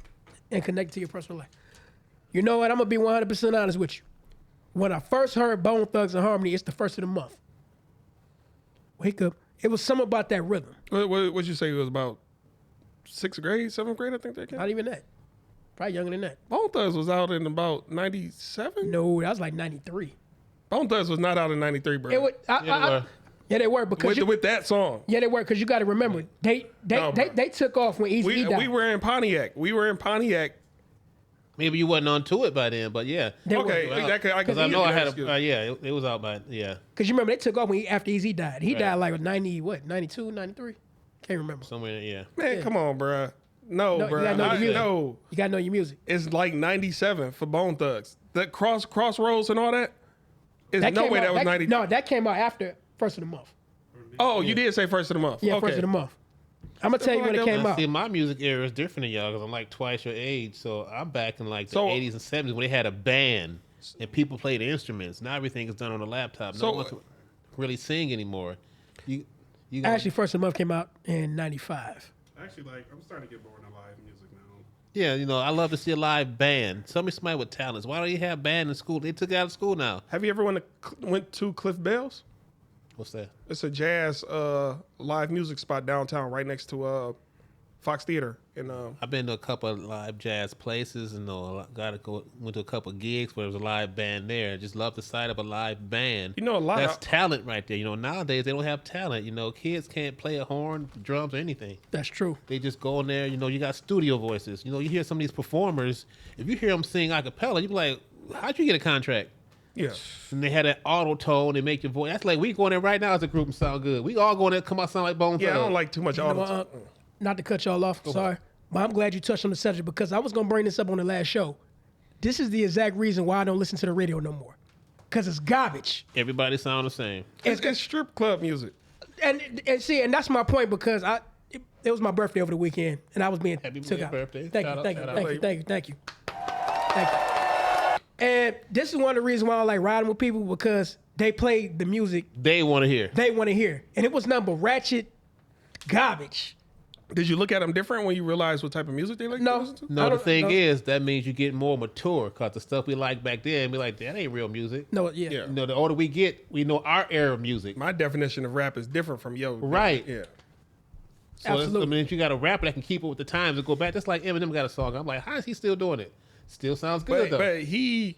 and connected to your personal life? You know what? I'm gonna be 100% honest with you. When I first heard Bone Thugs and Harmony, it's the first of the month. Wake up. It was something about that rhythm. What'd you say? It was about 6th grade, 7th grade? I think that came. Not even that. Probably younger than that. Bone Thugs was out in about 97. No, that was like 93. Bone Thugs was not out in 93, bro. Yeah, they were because with that song. Yeah, they were because you got to remember they took off when Eazy-E died. We were in Pontiac. Maybe you wasn't onto it by then, but yeah. Okay, because I know I had a it was out by Because you remember they took off after Easy died. He died like 92, 93? Can't remember. Somewhere, Man, come on, bruh. No, bro. You gotta know your music. It's like 97 for Bone Thugs. That Crossroads and all that. There's no way that was 90. No, that came out after first of the month. Oh, you did say first of the month. Yeah, okay. first of the month. I'm gonna tell you when it came out. See, my music era is different than y'all because I'm like twice your age. So I'm back in like the 80s and 70s when they had a band and people played instruments. Now everything is done on a laptop. No one can really sing anymore. Actually, first of the month came out in 95. Actually, like, I'm starting to get bored of live music now. Yeah, I love to see a live band. Somebody with talents. Why don't you have band in school? They took it out of school now. Have you ever went to Cliff Bell's? What's that? It's a jazz live music spot downtown, right next to Fox Theater. I've been to a couple of live jazz places, and went to a couple of gigs where there was a live band there. I just love the sight of a live band. A lot. That's talent right there. Nowadays they don't have talent. Kids can't play a horn, drums, or anything. That's true. They just go in there. You got studio voices. You hear some of these performers. If you hear them sing a cappella, you be like, how'd you get a contract? Yeah. And they had that auto tone. They make your voice. That's like we going there right now as a group and sound good. We all going there come out sound like Bone Thugs. Yeah, I don't like too much auto tone. Not to cut y'all off, sorry. But I'm glad you touched on the subject because I was going to bring this up on the last show. This is the exact reason why I don't listen to the radio no more. Because it's garbage. Everybody sound the same. It's strip club music. And that's my point because it was my birthday over the weekend and I was being took out. Birthday. Thank you. And this is one of the reasons why I like riding with people because they play the music they want to hear. And it was nothing but ratchet garbage. Did you look at them different when you realized what type of music they like to listen to? No, the thing is, that means you get more mature because the stuff we like back then, be like, that ain't real music. No, yeah. The older we get, we know our era of music. My definition of rap is different from yours. Right. Yeah. So absolutely. If you got a rapper that can keep up with the times and go back, just like Eminem got a song. I'm like, how is he still doing it? Still sounds good, though. But he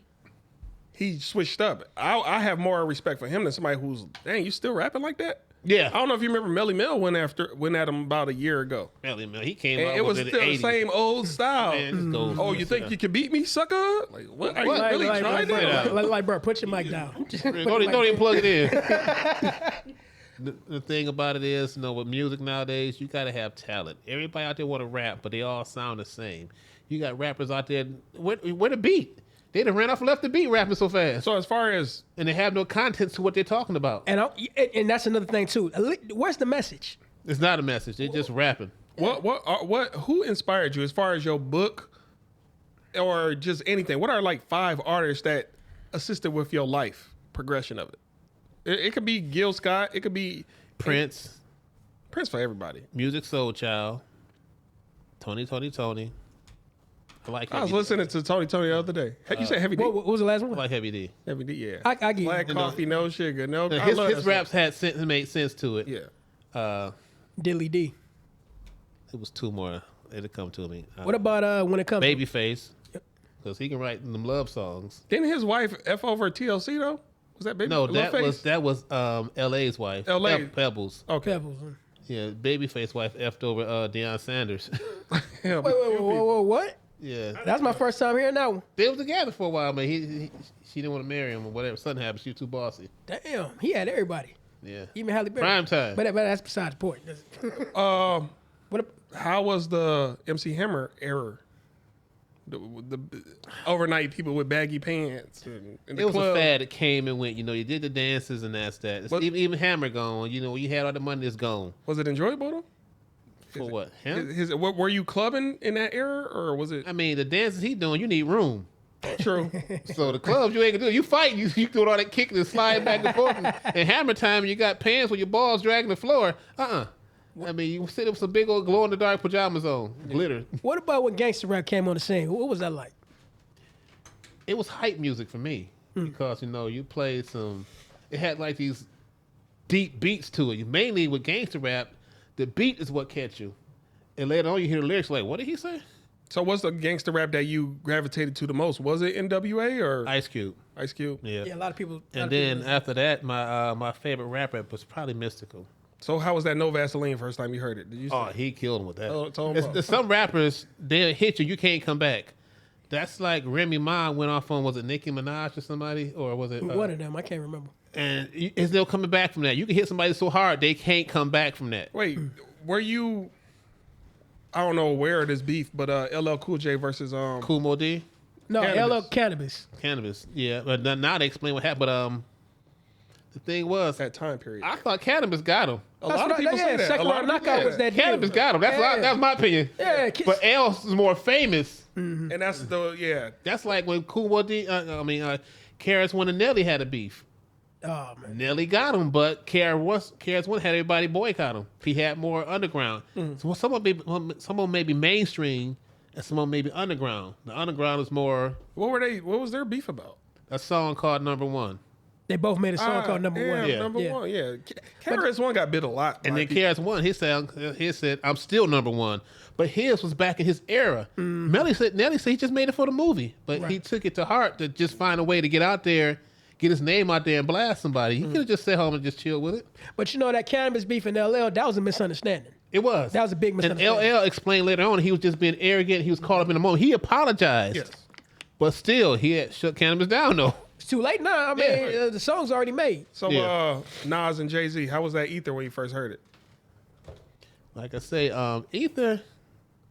switched up. I have more respect for him than somebody who's, dang, you still rapping like that? Yeah. I don't know if you remember Melly Mel went at him about a year ago. Melly Mel, he came and out it was with still the same old style. Man, you think you can beat me, sucker? Like, what? Are you really trying to? Like, bro, put your mic down. Don't even plug it in. The thing about it is, with music nowadays, you got to have talent. Everybody out there want to rap, but they all sound the same. You got rappers out there, where the beat? They done ran off and left the beat rapping so fast. So as far as... And they have no content to what they're talking about. And that's another thing, too. Where's the message? It's not a message. They're just rapping. Who inspired you as far as your book or just anything? What are like 5 artists that assisted with your life progression of it? It could be Gil Scott. It could be... Prince. Prince for everybody. Music Soul Child. Tony. I was listening to Tony the other day. You said Heavy D? What was the last one? I like Heavy D. Heavy D, yeah. I get Black coffee, no sugar, no. His raps had sense, made sense to it. Yeah. Dilly D. It was 2 more. It'll come to me. What about when it comes Babyface? Because he can write them love songs. Didn't his wife F over TLC though? Was that Baby? No, that was L.A.'s wife. L.A. Pebbles. Okay. Pebbles. Yeah, Babyface wife F'd over Deion Sanders. Wait, what? Yeah, that's my first time hearing that one. They was together for a while, man. She didn't want to marry him or whatever. Something happened. She was too bossy. Damn, he had everybody. Yeah, even Halle Berry. Prime time. But that's besides the point. How was the MC Hammer era? The overnight people with baggy pants. It was a fad that came and went. You did the dances and that's that. Even Hammer gone. You had all the money that's gone. Was it enjoyable though? For what? Were you clubbing in that era or was it? I mean, the dances he doing, you need room. True. So the clubs you ain't gonna do. You fight, you doing all that kicking and sliding back and forth. And Hammer time, you got pants with your balls dragging the floor. I mean, you sit with some big old glow in the dark pajamas on, glitter. What about when gangster rap came on the scene? What was that like? It was hype music for me because you played some. It had like these deep beats to it. Mainly with gangster rap, the beat is what catch you, and later on you hear the lyrics like, "What did he say?" So, what's the gangster rap that you gravitated to the most? Was it NWA or Ice Cube? Ice Cube. Yeah, a lot of people. And then after that, my favorite rapper was probably Mystical. So how was that No Vaseline first time you heard it? Did you? He killed him with that. There's some rappers, they'll hit you, you can't come back. That's like Remy Ma went off on, was it Nicki Minaj or somebody? Or was it... one of them, I can't remember. And is no coming back from that. You can hit somebody so hard, they can't come back from that. Wait, were you... I don't know where it is beef, but LL Cool J versus... Kool Moe Dee? No, Cannabis. LL Cannabis. Cannabis, yeah. But now they explain what happened. But the thing was... That time period. I thought Cannabis got him. A lot of people say that. Second round knockout was that Cannabis deal. got him. That's my opinion. Yeah, But L is more famous. And that's the... Yeah. That's like when Kool Moe Dee... KRS-One and Nelly had a beef. Oh, man. Nelly got him, but KRS-One had everybody boycott him. He had more underground. So some of them may be mainstream, and some of them may be underground. The underground is more... What was their beef about? A song called Number One. They both made a song called Number One. Yeah. Number One, yeah. KRS-One got bit a lot. And then KRS-One, he said, I'm still number one. But his was back in his era. Nelly said he just made it for the movie. But he took it to heart to just find a way to get out there, get his name out there and blast somebody. He could have just sat home and just chilled with it. But you know, that Cannabis beef in LL, that was a misunderstanding. It was. That was a big misunderstanding. And LL explained later on he was just being arrogant. He was caught up in the moment. He apologized. Yes. But still, he had shut Cannabis down, though. It's too late now. I mean, the song's already made. So, Nas and Jay-Z, how was that Ether when you first heard it? Like I say, Ether,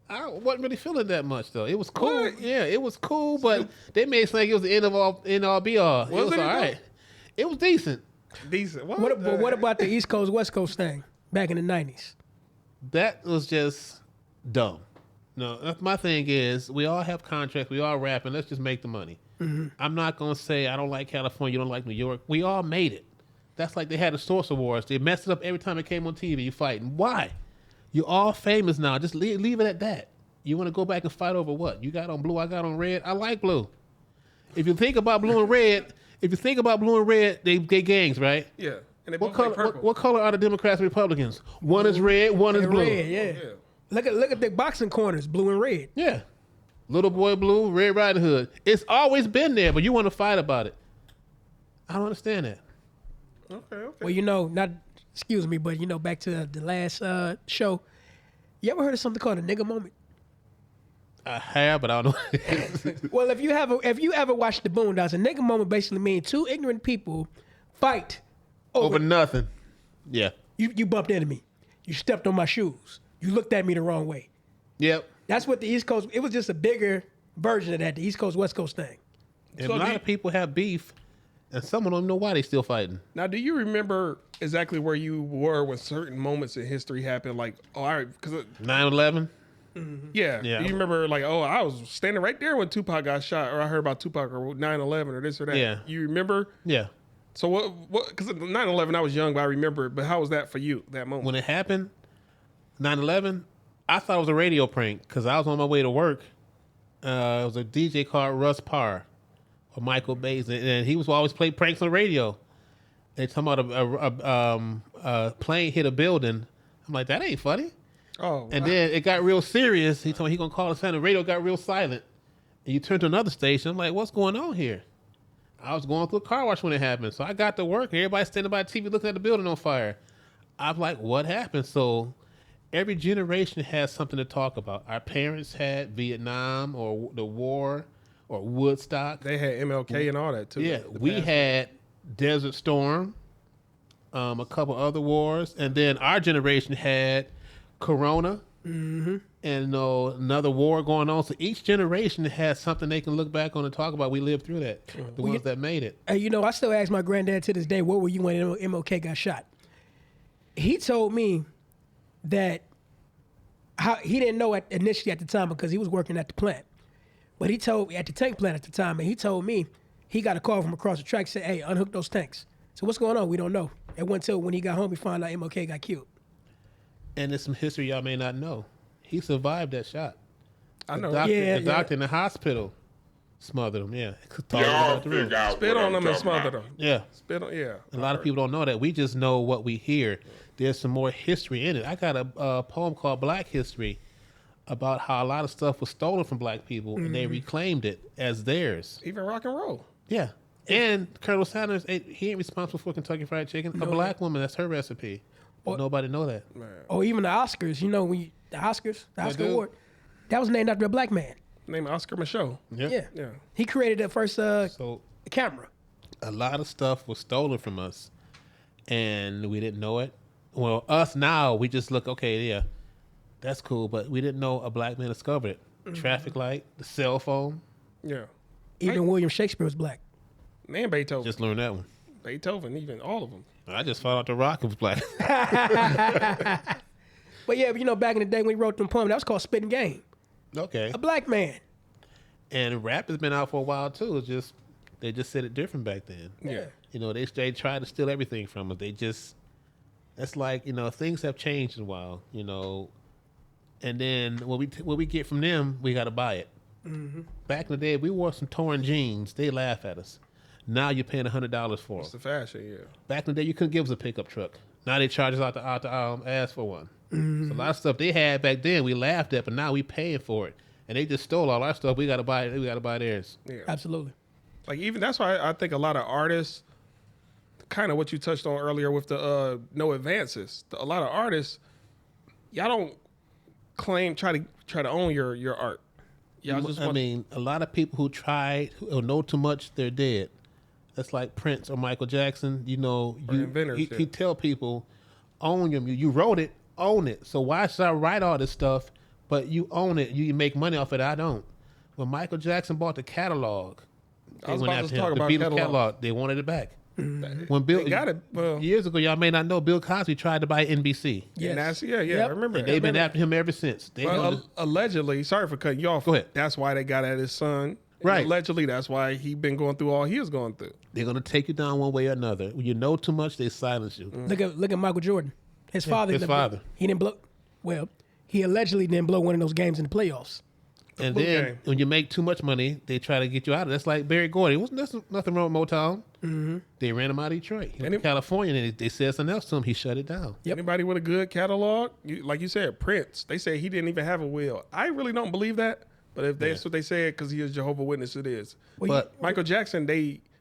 I wasn't really feeling that much, though. It was cool. What? Yeah, it was cool, but they made it sound like it was the end all be all. Was it was it? all right. It was decent. Decent. What about the East Coast, West Coast thing back in the 90s? That was just dumb. No, that's my thing is we all have contracts. We all rapping. Let's just make the money. I'm not going to say I don't like California, you don't like New York. We all made it. That's like they had the Source Awards. They messed it up every time it came on TV. You fighting. Why? You're all famous now. Just leave it at that. You want to go back and fight over what? You got on blue, I got on red. I like blue. If you think about blue and red, they gangs, right? Yeah. And they What both color? purple. What color are the Democrats and Republicans? One is red, one is blue. Red, yeah. Look at the boxing corners, blue and red. Yeah. Little Boy Blue, Red Riding Hood. It's always been there, but you want to fight about it. I don't understand that. Okay. Well, you know, excuse me, but you know, back to the last show. You ever heard of something called a nigga moment? I have, but I don't know. Well, if you ever watched the Boondocks, a nigga moment basically means two ignorant people fight Over nothing. Yeah. You bumped into me. You stepped on my shoes. You looked at me the wrong way. Yep. That's what the East Coast, it was just a bigger version of that, the East Coast, West Coast thing. And a lot of people have beef, and some of them know why they still fighting. Now, do you remember exactly where you were when certain moments in history happened? Like, oh, all right, because 9/11? yeah. Yeah. Do you remember, like, oh, I was standing right there when Tupac got shot, or I heard about Tupac or 9/11 or this or that. Yeah. You remember? Yeah. So what? Because 9/11, I was young, but I remember it. But how was that for you, that moment? When it happened, 9/11, I thought it was a radio prank because I was on my way to work. It was a DJ called Russ Parr or Michael Bays, and he was always play pranks on the radio. They talking about a plane hit a building. I'm like, that ain't funny. Oh, And then it got real serious. He told me he gonna call the center. The radio got real silent. And you turned to another station. I'm like, what's going on here? I was going through a car wash when it happened. So I got to work. Everybody standing by the TV looking at the building on fire. I'm like, what happened? So every generation has something to talk about. Our parents had Vietnam or the war or Woodstock. they had MLK and all that too. Yeah, The we past. had Desert Storm, a couple other wars, and then our generation had Corona, and another war going on. So each generation has something they can look back on and talk about. We lived through that. The ones that made it. Hey, you know, I still ask my granddad to this day, where were you when MLK got shot? He told me that he didn't know initially at the time because he was working at the plant. But he told me at the tank plant at the time, and he told me he got a call from across the track, said, hey, unhook those tanks. So what's going on? We don't know. It wasn't until when he got home, he found out MLK got killed. And there's some history y'all may not know. He survived that shot. I know. The doctor in the hospital smothered him. Yeah. Y'all figure out Spit what on I'm them and talking smother about. them. Yeah. Spit on, yeah. A lot of people don't know that. We just know what we hear. There's some more history in it. I got a poem called Black History about how a lot of stuff was stolen from black people and they reclaimed it as theirs. Even rock and roll. Yeah. And Colonel Sanders, he ain't responsible for Kentucky Fried Chicken. A black woman, that's her recipe. But nobody know that. Or even the Oscars, you know, the Oscar do. award, that was named after a black man. Named Oscar Michaud. Yeah. He created the first camera. A lot of stuff was stolen from us, and we didn't know it. Well, us now, we just look, okay, yeah, that's cool, but we didn't know a black man discovered it. Traffic light, the cell phone. Yeah. Even William Shakespeare was black. And Beethoven. Just learned that one. Beethoven, even all of them. I just found out The Rock was black. But yeah, back in the day when he wrote them poems, that was called Spitting Game. Okay. A black man. And rap has been out for a while too. It's just they just said it different back then. Yeah. They tried to steal everything from us. That's like, things have changed in a while, and then what we get from them, we got to buy it. Mm-hmm. Back in the day, if we wore some torn jeans, they laugh at us. Now you're paying $100 for It's them. the fashion, yeah. Back in the day, you couldn't give us a pickup truck. Now they charge us out the ass for one. Mm-hmm. So a lot of stuff they had back then, we laughed at, but now we paying for it. And they just stole all our stuff. We got to buy it. We got to buy theirs. Yeah. Absolutely. Like, even that's why I think a lot of artists, kind of what you touched on earlier with the no advances. A lot of artists, y'all don't try to own your art. Y'all just a lot of people who tried or know too much, they're dead. That's like Prince or Michael Jackson. He tell people, own them. You wrote it, own it. So why should I write all this stuff, but you own it? You make money off it. I don't. When Michael Jackson bought the catalog, I was about to talk about the Beatles catalog. They wanted it back. Mm-hmm. When Bill they got it years ago, y'all may not know, Bill Cosby tried to buy NBC. Yes. I remember. And they've been after him ever since. Allegedly, sorry for cutting you off. Go ahead. That's why they got at his son. Right. And allegedly, that's why he been going through all he was going through. They're gonna take you down one way or another. When you know too much, they silence you. Mm. Look at Michael Jordan. His father. He didn't blow. Well, he allegedly didn't blow one of those games in the playoffs. And then when you make too much money, they try to get you out of it. That's like Barry Gordy. There's nothing wrong with Motown. Mm-hmm. They ran him out of Detroit. He went to California, and they said something else to him. He shut it down. Yep. Anybody with a good catalog, like you said, Prince, they say he didn't even have a will. I really don't believe that, but if that's what they said, because he is Jehovah's Witness, it is. But Michael Jackson,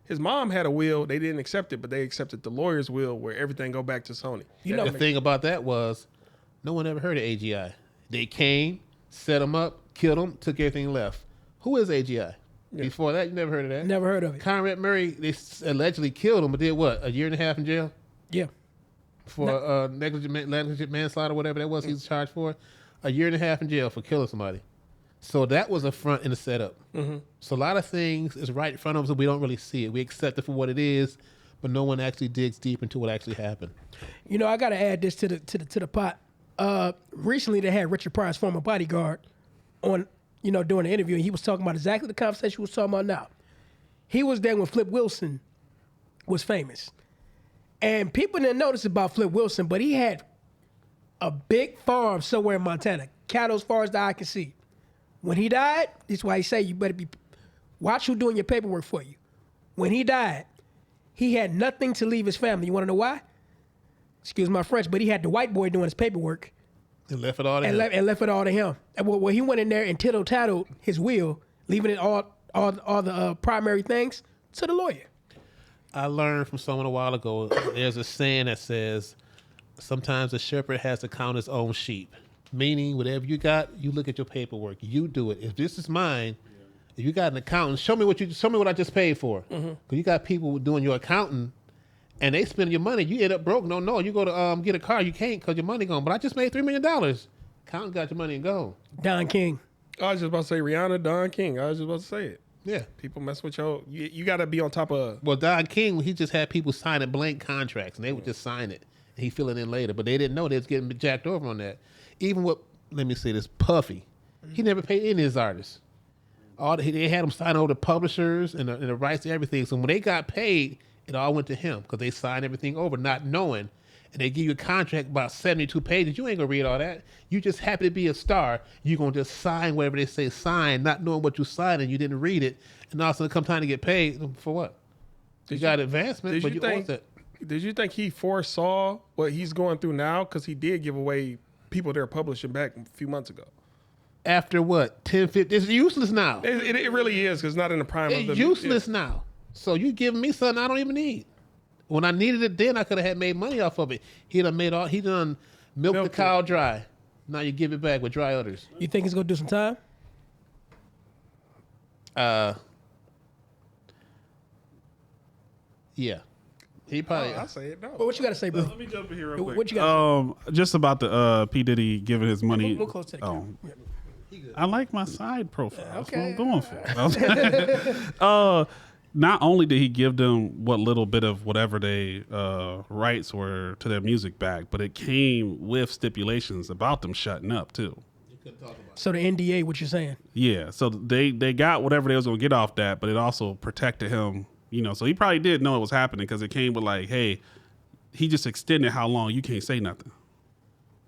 his mom had a will. They didn't accept it, but they accepted the lawyer's will where everything go back to Sony. The thing about that was no one ever heard of AGI. They came, set him up, killed him, took everything left. Who is AGI? Yeah. Before that, you never heard of that? Never heard of it. Conrad Murray, they allegedly killed him, but did what? A year and a half in jail? Yeah. For negligent manslaughter, whatever that was he was charged for. A year and a half in jail for killing somebody. So that was a front in the setup. Mm-hmm. So a lot of things is right in front of us, and we don't really see it. We accept it for what it is, but no one actually digs deep into what actually happened. I got to add this to the pot. Recently, they had Richard Pryor's former bodyguard on, during the interview, and he was talking about exactly the conversation we was talking about now. He was there when Flip Wilson was famous. And people didn't notice about Flip Wilson, but he had a big farm somewhere in Montana, cattle as far as the eye can see. When he died, this is why he say you better watch who's doing your paperwork for you. When he died, he had nothing to leave his family. You want to know why? Excuse my French, but he had the white boy doing his paperwork. And left it all to him. And left it all to him. And well, he went in there and tittle-tattled his will, leaving it all the primary things to the lawyer. I learned from someone a while ago, there's a saying that says, sometimes a shepherd has to count his own sheep. Meaning, whatever you got, you look at your paperwork. You do it. If this is mine, if you got an accountant, show me what I just paid for. Because you got people doing your accounting, and they spend your money. You end up broke. No. You go to get a car, you can't because your money gone. But I just made $3 million. Accountant got your money and gone. Don King. I was just about to say Rihanna, Don King. I was just about to say it. Yeah. People mess with you got to be on top of. Well, Don King, he just had people signing blank contracts, and they would just sign it. And he fill it in later. But they didn't know they was getting jacked over on that. Even with, let me say this, Puffy, he never paid any of his artists. They had him sign over the publishers and the rights to everything. So when they got paid, it all went to him because they signed everything over, not knowing. And they give you a contract about 72 pages. You ain't going to read all that. You just happy to be a star. You're going to just sign whatever they say sign, not knowing what you signed, and you didn't read it. And also come time to get paid. For what? You got advancement, but you lost it. Did you think he foresaw what he's going through now? Because he did give away people they're publishing back a few months ago. After what? 10, 15? It's useless now. It really is because it's not in the prime of the... It's useless now. So you giving me something I don't even need. When I needed it then, I could have made money off of it. He done milked the cow dry. Now you give it back with dry udders. You think he's going to do some time? Yeah. He probably. I say it. No. Well, what you got to say, bro? Let me jump in here real quick. What you got? Just about the P Diddy giving his money. We'll close to the camera. I like my side profile. That's what I'm Okay. going for. Not only did he give them what little bit of whatever they rights were to their music back, but it came with stipulations about them shutting up too. So the NDA, what you're saying? Yeah, so they got whatever they was gonna get off that, but it also protected him. So he probably did know it was happening because it came with like, hey, he just extended how long you can't say nothing.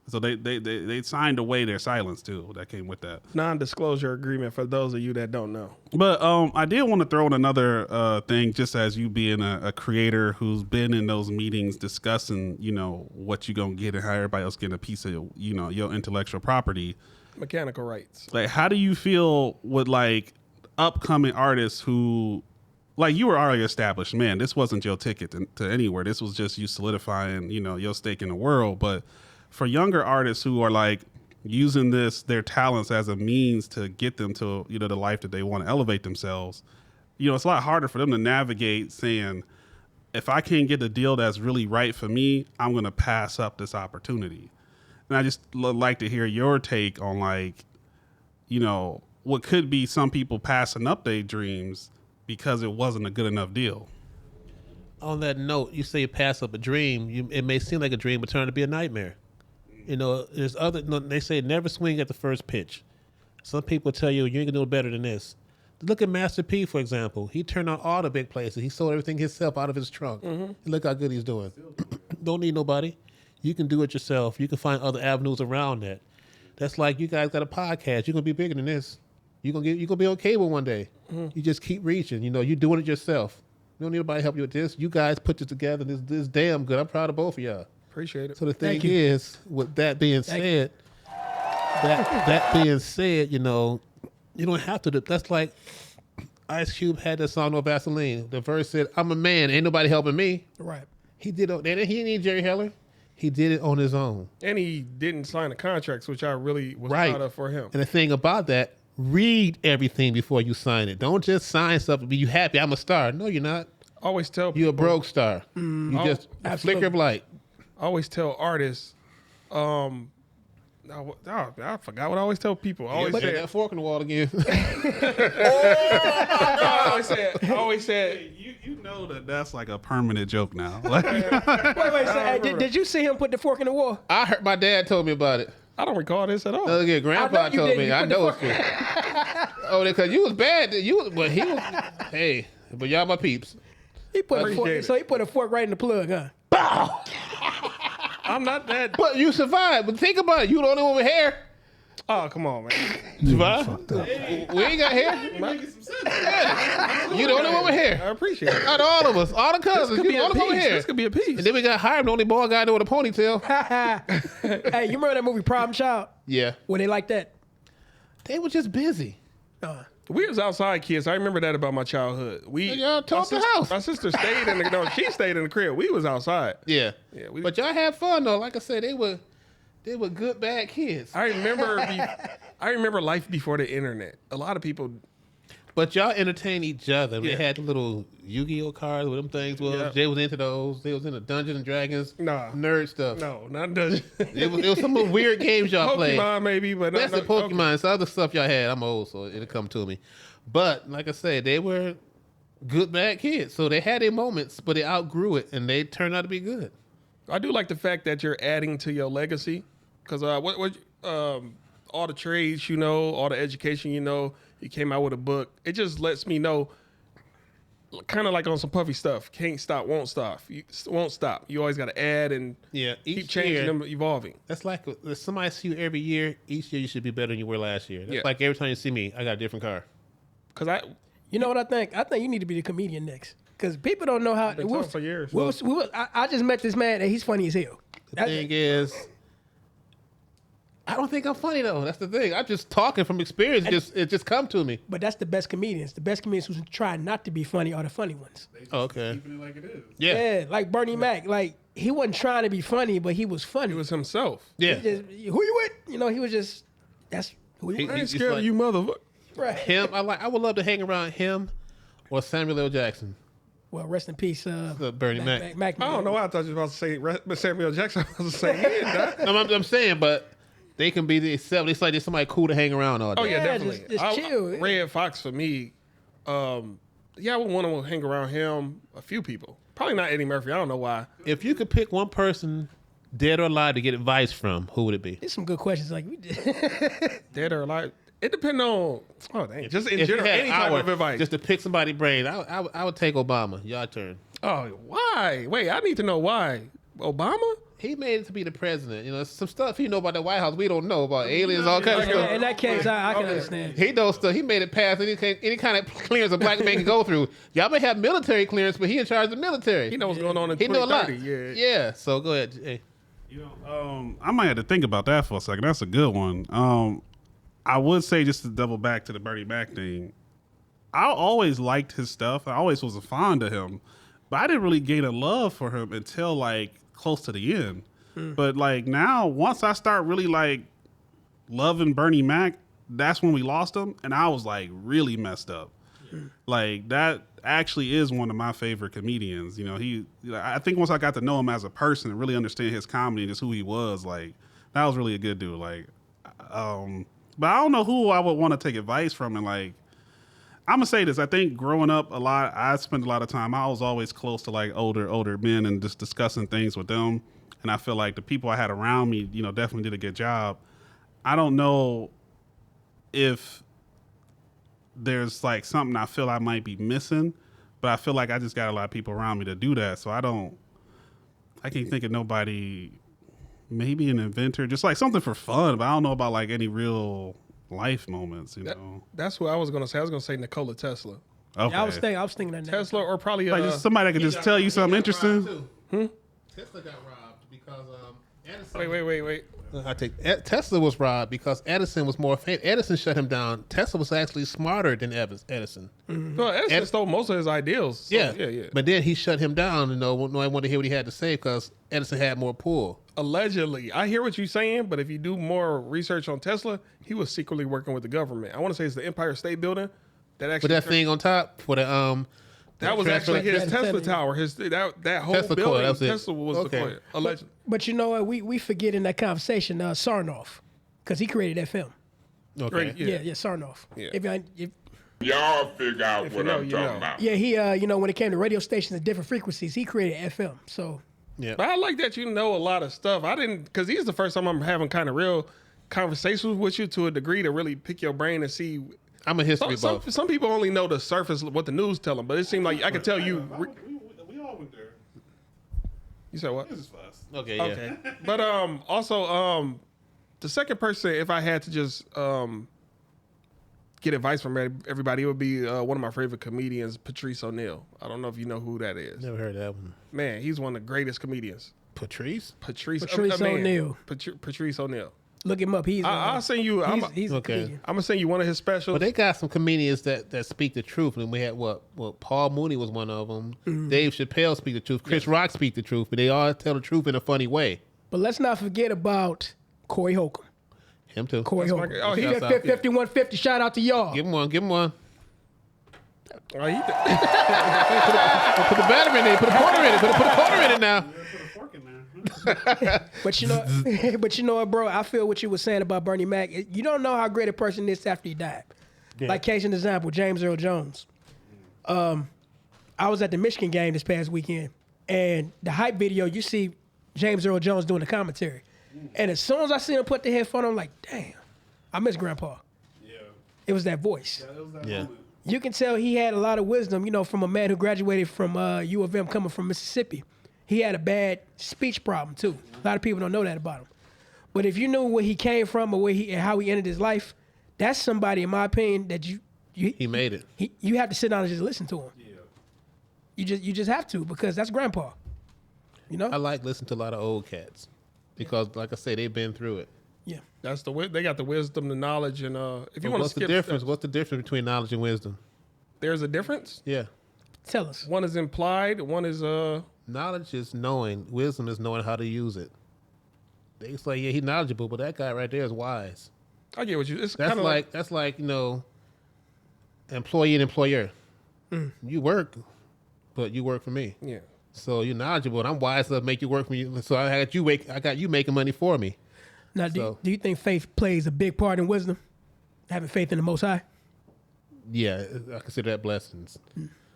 So they signed away their silence too. That came with that Non-disclosure agreement for those of you that don't know. But I did want to throw in another thing, just as you being a creator who's been in those meetings discussing, what you gonna get and how everybody else getting a piece of, your intellectual property. Mechanical rights. Like, how do you feel with like upcoming artists who, like, you were already established, man, this wasn't your ticket to anywhere. This was just you solidifying, your stake in the world. But for younger artists who are like using their talents as a means to get them to, the life that they want to elevate themselves, it's a lot harder for them to navigate saying, if I can't get the deal that's really right for me, I'm going to pass up this opportunity. And I just like to hear your take on like, what could be some people passing up their dreams because it wasn't a good enough deal. On that note, you say pass up a dream. It may seem like a dream, but turn out to be a nightmare. They say never swing at the first pitch. Some people tell you ain't gonna do better than this. Look at Master P, for example. He turned on all the big places. He sold everything himself out of his trunk. And look how good he's doing. Don't need nobody. You can do it yourself. You can find other avenues around that. That's like you guys got a podcast. You're gonna be bigger than this. You're gonna be on cable one day. You just keep reaching. You're doing it yourself. You don't need nobody to help you with this. You guys put this together. This damn good. I'm proud of both of y'all. Appreciate it. So the thing is, with that being said, that being said, you don't have to. That's like Ice Cube had that song "No Vaseline." The verse said, "I'm a man, ain't nobody helping me." Right. He did. He didn't need Jerry Heller. He did it on his own. And he didn't sign the contracts, which I really was proud of for him. And the thing about that, read everything before you sign it. Don't just sign something. Be you happy? I'm a star. No, you're not. Always tell people. You're a broke star. You just a flicker of light. I always tell artists, I forgot what I always tell people. I always put say that fork in the wall again. I always said, you know that's like a permanent joke now. Wait, did you see him put the fork in the wall? I heard my dad told me about it. I don't recall this at all. No, again, Grandpa told me. I know it's true. Oh, because you was bad. But he was. Hey, but y'all my peeps. He put a fork right in the plug, huh? Bow. I'm not that. But you survived. But think about it. You the only one with hair. Oh, come on, man. Survived? We ain't got hair. You the only one with hair. I appreciate it. Out of all of us, all the cousins, you the only one with hair. This could be a piece. And then we got Hiram, the only boy guy there with a ponytail. Hey, you remember that movie Problem Child? Yeah. Were they like that? They were just busy. We was outside kids. I remember that about my childhood. Y'all taught the house. My sister stayed in the she stayed in the crib. We was outside. Yeah. But y'all had fun though. Like I said, they were good bad kids. I remember life before the internet. A lot of people. But y'all entertained each other. They had the little Yu-Gi-Oh cards with them things. Well, Jay was into those. They was into Dungeons and Dragons. Nerd stuff. No, not Dungeons. It was some weird games y'all played. Pokemon maybe, but that's the Pokemon. Okay. It's other stuff y'all had. I'm old, so it'll come to me. But like I said, they were good bad kids. So they had their moments, but they outgrew it, and they turned out to be good. I do like the fact that you're adding to your legacy, because all the trades all the education you came out with a book. It just lets me know, kind of like on some puffy stuff. Can't stop, won't stop. You won't stop. You always got to add and keep changing them, evolving. That's like if somebody see you every year. Each year you should be better than you were last year. That's like every time you see me, I got a different car. You know what I think? I think you need to be the comedian next, because people don't know how. Been talking for years. I just met this man and he's funny as hell. The thing is, I don't think I'm funny though. That's the thing. I'm just talking from experience. It just come to me. But that's the best comedians. The best comedians who try not to be funny are the funny ones. Okay. Keeping it like it is. Yeah. Like Bernie Mac. Like he wasn't trying to be funny, but he was funny. He was himself. Yeah. Who you with? He was just. That's who he was. I ain't scared of you, motherfucker. Right. Him, I would love to hang around him or Samuel L. Jackson. Well, rest in peace, Bernie Mac. I don't know why I thought you were about to say Samuel Jackson. I was going to say, I'm saying, but they can be the 70s. It's like there's somebody cool to hang around all day. Oh, yeah, definitely. Just chill. Red Fox for me, I would want to hang around him, a few people. Probably not Eddie Murphy. I don't know why. If you could pick one person, dead or alive, to get advice from, who would it be? There's some good questions like we did. Dead or alive? It depends on, just in general, any type of advice. Just to pick somebody's brain, I would take Obama. Your turn. Oh, why? Wait, I need to know why. Obama? He made it to be the president. You know, some stuff he know about the White House we don't know about aliens, all kinds of stuff. In that case, I can understand. He knows stuff. He made it past any kind of clearance a black man can go through. Y'all may have military clearance, but he in charge of the military. He knows what's going on in He know a lot. 2030. Yeah. So go ahead. Hey. I might have to think about that for a second. That's a good one. I would say, just to double back to the Bernie Mac thing, I always liked his stuff. I always was fond of him, but I didn't really gain a love for him until like close to the end. But like now, once I start really like loving Bernie Mac, that's when we lost him, and I was like really messed up. Like that actually is one of my favorite comedians. You know, I think once I got to know him as a person and really understand his comedy and just who he was, like that was really a good dude. Like, but I don't know who I would want to take advice from. And like, I'm gonna say this: I think growing up a lot, I spent a lot of time. I was always close to like older men and just discussing things with them. And I feel like the people I had around me, you know, definitely did a good job. I don't know if there's like something I feel I might be missing, but I feel like I just got a lot of people around me to do that. So I can't think of nobody, maybe an inventor, just like something for fun, but I don't know about like any real life moments, you know. That's what I was going to say. I was going to say Nikola Tesla. Okay. Yeah, I was thinking that Tesla or probably like just somebody that could just tell you something interesting. Tesla got robbed because Edison. Wait. I take Tesla was robbed because Edison was more famous. Edison shut him down. Tesla was actually smarter than Edison. Well, Edison stole most of his ideals. So, yeah. But then he shut him down, and nobody wanted to hear what he had to say because Edison had more pull. Allegedly, I hear what you're saying, but if you do more research on Tesla, he was secretly working with the government. I want to say it's the Empire State Building that actually. But that thing on top for the that was actually his Tesla tower. That whole Tesla building. Coil, Tesla was the coil, allegedly. But you know what? We forget in that conversation Sarnoff, because he created that film. Okay. Yeah, Sarnoff. Yeah. If Y'all figure out what I'm talking about. yeah, he when it came to radio stations at different frequencies, he created FM. So Yeah. But I like that you know a lot of stuff. I didn't, because this is the first time I'm having kind of real conversations with you to a degree to really pick your brain and see. I'm a history buff. Some people only know the surface, what the news tell them, but it seemed like I could tell you. We all went there. You said what? This is fast. Okay, yeah. Okay. But also the second person, if I had to just get advice from everybody, it would be one of my favorite comedians, Patrice O'Neal. I don't know if you know who that is. Never heard that one. Man, he's one of the greatest comedians. Patrice O'Neal. Patrice O'Neal. Look him up. He's I'll send you. he's okay. comedian. I'm gonna send you one of his specials. But they got some comedians that speak the truth, and we had what Paul Mooney was one of them. Dave Chappelle speak the truth. Chris Rock speak the truth, but they all tell the truth in a funny way. But let's not forget about Corey Holcomb. Him too. Corey Holcomb. Oh, He he's got 5150. Shout out to y'all. Give him one. Give him one. Oh, he Put the battery in there. Put a quarter in it. Put a quarter in it now. But you know what, bro? I feel what you were saying about Bernie Mac. You don't know how great a person is after he died. Yeah. Like case in example, James Earl Jones. I was at the Michigan game this past weekend, and the hype video, you see James Earl Jones doing the commentary. And as soon as I see him put the headphone on, I'm like, damn, I miss Grandpa. Yeah. It was that voice. Yeah, it was that Yeah. moment. You can tell he had a lot of wisdom, from a man who graduated from U of M coming from Mississippi. He had a bad speech problem too. A lot of people don't know that about him. But if you knew where he came from or how he ended his life, that's somebody, in my opinion, that He made it. you have to sit down and just listen to him. Yeah. You just have to, because that's Grandpa. I like listening to a lot of old cats because, like I say, they've been through it. Yeah. That's they got the wisdom, the knowledge, and if you want to What's skip the difference? steps, What's the difference between knowledge and wisdom? there's a difference. Yeah. Tell us. One is implied. One is Knowledge is knowing. Wisdom is knowing how to use it. They say, yeah, he's knowledgeable, but that guy right there is wise. I get what you. It's That's kind of like employee and employer. You work, but you work for me. Yeah. So you're knowledgeable, and I'm wise enough to make you work for me. So I got you making money for me. Now, do you think faith plays a big part in wisdom? Having faith in the Most High? Yeah, I consider that blessings.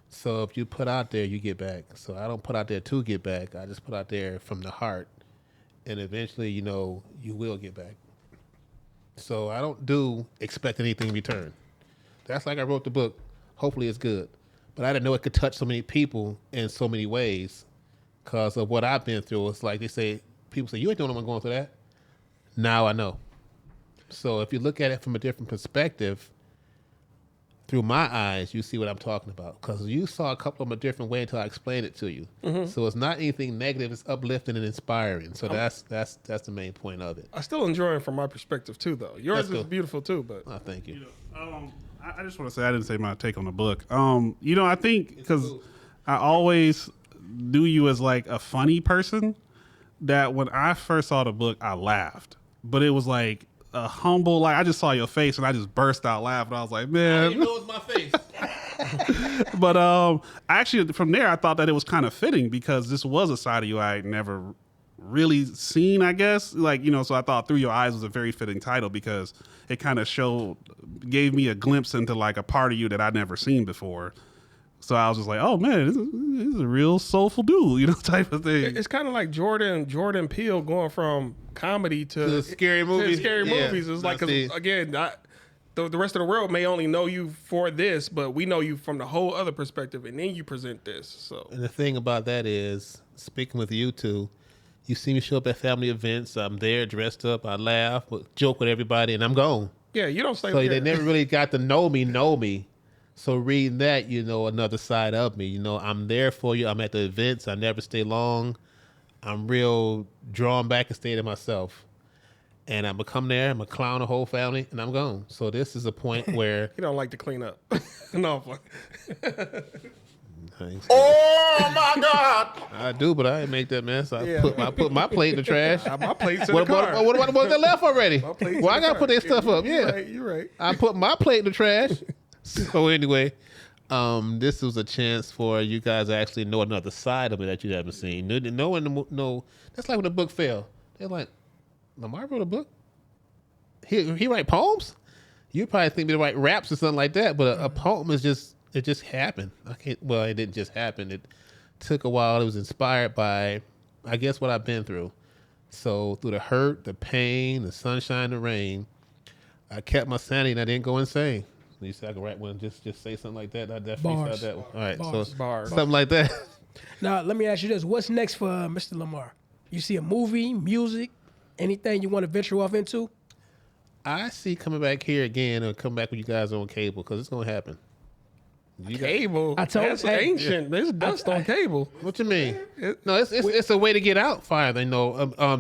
So if you put out there, you get back. So I don't put out there to get back. I just put out there from the heart. And eventually, you will get back. So I don't expect anything in return. That's like I wrote the book. Hopefully it's good. But I didn't know it could touch so many people in so many ways because of what I've been through. It's like people say, you ain't the only one going through that. Now I know. So if you look at it from a different perspective, through my eyes, you see what I'm talking about. Because you saw a couple of them a different way until I explained it to you. Mm-hmm. So it's not anything negative. It's uplifting and inspiring. So that's the main point of it. I still enjoy it from my perspective too, though. Yours is beautiful too, but thank you. I just want to say I didn't say my take on the book. I think because I always knew you as like a funny person, that when I first saw the book, I laughed. But it was like a humble, like I just saw your face and I just burst out laughing. I was like, man. You know it's my face. But actually from there, I thought that it was kind of fitting because this was a side of you I had never really seen, I guess. Like, so I thought Through Your Eyes was a very fitting title because it kind of gave me a glimpse into like a part of you that I'd never seen before. So I was just like, oh man, this is a real soulful dude, type of thing. It's kind of like Jordan Peele going from comedy to scary movies. It's like, again, the rest of the world may only know you for this, but we know you from the whole other perspective, and then you present this. So, and the thing about that is, speaking with you two, you see me show up at family events. I'm there, dressed up. I laugh, joke with everybody, and I'm gone. Yeah, you don't stay. So they never really got to know me. So reading that, another side of me. I'm there for you. I'm at the events. I never stay long. I'm real drawn back and stay to myself. And I'm going to come there. I'm going to clown the whole family, and I'm gone. So this is a point where... You don't like to clean up. No. Oh, my God. I do, but I didn't make that mess. I put my plate in the trash. My plate's in the car. What about that left already? Well, I got to put that stuff up. Yeah. You're right. I put my plate in the trash. So anyway, this was a chance for you guys to actually know another side of me that you haven't seen. No one know. That's like when the book fell. They're like, Lamarr wrote a book? He write poems? You probably think they write raps or something like that, but a poem is it just happened. It didn't just happen. It took a while. It was inspired by, I guess, what I've been through. So through the hurt, the pain, the sunshine, the rain, I kept my sanity and I didn't go insane. You said I could write one, just say something like that. I definitely said that one. All right, Bars. Something like that. Now, let me ask you this. What's next for Mr. Lamarr? You see a movie, music, anything you want to venture off into? I see coming back here again or come back with you guys on cable because it's going to happen. Cable? That's ancient. There's dust on cable. What you mean? No, it's a way to get out farther,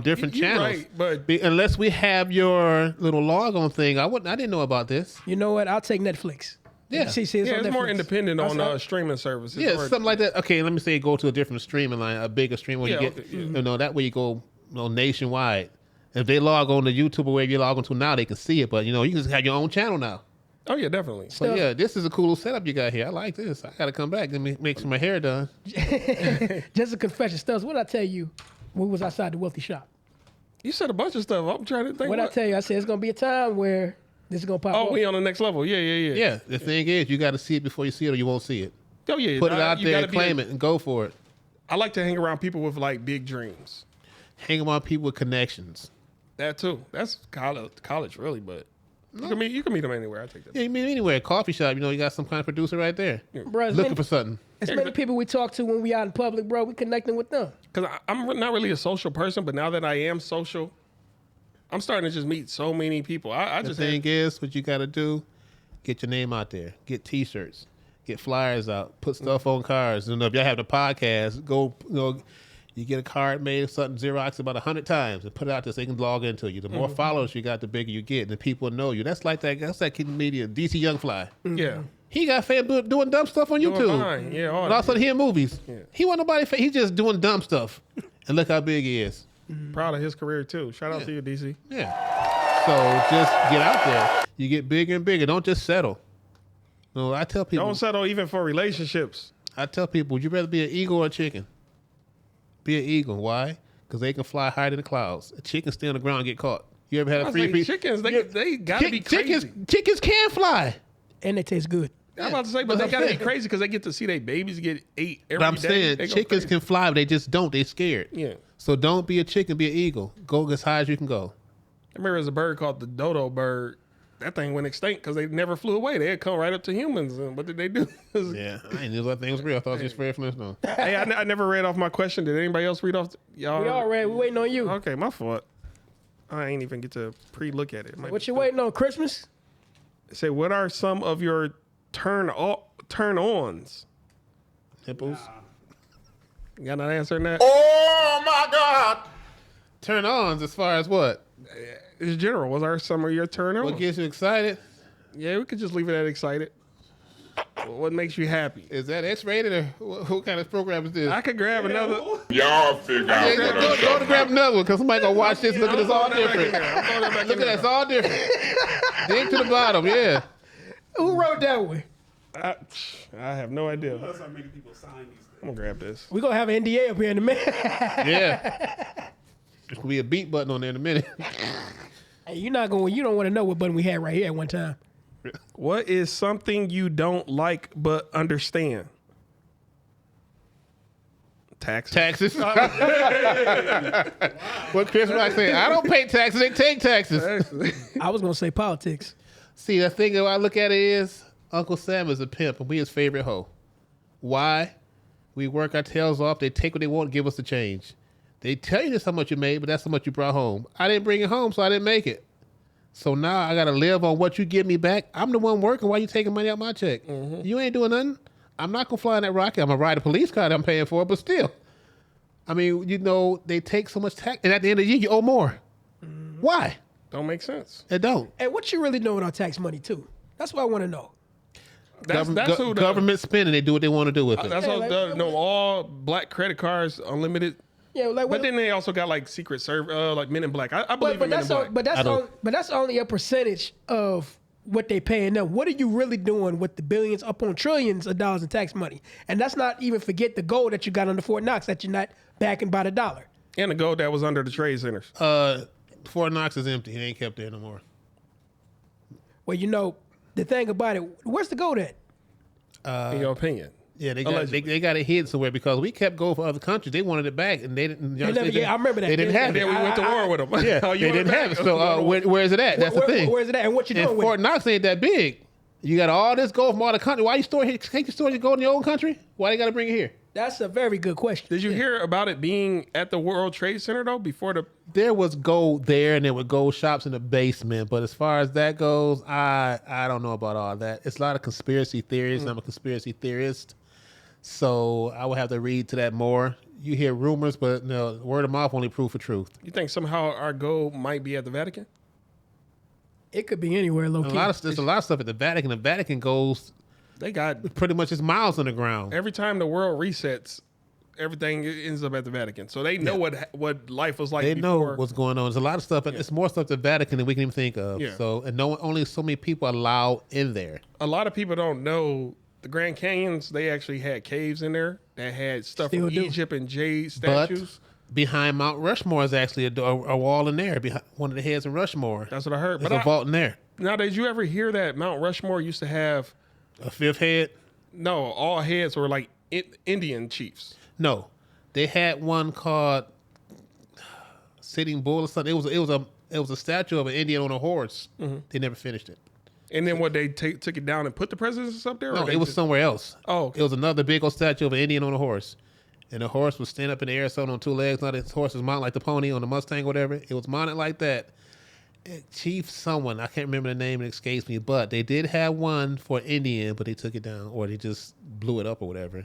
different channels. Right, but unless we have your little log on thing, I didn't know about this. You know what? I'll take Netflix. Yeah, it's more independent on streaming services. Yeah, something like that. Okay, let me say go to a different streaming line, a bigger stream where you get, that way you go nationwide. If they log on to YouTube or wherever you log on to now, they can see it. But you can just have your own channel now. Oh yeah, definitely. So yeah, this is a cool setup you got here. I like this. I got to come back and make some my hair done. Just a confession, Stubbs. What did I tell you when we was outside the wealthy shop? You said a bunch of stuff. I'm trying to think. What I tell you? I said it's gonna be a time where this is gonna pop. Oh, we on the next level. Yeah. Yeah. The thing is, you got to see it before you see it, or you won't see it. Oh yeah. Put it out there and claim it and go for it. I like to hang around people with like big dreams. Hang around people with connections. That too. That's college really, but. You can meet them anywhere. I take that. Yeah, you meet anywhere. Coffee shop, you got some kind of producer right there. Yeah. Bro, looking for something. As many people we talk to when we out in public, bro, we connecting with them. Because I'm not really a social person, but now that I am social, I'm starting to just meet so many people. The thing is, what you got to do, get your name out there. Get T-shirts. Get flyers out. Put stuff on cars. If y'all have the podcast, go, you get a card made, something Xerox about 100 times and put it out there so they can log into you. The more followers you got, the bigger you get, and the people know you. That's that comedian, DC Youngfly. Yeah. He got famous doing dumb stuff on YouTube. Fine. Yeah, and all of a sudden he in movies. Yeah. He wasn't nobody famous. He's just doing dumb stuff. And look how big he is. Proud of his career, too. Shout out to you, DC. Yeah. So just get out there. You get bigger and bigger. Don't just settle. No, I tell people. Don't settle even for relationships. I tell people, would you rather be an eagle or a chicken? Be an eagle. Why? Because they can fly higher than the clouds. A chicken stay on the ground and get caught. You ever had a free chickens? They gotta be crazy. Chickens can fly, and they taste good. I'm about to say, but they gotta be crazy because they get to see their babies get ate every day. But I'm saying chickens can fly, but they just don't. They scared. Yeah. So don't be a chicken. Be an eagle. Go as high as you can go. I remember there's a bird called the dodo bird. That thing went extinct because they never flew away. They'd come right up to humans. And what did they do? Yeah, I didn't know that thing was real. I thought it was just Fred Flintstone. Hey, I never read off my question. Did anybody else read off? Y'all? We all read. We waiting on you. Okay, my fault. I ain't even get to pre-look at it. What you waiting on? Christmas? Say, what are some of your turn-ons? Nipples. You got an answer on that? Oh my God! Turn-ons as far as what? In general, what are some of your turn-ons? What gets you excited? Yeah, we could just leave it at excited. What makes you happy? Is that X-rated or what kind of program is this? I could grab another. Y'all figure out. Go to grab another one because somebody gonna watch this. Look at this all different. Look at that's all different. Dig to the bottom, yeah. Who wrote that one? I have no idea. I'm gonna grab this. We're gonna have an NDA up here in a minute. Yeah. There's gonna be a beat button on there in a minute. Hey, you don't want to know what button we had right here at one time. What is something you don't like but understand? Taxes. What Chris Rock said, I don't pay taxes, they take taxes. I was going to say politics. See, the thing that I look at it is Uncle Sam is a pimp and we his favorite hoe. Why? We work our tails off, they take what they want and give us the change. They tell you this how much you made, but that's how much you brought home. I didn't bring it home, so I didn't make it. So now I got to live on what you give me back. I'm the one working. Why you taking money out my check? Mm-hmm. You ain't doing nothing. I'm not going to fly in that rocket. I'm going to ride a police car that I'm paying for, but still. I mean, they take so much tax. And at the end of the year, you owe more. Mm-hmm. Why? Don't make sense. It don't. And what you really doing on tax money, too? That's what I want to know. That's who government spending. They do what they want to do with it. That's all black credit cards, unlimited. Yeah, but then they also got like Secret Service, like Men in Black. I believe in Men in Black. But that's only a percentage of what they paying them. What are you really doing with the billions upon trillions of dollars in tax money? And that's not even forget the gold that you got under Fort Knox that you're not backing by the dollar. And the gold that was under the trade centers. Fort Knox is empty. It ain't kept there no more. Well, the thing about it, where's the gold at? In your opinion? Yeah, they got it hid somewhere because we kept going for other countries. They wanted it back, and they didn't. I remember that. They didn't have it. And then we went to war with them. Yeah, they didn't have it. So where is it at? That's the thing. Where is it at? And what you doing with it? Fort Knox ain't that big. You got all this gold from all the country. Why you store here? Can't you store your gold in your own country? Why they got to bring it here? That's a very good question. Did you hear about it being at the World Trade Center though? There was gold there, and there were gold shops in the basement. But as far as that goes, I don't know about all that. It's a lot of conspiracy theories. I'm a conspiracy theorist. So I would have to read to that more. You hear rumors, but no, word of mouth only proof of truth. You think somehow our gold might be at the Vatican? It could be anywhere, low key. There's a lot of stuff at the Vatican. The Vatican goes. They got pretty much just miles on the ground. Every time the world resets, everything ends up at the Vatican. So they know what life was like. They before. know what's going on. There's a lot of stuff, and it's more stuff at the Vatican than we can even think of. Yeah. So only so many people allowed in there. A lot of people don't know. The Grand Canyons, they actually had caves in there that had stuff from Egypt and jade statues. But behind Mount Rushmore is actually a wall in there, behind one of the heads of Rushmore. That's what I heard. There's a vault in there. Now, did you ever hear that Mount Rushmore used to have... a fifth head? No, all heads were like Indian chiefs. No. They had one called Sitting Bull or something. It was a statue of an Indian on a horse. Mm-hmm. They never finished it. And then what, they took it down and put the presidents up there? No, it was somewhere else. Oh, okay. It was another big old statue of an Indian on a horse. And the horse was standing up in the air, so on 2 legs. Not his horse was mounted like the pony on the Mustang or whatever. It was mounted like that. Chief someone, I can't remember the name, it escapes me, but they did have one for Indian, but they took it down or they just blew it up or whatever.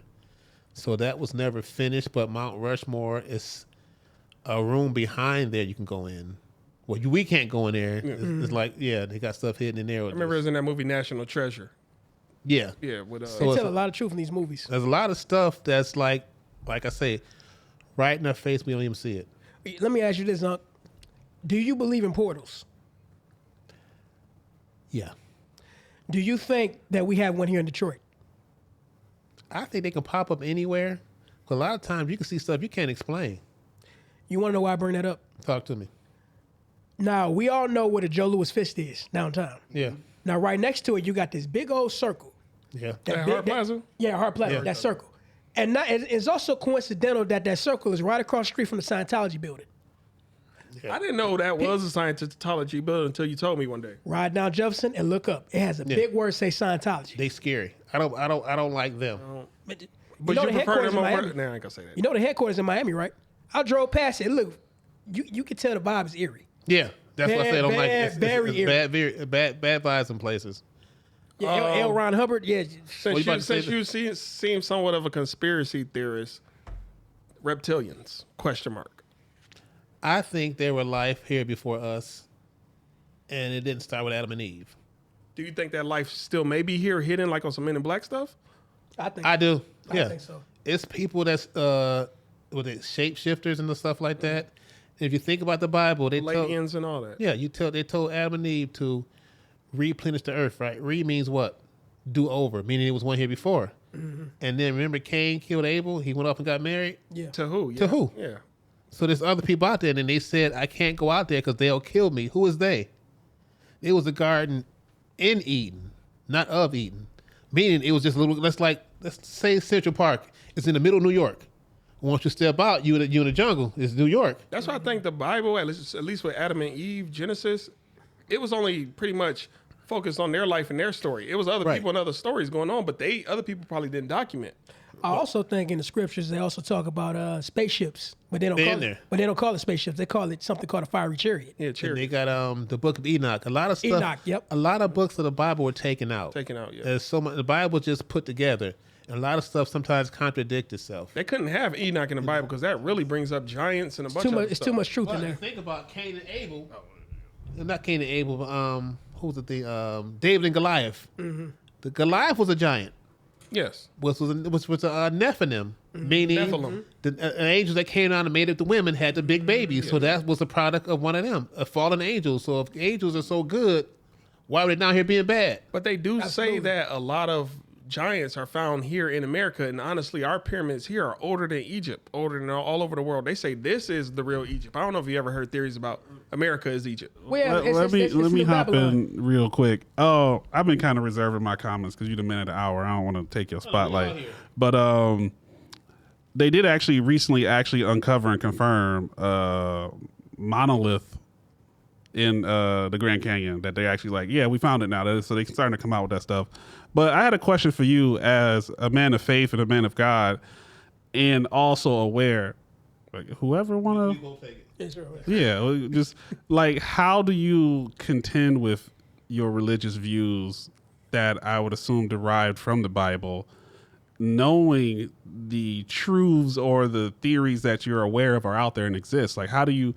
So that was never finished, but Mount Rushmore is a room behind there you can go in. Well, we can't go in there. Yeah. It's like, they got stuff hidden in there. I remember it was in that movie National Treasure. Yeah. Yeah. They tell a lot of truth in these movies. There's a lot of stuff that's like I say, right in our face, we don't even see it. Let me ask you this, Unc. Do you believe in portals? Yeah. Do you think that we have one here in Detroit? I think they can pop up anywhere. A lot of times you can see stuff you can't explain. You want to know why I bring that up? Talk to me. Now, we all know where the Joe Louis Fist is downtown. Yeah. Now, right next to it, you got this big old circle. Yeah. Hart Plaza? Yeah, Hart Plaza, that circle. And it's also coincidental that circle is right across the street from the Scientology building. I didn't know that was a Scientology building until you told me one day. Ride down Jefferson and look up. It has a big word say Scientology. They scary. I don't like them. But you you know the prefer headquarters them in over? Miami. Nah, I ain't gonna say that. You know the headquarters in Miami, right? I drove past it. Look, you can tell the vibe is eerie. Yeah. That's what I said. I don't like it. Very eerie. Bad vibes in places. Yeah, L. Ron Hubbard. Yeah. Since you seem somewhat of a conspiracy theorist, reptilians? ? I think there were life here before us, and it didn't start with Adam and Eve. Do you think that life still may be here, hidden, like on some Men in Black stuff? I do. Yeah. I think so. It's people that's shapeshifters and the stuff like that. And if you think about the Bible, they Pleiadians and all that. Yeah, they told Adam and Eve to replenish the earth, right? Means what? Do over, meaning it was one here before. Mm-hmm. And then remember Cain killed Abel? He went off and got married? Yeah. To who? Yeah. To who? Yeah. So there's other people out there, and they said, I can't go out there because they'll kill me. Who is they? It was a garden in Eden, not of Eden. Meaning it was just a little, let's say Central Park. It's in the middle of New York. Once you step out, you in the jungle. It's New York. That's why I think the Bible, at least with Adam and Eve, Genesis, it was only pretty much focused on their life and their story. It was other people and other stories going on, but other people probably didn't document. I also think in the scriptures they also talk about spaceships, but they don't call it spaceships. They call it something called a fiery chariot. Yeah, chariot. And they got the Book of Enoch. A lot of stuff. Enoch, yep. A lot of books of the Bible were taken out. Yeah. There's so much. The Bible just put together, and a lot of stuff sometimes contradicts itself. They couldn't have Enoch in the Bible because that really brings up giants and a bunch of stuff. It's too much truth in there. Think about Cain and Abel. Not Cain and Abel, but who was it? David and Goliath. Mm-hmm. The Goliath was a giant. Yes. Which was a Nephilim, meaning Nephilim. The angels that came down and made it the women had the big babies. Yeah. So that was a product of one of them, a fallen angel. So if angels are so good, why are they down here being bad? But they do say that a lot of giants are found here in America, and honestly, our pyramids here are older than Egypt, older than all over the world. They say this is the real Egypt. I don't know if you ever heard theories about America is Egypt. Well, let me hop in real quick. Oh, I've been kind of reserving my comments because you're the man of the hour. I don't want to take your spotlight, but they did actually recently uncover and confirm monolith in the Grand Canyon that they actually we found it now. So they're starting to come out with that stuff. But I had a question for you as a man of faith and a man of God, and also aware, whoever want to, just how do you contend with your religious views that I would assume derived from the Bible, knowing the truths or the theories that you're aware of are out there and exist? How do you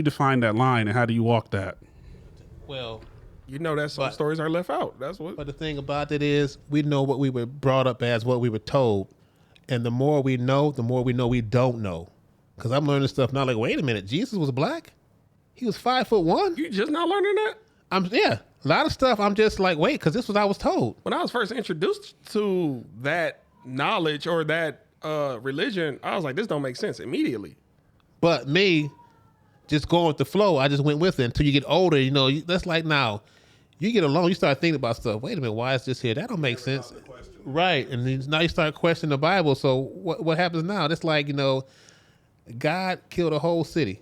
define that line, and how do you walk that? Well, you know that some stories are left out. That's what. But the thing about it is, we know what we were brought up as, what we were told, and the more we know we don't know. Because I'm learning stuff now. Wait a minute, Jesus was black. He was 5'1". You just not learning that? A lot of stuff. I'm just wait, because this was I was told. When I was first introduced to that knowledge or that religion, I was like, this don't make sense immediately. But me, just going with the flow, I just went with it until you get older. That's now. You get along, you start thinking about stuff. Wait a minute, why is this here? That don't make sense. Right. And then now you start questioning the Bible. So what happens now? It's God killed a whole city.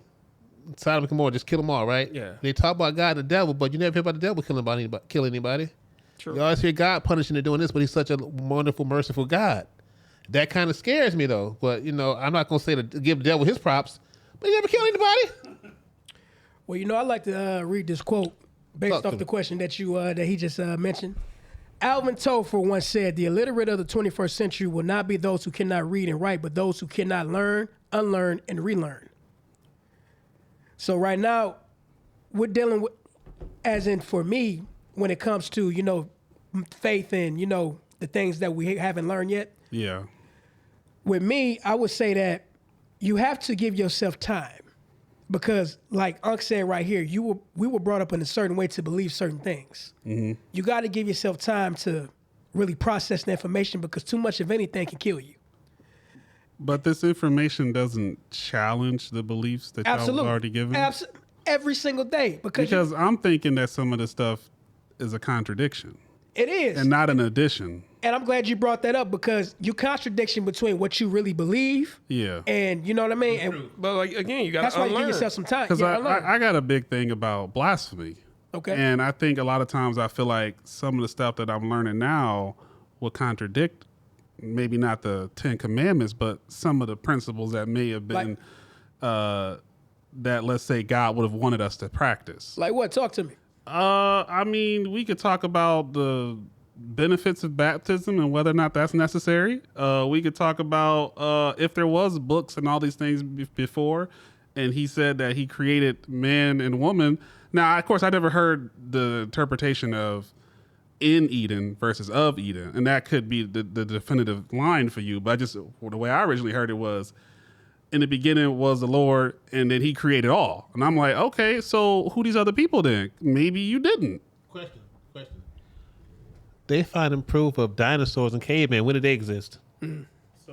Sodom and Gomorrah, just kill them all, right? Yeah. They talk about God and the devil, but you never hear about the devil killing anybody. True. You always hear God punishing and doing this, but he's such a wonderful, merciful God. That kind of scares me, though. But, I'm not going to say to give the devil his props, but he never killed anybody. Well, I like to read this quote based off the question that he just mentioned. Alvin Topher once said, "The illiterate of the 21st century will not be those who cannot read and write, but those who cannot learn, unlearn, and relearn." So right now, we're dealing with, as in for me, when it comes to, faith and, the things that we haven't learned yet. Yeah. With me, I would say that you have to give yourself time Because, like Unc said right here, we were brought up in a certain way to believe certain things. Mm-hmm. You got to give yourself time to really process the information because too much of anything can kill you. But this information doesn't challenge the beliefs that y'all already given? Every single day. Because I'm thinking that some of this stuff is a contradiction. It is. And not an addition. And I'm glad you brought that up because you contradiction between what you really believe. Yeah. And you know what I mean? And but like again, you got to that's why you give yourself some time. Because I got a big thing about blasphemy. Okay. And I think a lot of times I feel like some of the stuff that I'm learning now will contradict maybe not the 10 Commandments, but some of the principles that may have been that, let's say, God would have wanted us to practice. Like what? Talk to me. I mean, we could talk about the benefits of baptism and whether or not that's necessary. We could talk about if there was books and all these things before, and he said that he created man and woman. Now, of course, I never heard the interpretation of in Eden versus of Eden, and that could be the definitive line for you. But the way I originally heard it was, in the beginning was the Lord, and then he created all. And I'm like, okay, so who these other people then? Maybe you didn't. Question. They finding proof of dinosaurs and cavemen. When did they exist?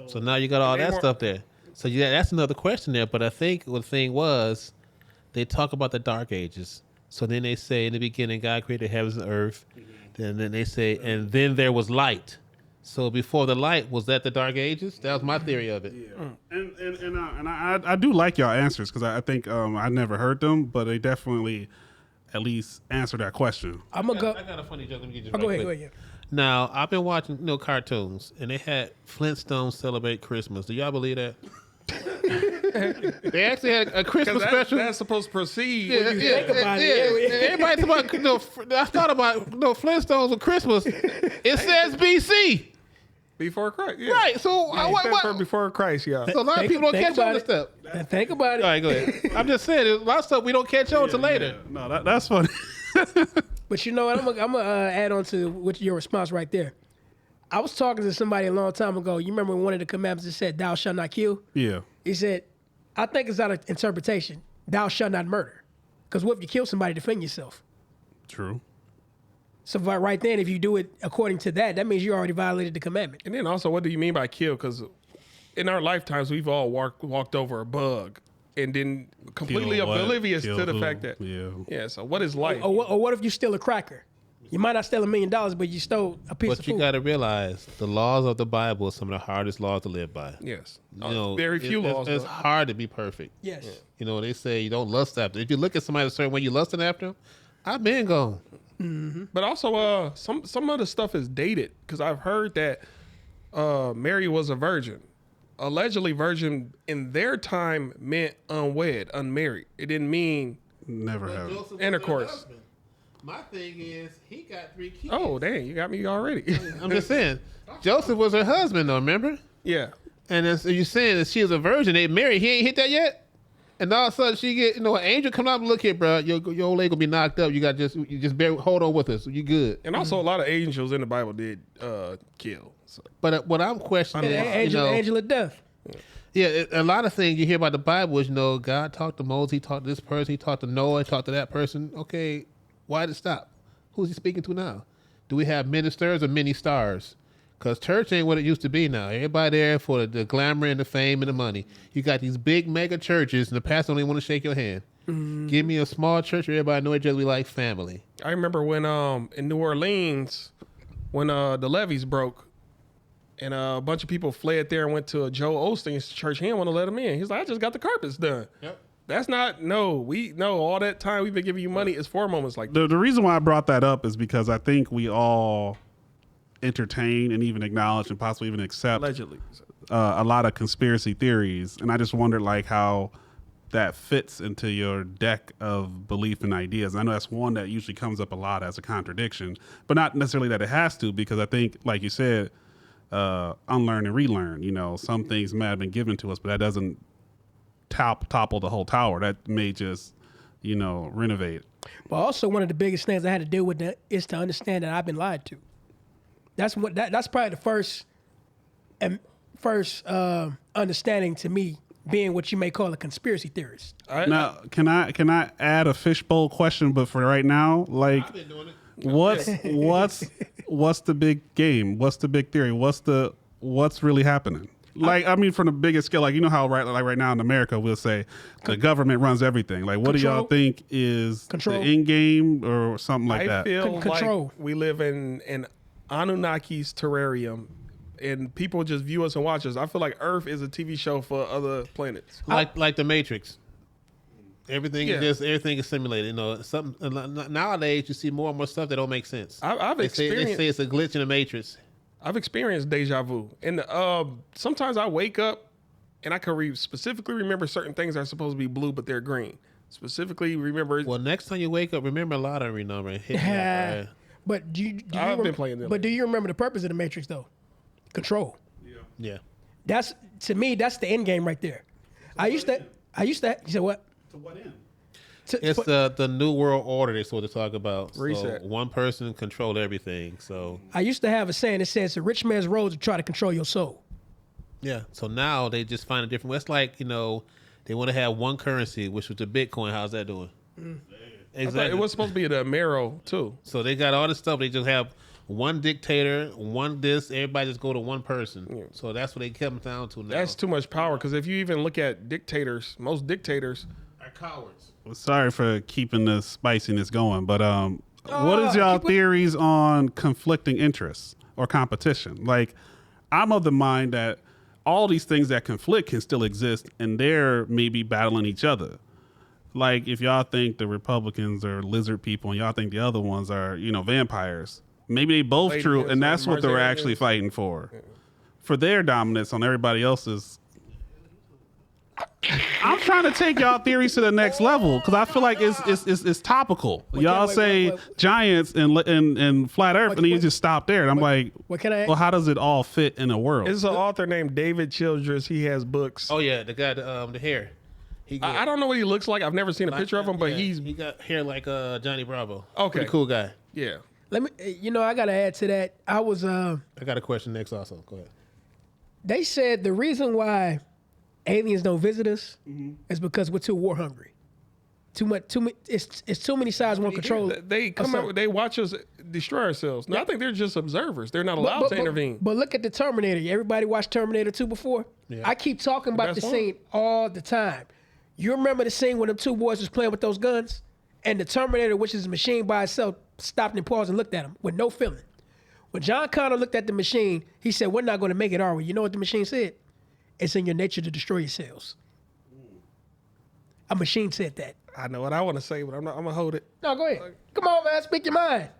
So now you got all that stuff there. So yeah, that's another question there. But I think the thing was, they talk about the Dark Ages. So then they say in the beginning, God created heavens and earth. Then they say, and then there was light. So before the light, was that the Dark Ages? That was my theory of it. Yeah. And I do like y'all answers because I think I never heard them, but they definitely at least answer that question. I'm gonna go. I got a funny joke. Let me get you. Go ahead. Yeah. Now I've been watching cartoons, and they had Flintstones celebrate Christmas. Do y'all believe that? They actually had a Christmas special. That's supposed to proceed. Think about it. Everybody talk about. I thought about Flintstones with Christmas. It says BC. Before Christ, yeah. Right? So what? Before Christ, yeah. So a lot of people don't catch on to stuff. Think about it. All right, go ahead. I'm just saying, there's a lot of stuff we don't catch on to later. Yeah. No, that's funny. But you know what? I'm gonna add on to your response right there. I was talking to somebody a long time ago. You remember one of the commandments that said, "Thou shalt not kill"? Yeah. He said, "I think it's out of interpretation. Thou shalt not murder, because what if you kill somebody to defend yourself?" True. So right then, if you do it according to that means you already violated the commandment. And then also, what do you mean by kill? Because in our lifetimes, we've all walked over a bug and then completely oblivious to the fact that So what is life? Or what if you steal a cracker? You might not steal $1 million, but you stole a piece of food. But you got to realize the laws of the Bible are some of the hardest laws to live by. Yes. Very few laws. It's hard to be perfect. Yes. Yeah. They say you don't lust after. If you look at somebody a certain way, you lusting after them, I've been gone. Mm-hmm. But also, some of the stuff is dated because I've heard that Mary was a virgin. Allegedly, virgin in their time meant unwed, unmarried. It didn't mean never have intercourse. My thing is, he got 3 kids. Oh, dang, you got me already. I'm just saying, Joseph was her husband, though. Remember? Yeah. And as you're saying that she was a virgin, they married. He ain't hit that yet. And all of a sudden, she get an angel come out and look here, bro. Your old leg gonna be knocked up. You just bear, hold on with us. You good. And also, a lot of angels in the Bible did kill. So. But what I'm questioning is, angel of death. Yeah, a lot of things you hear about the Bible is, God talked to Moses, he talked to this person, he talked to Noah, he talked to that person. Okay, why did it stop? Who's he speaking to now? Do we have ministers or many stars? Because church ain't what it used to be now. Everybody there for the glamour and the fame and the money. You got these big mega churches, and the pastor don't even want to shake your hand. Mm-hmm. Give me a small church where everybody know each other. We like family. I remember when in New Orleans, when the levees broke, and a bunch of people fled there and went to Joel Osteen's church. He didn't want to let them in. He's like, I just got the carpets done. Yep. That's not, we know all that time we've been giving you money is for moments like that. The reason why I brought that up is because I think we all entertain and even acknowledge and possibly even accept allegedly a lot of conspiracy theories. And I just wondered how that fits into your deck of belief and ideas. I know that's one that usually comes up a lot as a contradiction, but not necessarily that it has to, because I think, like you said, unlearn and relearn. Some things may have been given to us, but that doesn't topple the whole tower. That may just, renovate. But also, one of the biggest things I had to deal with is to understand that I've been lied to. That's probably the first understanding to me being what you may call a conspiracy theorist. Now, can I add a fishbowl question? But for right now, like, I've been doing it. what's the big game? What's the big theory? What's really happening? Like, I mean, from the biggest scale, like, you know how right now in America we'll say the government runs everything. Like, what do y'all think is the end game or something like that? I feel Control. like we live in an Anunnaki's terrarium, and people just view us and watch us. I feel like Earth is a TV show for other planets. Like the Matrix. Everything is simulated. You know, nowadays you see more and more stuff that don't make sense. They say it's a glitch in the Matrix. I've experienced deja vu, and sometimes I wake up and I can specifically remember certain things that are supposed to be blue, but they're green. Specifically remember. Well, next time you wake up, remember a lottery number. And hit But I've been playing them. But do you remember the purpose of the Matrix though? Control. Yeah. That's, to me, that's the end game right there. I used to. You said what? To what end? It's the new world order they sort of talk about. Reset. So one person controlled everything. So I used to have a saying that says a rich man's role is to try to control your soul. yeah. So now they just find a different way. It's like, they want to have one currency, which was the Bitcoin. How's that doing? Exactly. It was supposed to be the Amero too. So they got all this stuff. They just have one dictator, one this. Everybody just go to one person. Yeah. So that's what they kept down to now. That's too much power, because if you even look at dictators, most dictators are cowards. Well, sorry for keeping the spiciness going, but what is y'all theories on conflicting interests or competition? Like, I'm of the mind that all these things that conflict can still exist, and they're maybe battling each other. Like, if y'all think the Republicans are lizard people and y'all think the other ones are, vampires, maybe they both true, and that's what they're actually fighting for their dominance on everybody else's. I'm trying to take y'all theories to the next level because I feel like it's topical. Y'all say giants and flat Earth, and then you just stop there. And I'm like, well, how does it all fit in a world? There's an author named David Childress. He has books. Oh yeah, the guy, the hair. I don't know what he looks like. I've never seen a picture of him, but he got hair like Johnny Bravo. Okay, pretty cool guy. Yeah. Let me. I gotta add to that. I got a question next. Also, go ahead. They said the reason why aliens don't visit us is because we're too war hungry. Too much. It's too many sides won't control. They come out. They watch us destroy ourselves. No, I think they're just observers. They're not allowed to intervene. But look at the Terminator. Everybody watched Terminator 2 before. Yeah. I keep talking about the scene all the time. You remember the scene when them two boys was playing with those guns, and the Terminator, which is a machine by itself, stopped and paused and looked at him with no feeling. When John Connor looked at the machine, he said, "We're not going to make it, are we?" You know what the machine said? It's in your nature to destroy yourselves. A machine said that. I know what I want to say, but I'm gonna hold it. No, go ahead. Come on, man. Speak your mind.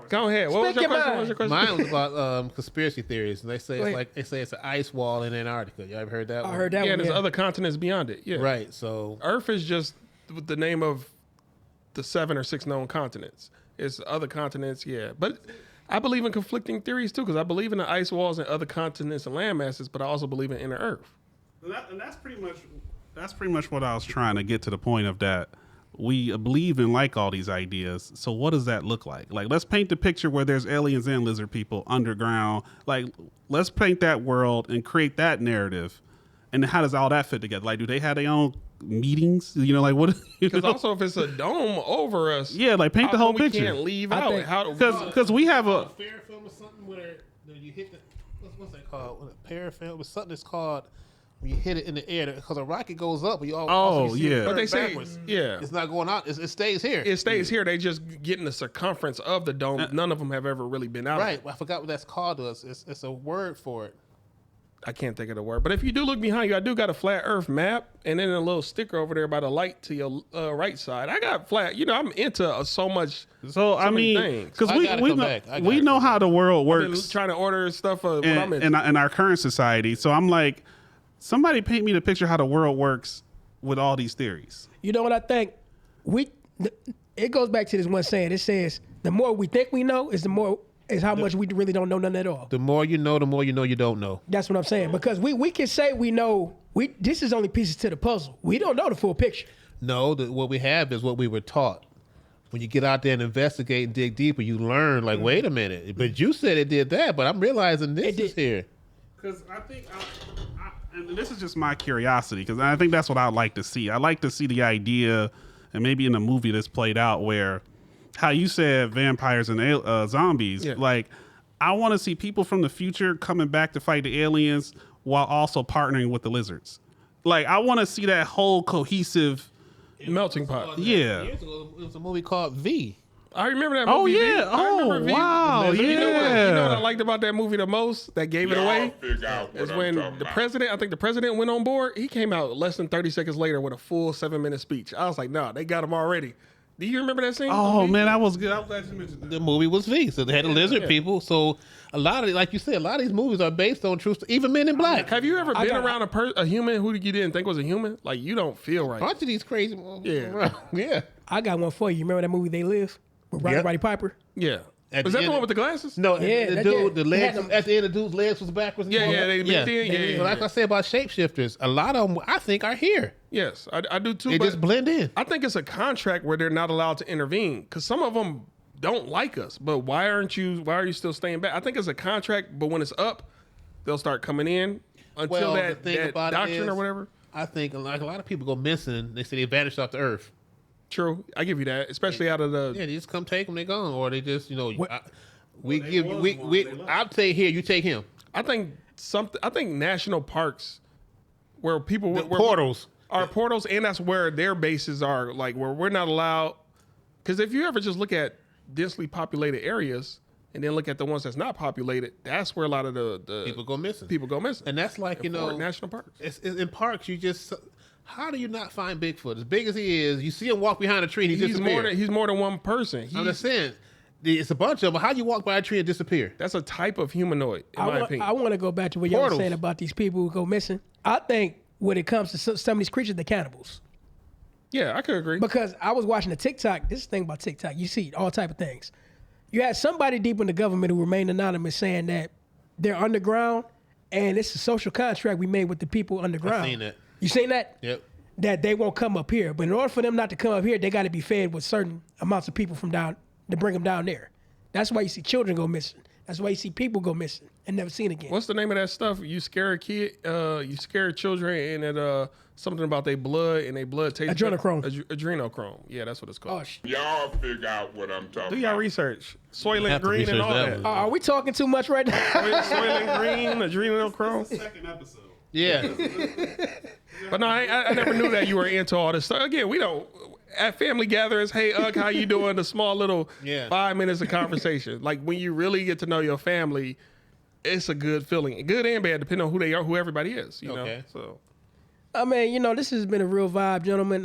Go ahead. What was your question? Mine was about conspiracy theories. They say it's an ice wall in Antarctica. You ever heard that one? I heard that one. Yeah, there's other continents beyond it. Yeah. Right. So Earth is just the name of the 7 or 6 known continents. It's other continents, yeah. But I believe in conflicting theories too, because I believe in the ice walls and other continents and land masses, but I also believe in inner Earth. And that's pretty much what I was trying to get to, the point of that. We believe in like all these ideas. So what does that look like? Like, let's paint the picture where there's aliens and lizard people underground. Like, let's paint that world and create that narrative. And how does all that fit together? Like, do they have their own meetings? Like what? Because also, if it's a dome over us, yeah, like paint the whole picture. We can't leave out. Because we have a parafilm or something where you hit the what's that called? A parafilm or something that's called. When you hit it in the air, because a rocket goes up, you always see it but they say it's not going out. It stays here. It stays here. They just get in the circumference of the dome. None of them have ever really been out. Right. I forgot what that's called to us. It's a word for it. I can't think of the word. But if you do look behind you, I do got a flat Earth map, and then a little sticker over there by the light to your right side. I got flat. I'm into so much. So I mean, because we know how the world works. I've been trying to order stuff for what I'm in our current society. So I'm like, somebody paint me the picture how the world works with all these theories. You know what I think? It goes back to this one saying. It says the more we think we know is how much we really don't know nothing at all. The more you know you don't know. That's what I'm saying. Because we can say we know. This is only pieces to the puzzle. We don't know the full picture. No, what we have is what we were taught. When you get out there and investigate and dig deeper, you learn, like, wait a minute. But you said it did that, but I'm realizing this is here. Because I think And this is just my curiosity because I think that's what I'd like to see. I'd like to see the idea, and maybe in a movie that's played out where, how you said vampires and zombies, like I want to see people from the future coming back to fight the aliens while also partnering with the lizards. Like I want to see that whole cohesive melting pot. Yeah. Years ago, it was a movie called V. I remember that movie. Oh, yeah. Oh, wow. You know Yeah. what I liked about that movie the most that gave it away? Is when the president, I think the president went on board. He came out less than 30 seconds later with a full 7-minute speech. I was like, nah, they got him already. Do you remember that scene? Oh, man, that was good. I'm glad you mentioned that. The movie was V. So they had the lizard people. So a lot of, like you said, a lot of these movies are based on true stories. Even Men in Black. Have you ever been around a human who you didn't think was a human? Like, you don't feel right. A bunch of these crazy Yeah. Yeah. I got one for you. Remember that movie They Live with Roddy Piper? Yeah. At Was the that the end- one with the glasses? No, Yeah, the dude, the legs, at the end, the dude's legs was backwards. Yeah. Like I said about shapeshifters, a lot of them I think are here. Yes, I do too. They but just blend in. I think it's a contract where they're not allowed to intervene because some of them don't like us. But why are you still staying back? I think it's a contract, but when it's up, they'll start coming in until the that thing about it doctrine is, or whatever. I think like a lot of people go missing. They say they vanished off the earth. True, I give you that, especially out of the. Yeah, they just come take them, they gone, or they just I'll take here, you take him. I think national parks where people Portals are portals, and that's where their bases are. Like where we're not allowed. Because if you ever just look at densely populated areas and then look at the ones that's not populated, that's where a lot of the people go missing. And that's like national parks. It's in parks. You just. How do you not find Bigfoot? As big as he is, you see him walk behind a tree and he's more than one person. I'm just saying, it's a bunch of them. How do you walk by a tree and disappear? That's a type of humanoid, in my opinion. I want to go back to what y'all were saying about these people who go missing. I think when it comes to some of these creatures, they're cannibals. Yeah, I could agree. Because I was watching a TikTok. This is the thing about TikTok. You see all type of things. You had somebody deep in the government who remained anonymous saying that they're underground and it's a social contract we made with the people underground. I've seen that. You seen that? Yep. That they won't come up here. But in order for them not to come up here, they got to be fed with certain amounts of people from down to bring them down there. That's why you see children go missing. That's why you see people go missing and never seen again. What's the name of that stuff? You scare a kid, you scare children, and it something about their blood and their blood tastes adrenochrome. Adrenochrome. Yeah, that's what it's called. Y'all figure out what I'm talking about. Do y'all research? Soylent Green and all that. Are we talking too much right now? Soylent Green, adrenochrome. Second episode. Yeah. But no, I never knew that you were into all this stuff. Again, we don't at family gatherings. Hey, Ugg, how you doing? The small little 5 minutes of conversation. Like when you really get to know your family, it's a good feeling, good and bad, depending on who they are, who everybody is. You know. So, I mean, this has been a real vibe, gentlemen.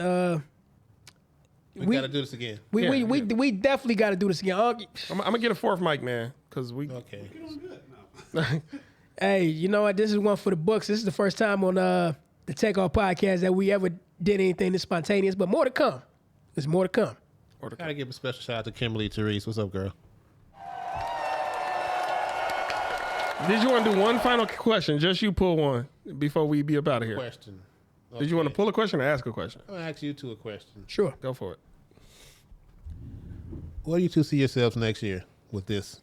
We got to do this again. We definitely got to do this again. I'm gonna get a fourth mic, man, because we. Okay. Hey, you know what? This is one for the books. This is the first time on the TakeOff Podcast that we ever did anything this spontaneous, but more to come. There's more to come. Gotta give a special shout out to Kimberly Therese. What's up, girl? Did you want to do one final question? Just you pull one before we be up out of here. Question. Okay. Did you want to pull a question or ask a question? I'm gonna ask you two a question. Sure. Go for it. Where do you two see yourselves next year with this?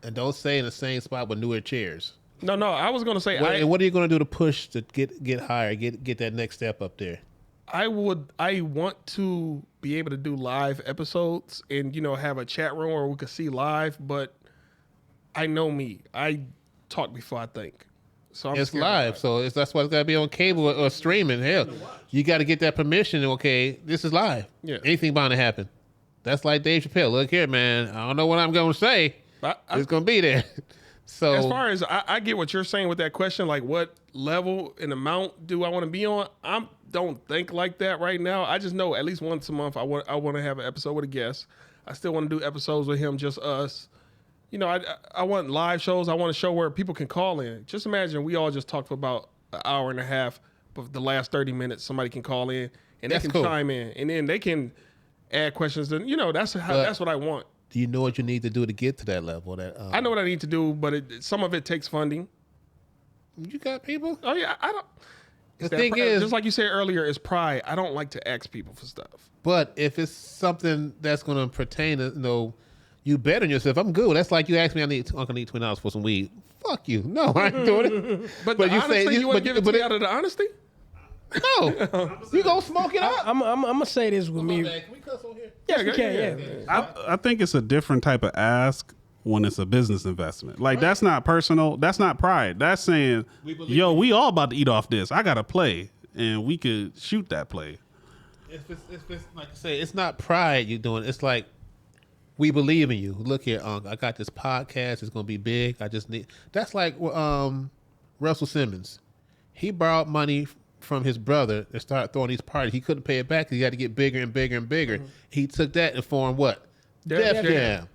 And don't say in the same spot with newer chairs. No. I was gonna say. And what are you gonna do to push to get higher, get that next step up there? I want to be able to do live episodes and have a chat room where we could see live. But I know me. I talk before I think. So it's live, so that's why it's gotta be on cable or streaming. Hell, you got to get that permission. Okay, this is live. Yeah. Anything bound to happen. That's like Dave Chappelle. Look here, man. I don't know what I'm gonna say. It's gonna be there. So as far as I get what you're saying with that question, like what level and amount do I want to be on? I don't think like that right now. I just know at least once a month I want to have an episode with a guest. I still want to do episodes with him, just us. I want live shows. I want a show where people can call in. Just imagine we all just talked for about an hour and a half, but the last 30 minutes somebody can call in and they can chime in, and then they can add questions. And that's what I want. Do you know what you need to do to get to that level? I know what I need to do, but some of it takes funding. You got people? Oh yeah, I don't. The thing is, just like you said earlier, is pride. I don't like to ask people for stuff. But if it's something that's going to pertain to, You bet on yourself. I'm good. That's like you asked me, Uncle, need $20 for some weed. Fuck you. No, I ain't doing it. But you say you wouldn't give it to me out of the honesty? No. You gonna smoke it out? I'm gonna say this with me. Can we cuss on here? Yes, we can. Yeah. I think it's a different type of ask when it's a business investment. Like that's not personal. That's not pride. That's saying, yo, we all about to eat off this. I got to play, and we could shoot that play. If it's like I say, it's not pride you're doing. It's like, we believe in you. Look here, I got this podcast. It's gonna be big. I just need. That's like Russell Simmons. He borrowed money from his brother and started throwing these parties. He couldn't pay it back. He had to get bigger and bigger and bigger. Mm-hmm. He took that and formed what? Def Jam.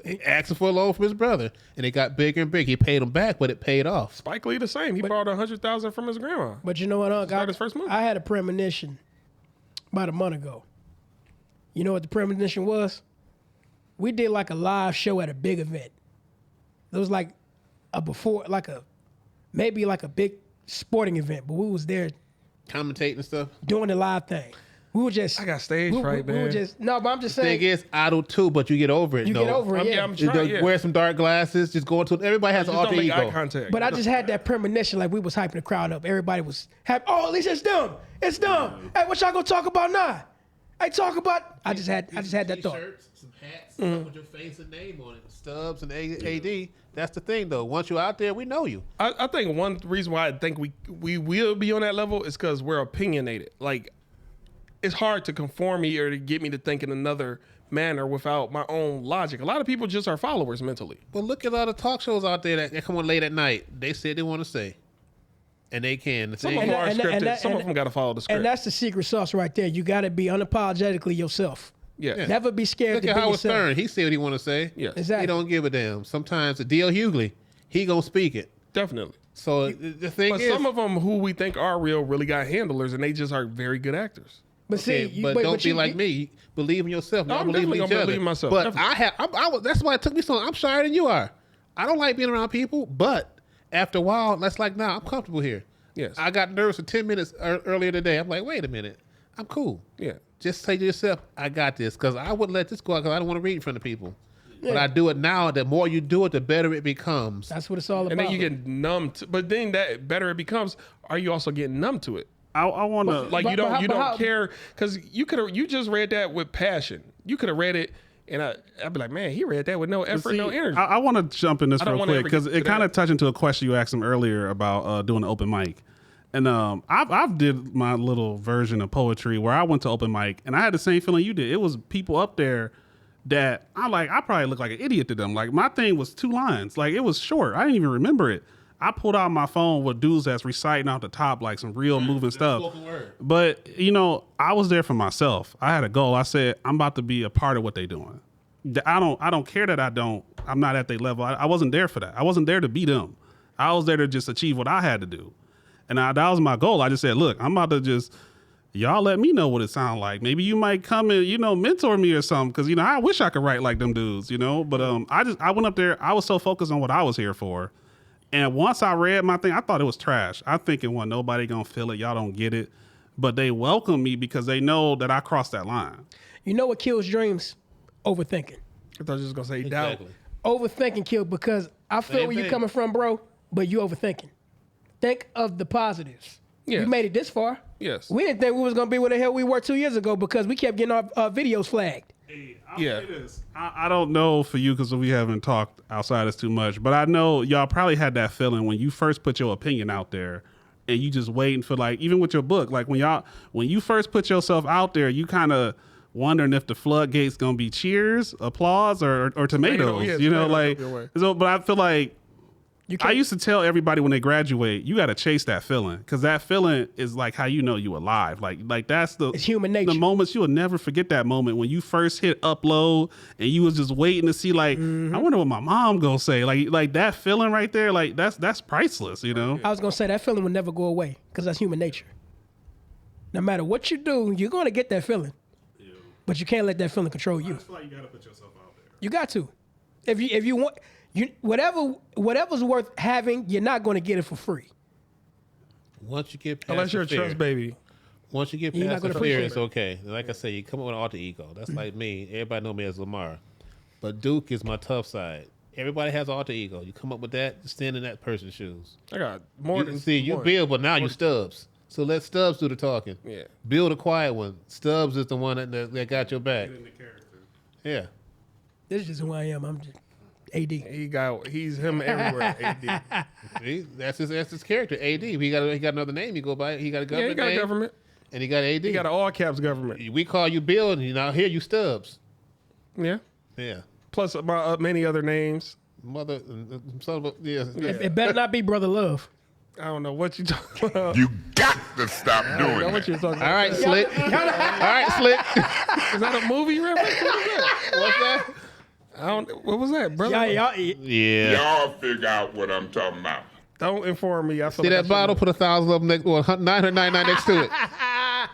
He asked for a loan from his brother, and it got bigger and bigger. He paid him back, but it paid off. Spike Lee the same. He borrowed $100,000 from his grandma. But you know what? Got his first movie. I had a premonition about a month ago. You know what the premonition was? We did like a live show at a big event. It was like maybe like a big sporting event, but we was there commentating and stuff, doing the live thing. We were just. I got stage fright, man. We were just but I'm just saying. Thing is, I do too, but you get over it. You get over it. Yeah, I'm trying. Yeah. Wear some dark glasses. Just go into. Everybody has an alter ego. Eye contact. But I just had that premonition, like we was hyping the crowd up. Everybody was happy. Oh, at least it's dumb. It's dumb. Hey, what y'all gonna talk about now? I just had that thought. Some hats with your face and name on it, stubs and AD. That's the thing, though. Once you're out there, we know you. I think one reason why I think we will be on that level is because we're opinionated. Like, it's hard to conform me or to get me to think in another manner without my own logic. A lot of people just are followers mentally. Well, look at all the talk shows out there that come on late at night. They say they want to say. And they can. Some of them are scripted. Some of them got to follow the script. And that's the secret sauce right there. You got to be unapologetically yourself. Yeah. Never be scared Look to at be Howard yourself. Stern. He said what he want to say. Yes. Exactly. He don't give a damn. Sometimes D.L. Hughley, he gonna speak it. Definitely. So the thing is, some of them who we think are real really got handlers, and they just are very good actors. But okay, see, don't be like me. Believe in yourself. No, I'm believe definitely in each gonna other. believe in myself. But Definitely. that's why it took me so long. I'm shyer than you are. I don't like being around people, but after a while, that's like, nah, I'm comfortable here. Yes. I got nervous for 10 minutes earlier today. I'm like, wait a minute. I'm cool. Yeah. Just say to yourself, I got this. Because I wouldn't let this go out because I don't want to read in front of people. Yeah. But I do it now. The more you do it, the better it becomes. That's what it's all about. And then you get numb to, but then that better it becomes, are you also getting numb to it? I want to like you don't care because you just read that with passion. You could have read it and I'd be like, man, he read that with no effort, no energy. I want to jump in this real quick because it kind of touched into a question you asked him earlier about doing an open mic. And I've did my little version of poetry where I went to open mic and I had the same feeling you did. It was people up there that I probably looked like an idiot to them. Like my thing was 2 lines. Like it was short. I didn't even remember it. I pulled out my phone with dudes that's reciting out the top like some real moving stuff. But, I was there for myself. I had a goal. I said, I'm about to be a part of what they doing. I don't care that I'm not at their level. I wasn't there for that. I wasn't there to be them. I was there to just achieve what I had to do. And that was my goal. I just said, look, I'm about to just, y'all let me know what it sounds like. Maybe you might come and, mentor me or something. Cause I wish I could write like them dudes, but I went up there. I was so focused on what I was here for. And once I read my thing, I thought it was trash. I think it wasn't nobody gonna feel it. Y'all don't get it. But they welcome me because they know that I crossed that line. You know what kills dreams? Overthinking. I thought you was gonna say doubt. Overthinking kills because I feel where you're coming from, bro, but you overthinking. Think of the positives. Yes. You made it this far. Yes. We didn't think we was gonna be where the hell we were 2 years ago because we kept getting our videos flagged. Hey, I'll say this. I don't know for you because we haven't talked outside this too much, but I know y'all probably had that feeling when you first put your opinion out there and you just waiting for even with your book, like when you first put yourself out there, you kind of wondering if the floodgates gonna be cheers, applause, or tomatoes, but I feel like I used to tell everybody when they graduate, you got to chase that feeling because that feeling is like how you know you alive. Like that's it's human nature. The moments you will never forget that moment when you first hit upload and you was just waiting to see I wonder what my mom gonna say. Like that feeling right there, like that's priceless. I was gonna say that feeling will never go away because that's human nature. No matter what you do, you're gonna get that feeling, but you can't let that feeling control you. That's why you got to put yourself out there. You got to, if you want. Whatever's worth having, you're not going to get it for free. Once you get past unless you're a trust baby. Once you get past the fear, it's okay. Like I say, you come up with an alter ego. That's like me. Everybody know me as Lamarr. But Duke is my tough side. Everybody has alter ego. You come up with that, stand in that person's shoes. I got more than you Bill, but now you Stubbs. So let Stubbs do the talking. Yeah. Bill the quiet one. Stubbs is the one that got your back. Yeah. This is just who I am. I'm just AD. He's him everywhere. AD. See, that's his character. AD. He got another name you go by. He got a government. Yeah, he got a government. And he got AD. He got an all caps government. We call you Bill, and now here you Stubbs. Yeah. Yeah. Plus many other names. Mother, son of a, yeah. It better not be Brother Love. I don't know what you talking about. You got to stop doing I don't know that. what you're talking about. All right, Slick. All right, Slick. Is that a movie reference? What's that? What was that, brother? Yeah. Y'all figure out what I'm talking about. Don't inform me. I feel See like that bottle? Put 1,000 of them next, or 999 next to it. I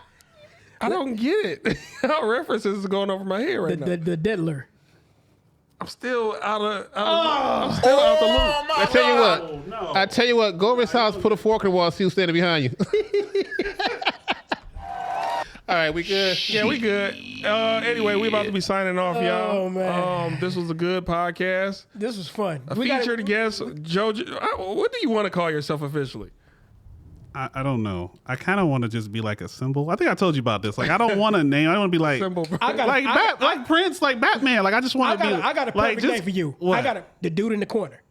don't get it. How references is going over my head right now. The diddler. I'm still out of the loop. I tell you what. I tell you what. Go over his house, put a fork in the wall, see who's standing behind you. All right, we good? Yeah, we good. Anyway, we about to be signing off, y'all. Oh, man. This was a good podcast. This was fun. A featured guest, Jojo. What do you want to call yourself officially? I don't know. I kind of want to just be like a symbol. I think I told you about this. Like, I don't want a name. I don't want to be like Symbol. like Prince, like Batman. Like, I just want to be. I got a perfect name for you. What? I got the dude in the corner.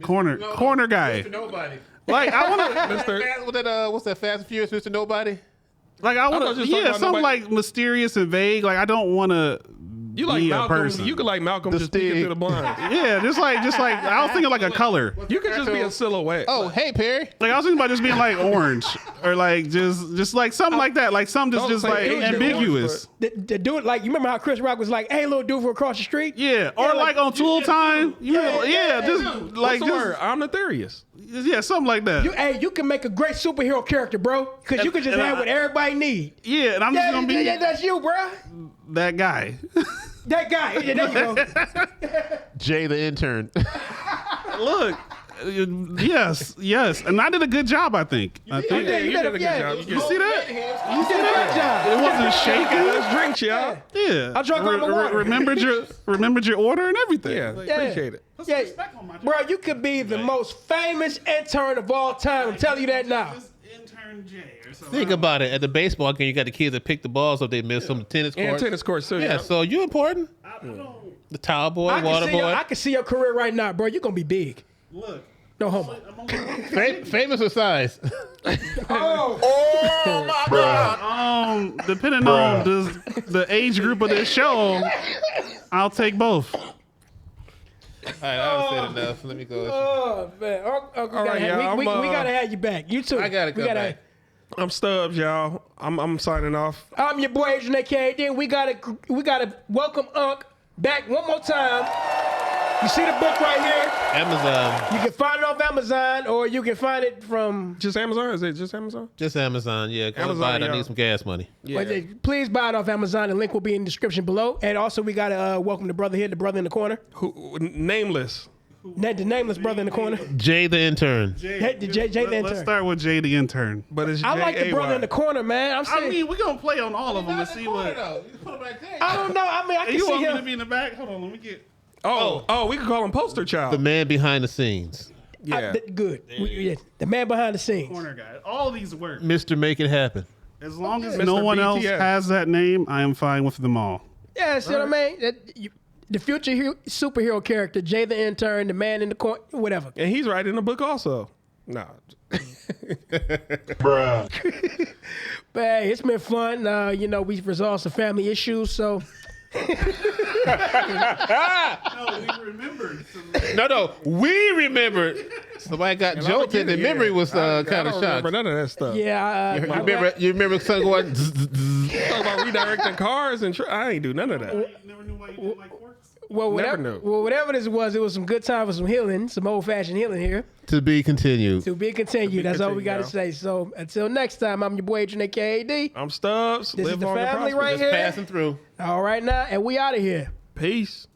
Corner guy. Mr. Nobody. Like, I want to. What's that? Fast and Furious, Mr. Nobody. Like, I want to. Something like mysterious and vague. Like, I don't want to. You like be Malcolm? A person. You could like Malcolm just peeking through the blinds. Yeah, just like I was thinking like a color. You could just be a silhouette. Oh, hey Perry. Like, I was thinking about just being like orange or like just like something like that. Like something Don't just say like Asian ambiguous. The dude, like, you remember how Chris Rock was like, "Hey, little dude from across the street." Yeah, or like on Tool Time. Just like What's the word? Omnitherius. Yeah, something like that. You can make a great superhero character, bro, because you can just have what everybody need. Yeah, and I'm just gonna be That's you, bro. that guy. That guy. Yeah, there you go. Jay the intern. Look, yes, and I did a good job. I think. You did a good job. You see that? You did a good job. It wasn't shaking. Let's drink, y'all. Yeah, I drank all the water. Remembered your order and everything. Yeah, appreciate it. Yeah, bro, you could be the most famous intern of all time. I'm telling you that now. Intern Jay or something. Think about it. At the baseball game, you got the kids that pick the balls up they missed from the tennis court. And tennis courts too. Yeah, so you important. The towel boy, water boy. I can see your career right now, bro. You're going to be big. Look. No homo. Famous or size? Oh my God. Depending on the age group of this show, I'll take both. All right, I've said enough. Let me go. Oh, man. We got to have you back. You too. I got to come back. I'm Stubbs, y'all. I'm signing off. I'm your boy, Adrian A.K.A.D. We gotta welcome Unc back one more time. You see the book right here? Amazon. You can find it off Amazon, or you can find it from... Just Amazon? Is it just Amazon? Just Amazon, yeah. Go buy it. I need some gas money. Yeah. Please buy it off Amazon. The link will be in the description below. And also, we got to welcome the brother here, the brother in the corner. Nameless. The nameless brother in the corner. Jay the intern. Jay the intern. Let's start with Jay the intern. But it's I like the brother in the corner, man. I'm saying. I mean, we're going to play on all of them and see what... I don't know. I mean, I can You see want me to him. be in the back? Hold on, let me get... Oh, we could call him Poster Child. The man behind the scenes. Yeah. Good. The man behind the scenes. Corner guy. All of these work. Mr. Make It Happen. As long as Mr. no one else BTS. has that name, I am fine with them all. Yeah, see what I mean? The future superhero character, Jay the intern, the man in the corner, whatever. And he's writing a book also. Nah. Bruh. But hey, it's been fun. We've resolved some family issues, so... No, we remembered. No, we remembered. Somebody got jolted. The memory was kind of shocked. Remember none of that stuff. Yeah, You remember something going... Talk about redirecting cars and I ain't do none of that. Never knew why you didn't like quarks. Never knew. Whatever this was, it was some good time for some healing, some old-fashioned healing here. To be continued. To be continued. That's all we got to say. So until next time, I'm your boy, Adrian A.K.A.D. I'm Stubbs. This is Live the long and family prosper. right Just here. passing through. All right now, and we out of here. Peace.